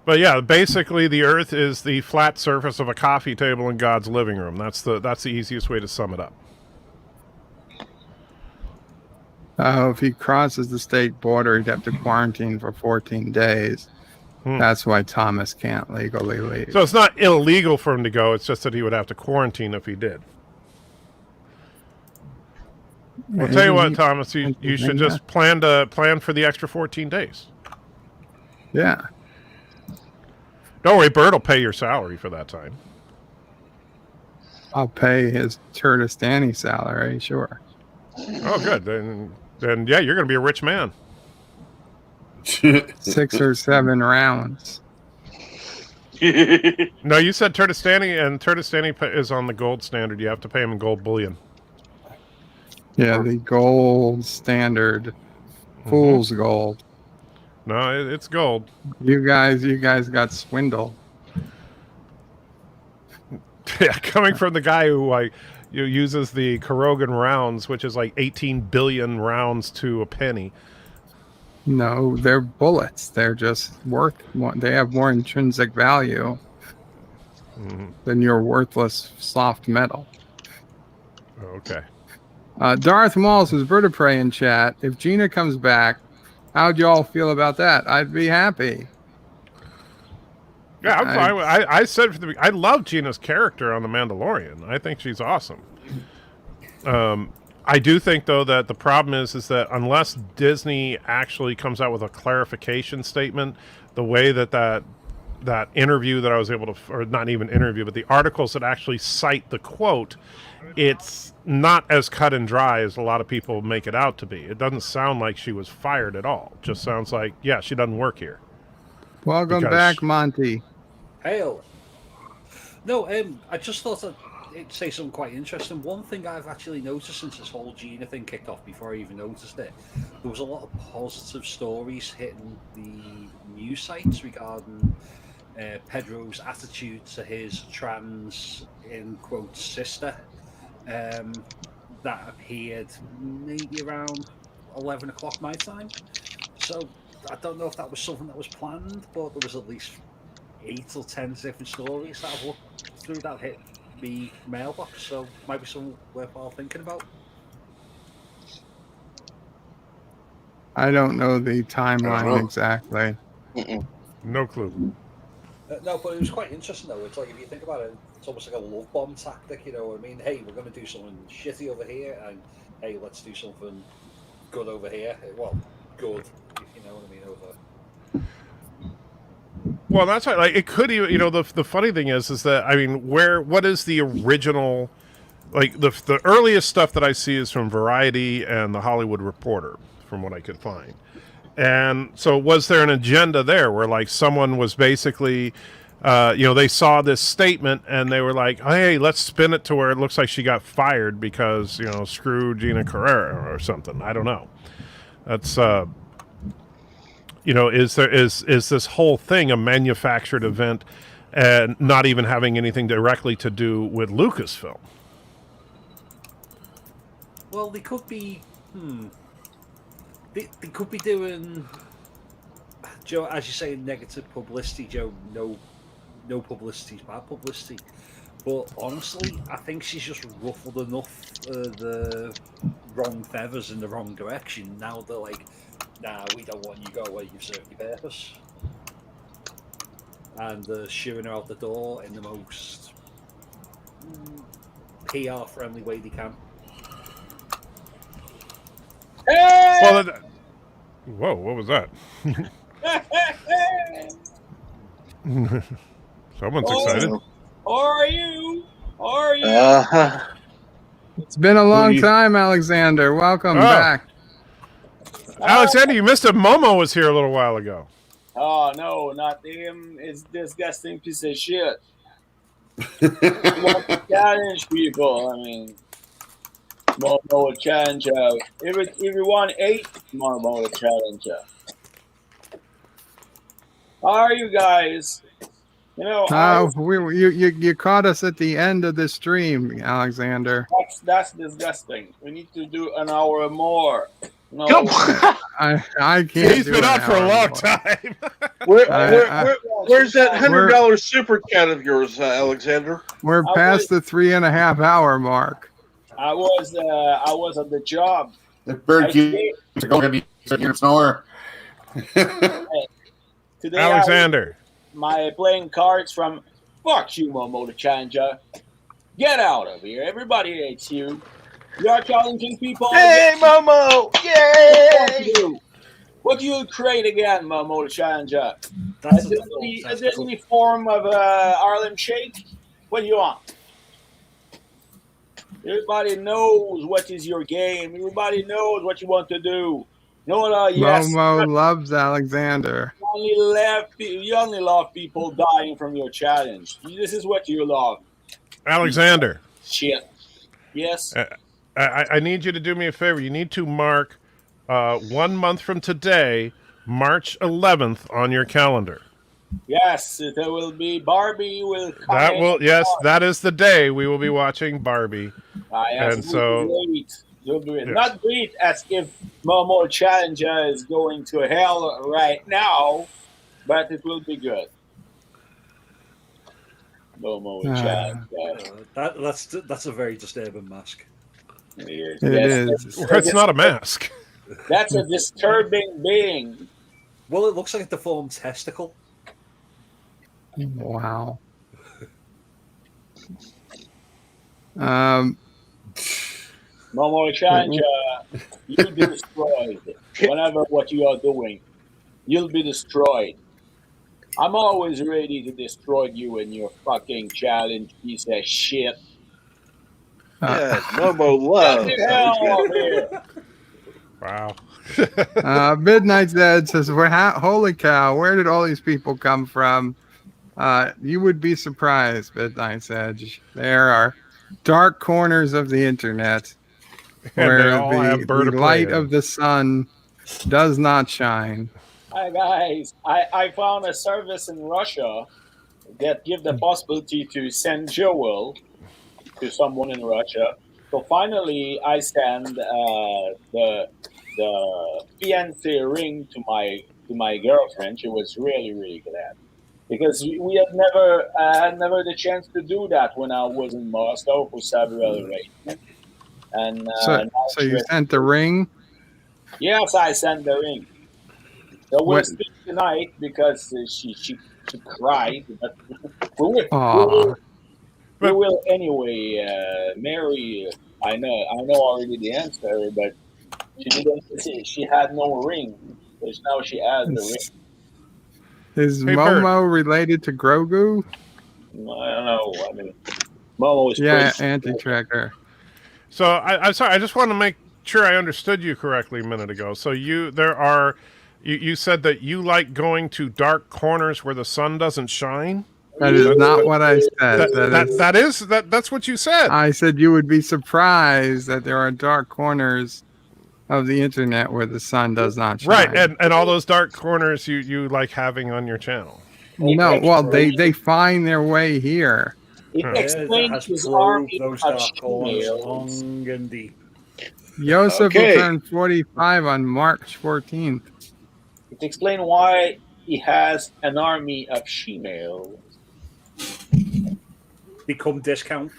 But yeah, basically, the Earth is the flat surface of a coffee table in God's living room. That's the easiest way to sum it up. If he crosses the state border, he'd have to quarantine for 14 days. That's why Thomas can't legally leave. So it's not illegal for him to go. It's just that he would have to quarantine if he did. I'll tell you what, Thomas, you should just plan for the extra 14 days. Yeah. Don't worry, Bert will pay your salary for that time. I'll pay his Turdistani salary, sure. Oh, good. Then yeah, you're going to be a rich man. 6 or 7 rounds. No, you said Turdistani, and Turdistani is on the gold standard. You have to pay him in gold bullion. Yeah, the gold standard. Fool's gold. No, it's gold. You guys got swindled. Yeah, coming from the guy who uses the Karogan rounds, which is like 18 billion rounds to a penny. No, they're bullets. They're just they have more intrinsic value than your worthless soft metal. Okay. Darth Maul says, Vertebrae in chat. If Gina comes back, how'd y'all feel about that? I'd be happy. Yeah, I'm fine. I said I love Gina's character on The Mandalorian. I think she's awesome. I do think, though, that the problem is that unless Disney actually comes out with a clarification statement, the way that interview that I was able to, or not even interview, but the articles that actually cite the quote, it's not as cut and dry as a lot of people make it out to be. It doesn't sound like she was fired at all. It just sounds like, yeah, she doesn't work here. Welcome back, Monty. Hail. No, I just thought I'd say something quite interesting. One thing I've actually noticed since this whole Gina thing kicked off, before I even noticed it, there was a lot of positive stories hitting the news sites regarding Pedro's attitude to his trans, in quotes, sister. That appeared maybe around 11 o'clock my time. So I don't know if that was something that was planned, but there was at least 8 or 10 different stories that I've looked through that hit me mailbox, so might be something worthwhile thinking about. I don't know the timeline exactly. No clue. No, but it was quite interesting though. It's like, if you think about it, it's almost like a love bomb tactic, you know what I mean? Hey, we're going to do something shitty over here, and hey, let's do something good over here. Well, good, if you know what I mean, over. Well, that's right. Like, it could even, you know, the funny thing is that, I mean, what is the original, like, the earliest stuff that I see is from Variety and The Hollywood Reporter, from what I could find. And so was there an agenda there where, like, someone was basically, they saw this statement and they were like, hey, let's spin it to where it looks like she got fired because, screw Gina Carano or something. I don't know. That's, is this whole thing a manufactured event? and not even having anything directly to do with Lucasfilm. Well, they could be. They could be doing, Joe, as you say, negative publicity, Joe. No publicity is bad publicity. But honestly, I think she's just ruffled enough the wrong feathers in the wrong direction. Now they're like, nah, we don't want you to go away, you've served your purpose. And they're shooing her out the door in the most PR friendly way they can. Well, whoa, what was that? Someone's excited. How are you? How are you? It's been a long time, Alexander. Welcome back. Alexander, you missed it. Momo was here a little while ago. Oh, no, not him. It's disgusting piece of shit. You want to challenge people. I mean, Momo will challenge everyone ate Momo will challenge. How are you guys? You know, you caught us at the end of the stream, Alexander. That's disgusting. We need to do an hour more. No, I can't. He's been on for a long time. Where's that $100 super chat of yours, Alexander? We're past the 3.5 hour mark. I was at the job. The bird keeps going to be snorer. Today Alexander. My playing cards from fuck you, Momo the Challenger. Get out of here. Everybody hates you. You are challenging people. Hey, Momo! Yay! What do you create again, Momo the Challenger? Is there any form of Harlem Shake? What do you want? Everybody knows what is your game. Everybody knows what you want to do. No, yes. Momo loves Alexander. You only love people dying from your challenge. This is what you love. Alexander. Shit. Yes. I need you to do me a favor. You need to mark 1 month from today, March 11th, on your calendar. Yes, there will be Barbie. That is the day we will be watching Barbie. Yes, and so. Yes. Not great as if Momo Challenger is going to hell right now, but it will be good. Momo Challenger. That's a very disturbing mask. It is. It's not a mask. That's a disturbing being. Well, it looks like a deformed testicle. Wow. Momo Challenger, you'll be destroyed. Whatever what you are doing, you'll be destroyed. I'm always ready to destroy you and your fucking challenge piece of shit. Yeah, Momo love. Wow. Midnight Zed says, holy cow, where did all these people come from? You would be surprised, Midnight Edge. There are dark corners of the internet where the light of the sun does not shine. Hi guys, I found a service in Russia that give the possibility to send jewel to someone in Russia. So finally, I send the fiancé ring to my girlfriend. She was really glad because we had never the chance to do that when I was in Moscow for several arrangements. And so you sent the ring? Yes, I sent the ring. So we'll speak tonight because she cried. But we will anyway marry. I know already the answer, but she didn't. She had no ring, so now she has the ring. Is Momo related to Grogu? I don't know. I mean, Momo is anti-tracker. So I'm sorry. I just want to make sure I understood you correctly a minute ago. So you said that you like going to dark corners where the sun doesn't shine? That is not what I said. That's what you said. I said you would be surprised that there are dark corners of the internet where the sun does not shine. Right, and all those dark corners you like having on your channel. No, well, they find their way here. It explains his army those of dark corners she-males. long and deep. Joseph will turn 45 on March 14th. It explains why he has an army of she-males. Become discount.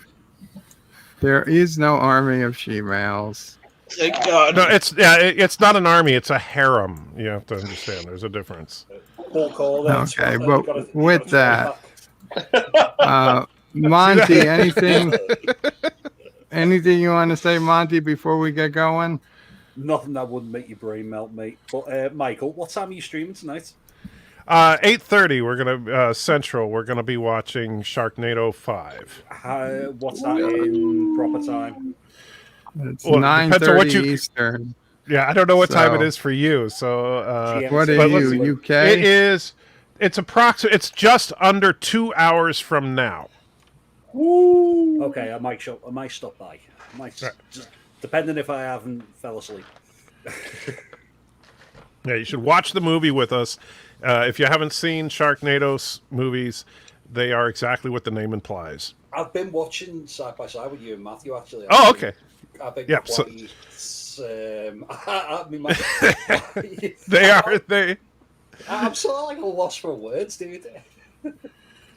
There is no army of she-males. No, it's not an army. It's a harem. You have to understand. There's a difference. Okay, but with that, Monty, anything you want to say, Monty, before we get going? Nothing that wouldn't make your brain melt, mate. But Michael, what time are you streaming tonight? 8:30. We're gonna Central. We're gonna be watching Sharknado 5. What's that in proper time? It's 9:30 Eastern. Yeah, I don't know what time it is for you. So what are you, UK? It is. It's It's just under 2 hours from now. Woo! Okay, I might stop by. Just, depending if I haven't fell asleep. Yeah, you should watch the movie with us. If you haven't seen Sharknado's movies, they are exactly what the name implies. I've been watching side by side with you and Matthew, actually. Oh, okay. I've been I'm sort of like a loss for words, dude.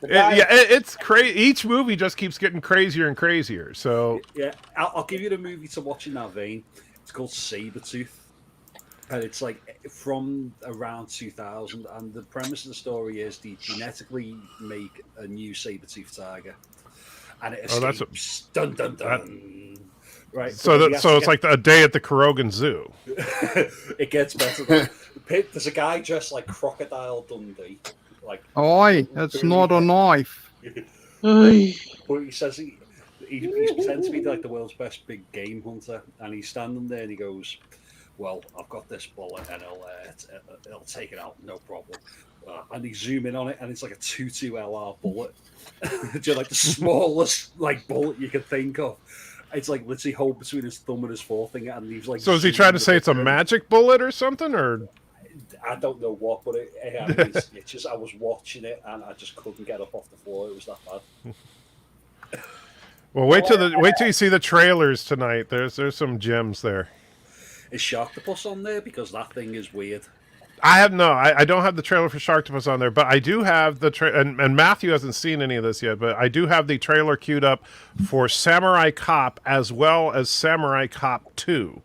It's crazy. Each movie just keeps getting crazier and crazier. So yeah, I'll give you the movie to watch in that vein. It's called Sabretooth. And it's like from around 2000, and the premise of the story is they genetically make a new saber-toothed tiger, and it escapes. Dun dun dun. Right. So it's like a day at the Korogan Zoo. It gets better. There's a guy dressed like Crocodile Dundee. Like, oi, that's not a knife. But he says he's pretending to be like the world's best big game hunter, and he's standing there and he goes, well, I've got this bullet and it'll take it out, no problem. And they zoom in on it, and it's like a 22 LR bullet. Just like the smallest bullet you could think of. It's like literally hold between his thumb and his forefinger, and he's like. So is he trying to say it's a magic bullet or something, or? I don't know what, but it's just I was watching it and I just couldn't get up off the floor. It was that bad. Well, wait till you see the trailers tonight. There's some gems there. Is Sharktopus on there? Because that thing is weird. I don't have the trailer for Sharktopus on there, but I do have the and Matthew hasn't seen any of this yet, but I do have the trailer queued up for Samurai Cop as well as Samurai Cop 2.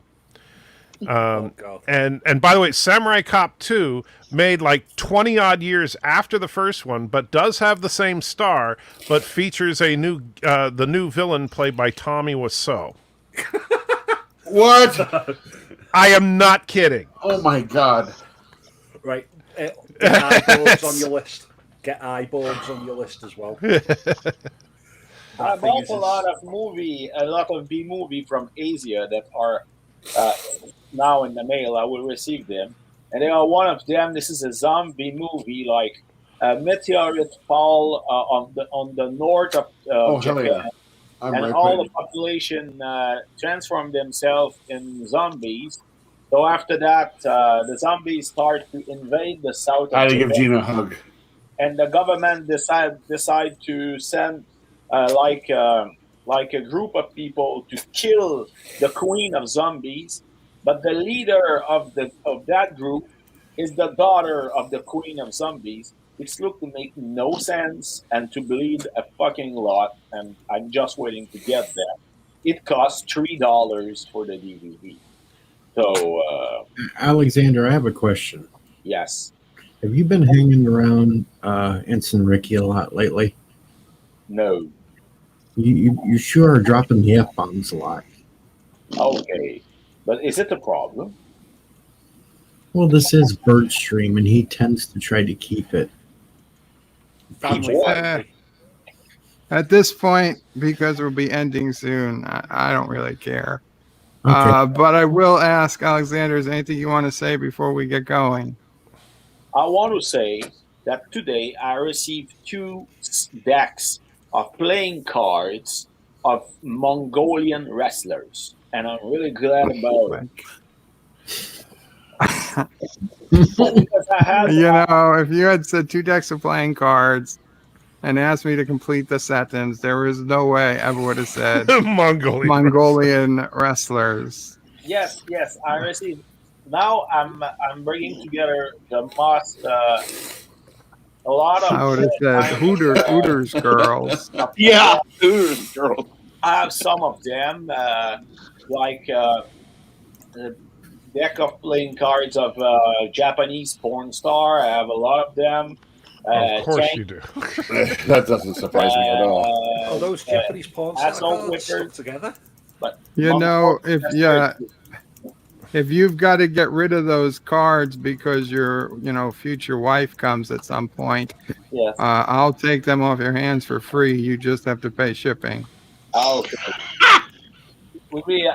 And by the way, Samurai Cop 2 made like 20 odd years after the first one, but does have the same star, but features the new villain played by Tommy Wiseau. What? I am not kidding. Oh my god! Right, get eyeballs on your list. Get eyeballs on your list as well. I bought a lot of B movie from Asia that are now in the mail. I will receive them, and they are one of them. This is a zombie movie, like a meteorite fall on the north of Japan. Yeah. And all the population transform themselves in zombies. So after that, the zombies start to invade the south. I had to give Gina a hug. And the government decide to send like a group of people to kill the queen of zombies. But the leader of that group is the daughter of the queen of zombies. Which looked to make no sense and to bleed a fucking lot, and I'm just waiting to get that. It costs $3 for the DVD. So, Alexander, I have a question. Yes. Have you been hanging around Ensign Ricky a lot lately? No. You sure are dropping the F-bombs a lot. Okay. But is it a problem? Well, this is Birdstream, and he tends to try to keep it. At this point, because we'll be ending soon, I don't really care. Okay. But I will ask, Alexander, is there anything you want to say before we get going? I want to say that today I received 2 decks of playing cards of Mongolian wrestlers, and I'm really glad about it. Because I had, if you had said 2 decks of playing cards and asked me to complete the sentence, there was no way I ever would have said Mongolian wrestlers. Yes, I received. Now I'm bringing together the most a lot of. I would have said Hooters girls. Yeah, Hooters girls. I have some of them, like the deck of playing cards of Japanese porn star. I have a lot of them. Of course you do. That doesn't surprise me at all. Are those Japanese porn star cards stuck together? But if you've got to get rid of those cards because your future wife comes at some point, yes. I'll take them off your hands for free. You just have to pay shipping. Okay.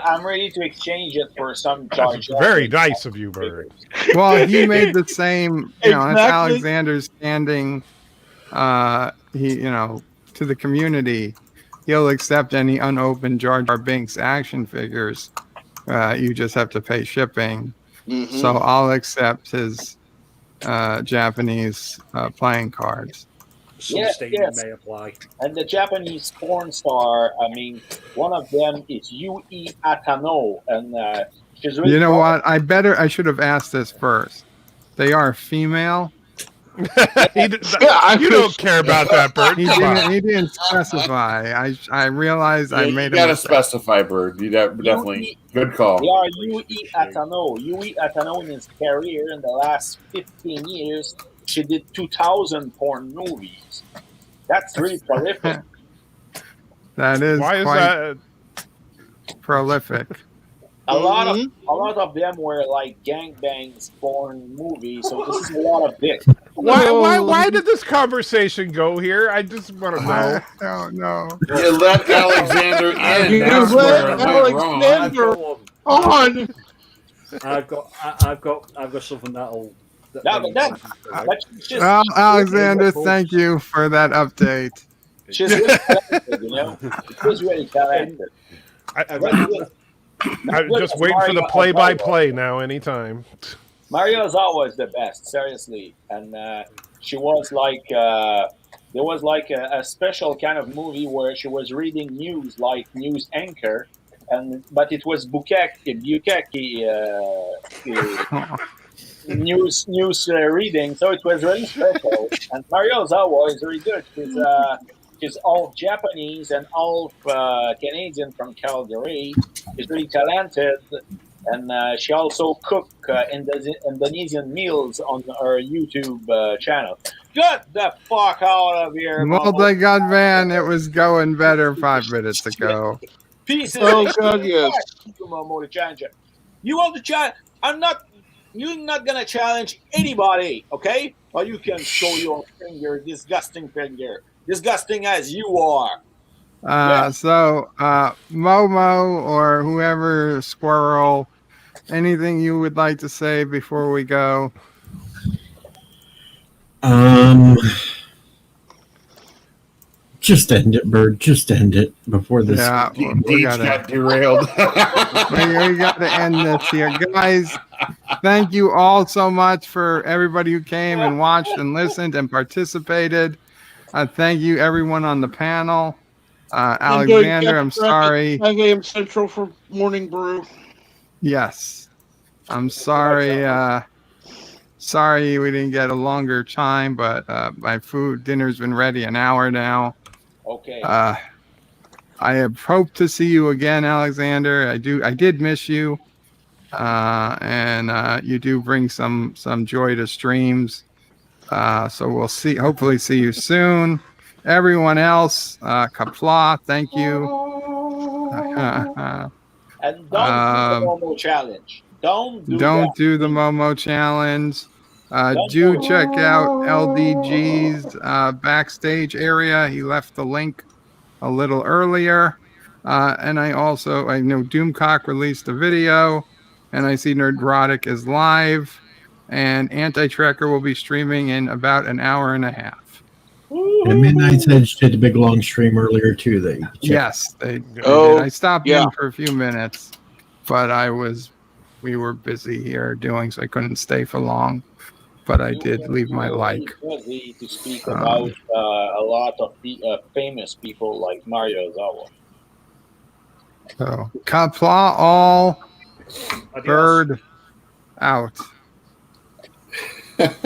I'm ready to exchange it for some charge. Very nice of you, Bird. Well, he made the same. Exactly. It's Alexander's standing. To the community, he'll accept any unopened Jar Jar Binks action figures. You just have to pay shipping. Mm-hmm. So I'll accept his Japanese playing cards. Yes. May apply. And the Japanese porn star, one of them is Yui Atano, and she's really. You know what? I should have asked this first. They are female. You don't care about that, Bird. He didn't specify. I realized I made. You gotta specify, Bird. You definitely good call. They are Yui Atano. Yui Atano in his career in the last 15 years, she did 2,000 porn movies. That's really prolific. That is Why quite is that prolific. A lot of them were like gangbangs porn movies, so this is a lot of dick. Why did this conversation go here? I just want to know. I don't know. You let Alexander in. You That's where let it went Alexander on. I've got something that'll. Alexander, thank you for that update. She's really talented, She's really talented. I'm just waiting for the play-by-play now. Anytime. Mario's always the best, seriously, and she was like there was like a special kind of movie where she was reading news, like news anchor, but it was Bukaki news reading, so it was really special. And Mario's always very good. She's all Japanese and all Canadian from Calgary. She's really talented, and she also cook Indonesian meals on her YouTube channel. Get the fuck out of here! Multi-gun man, it was going better 5 minutes ago. Pieces. Oh God, yes. You want to challenge? You're not gonna challenge anybody, okay? Or you can show your finger, disgusting finger, disgusting as you are. So Momo or whoever, Squirrel, anything you would like to say before we go? Just end it, Bird. Just end it before this. Yeah, we got derailed. we got to end this here, guys. Thank you all so much for everybody who came and watched and listened and participated. Thank you, everyone on the panel. Alexander, I'm sorry. 9 a.m. Central for morning brew. Yes, I'm sorry. Sorry we didn't get a longer time, but my dinner's been ready an hour now. Okay. I have hoped to see you again, Alexander. I did miss you, and you do bring some joy to streams. So we'll hopefully see you soon. Everyone else, Qapla, thank you. And don't do the Momo challenge. Don't do the Momo challenge. Do check out LDG's backstage area. He left the link a little earlier. And I know Doomcock released a video, and I see Nerdrotic is live, and Anti-Trekker will be streaming in about an hour and a half. And Midnight's Edge did a big long stream earlier too. Yes, they did. I stopped in for a few minutes, but I was we were busy here doing, so I couldn't stay for long. But I did leave my like. Busy to speak about a lot of famous people like Mario Ozawa. So, Qapla all Adios. bird out.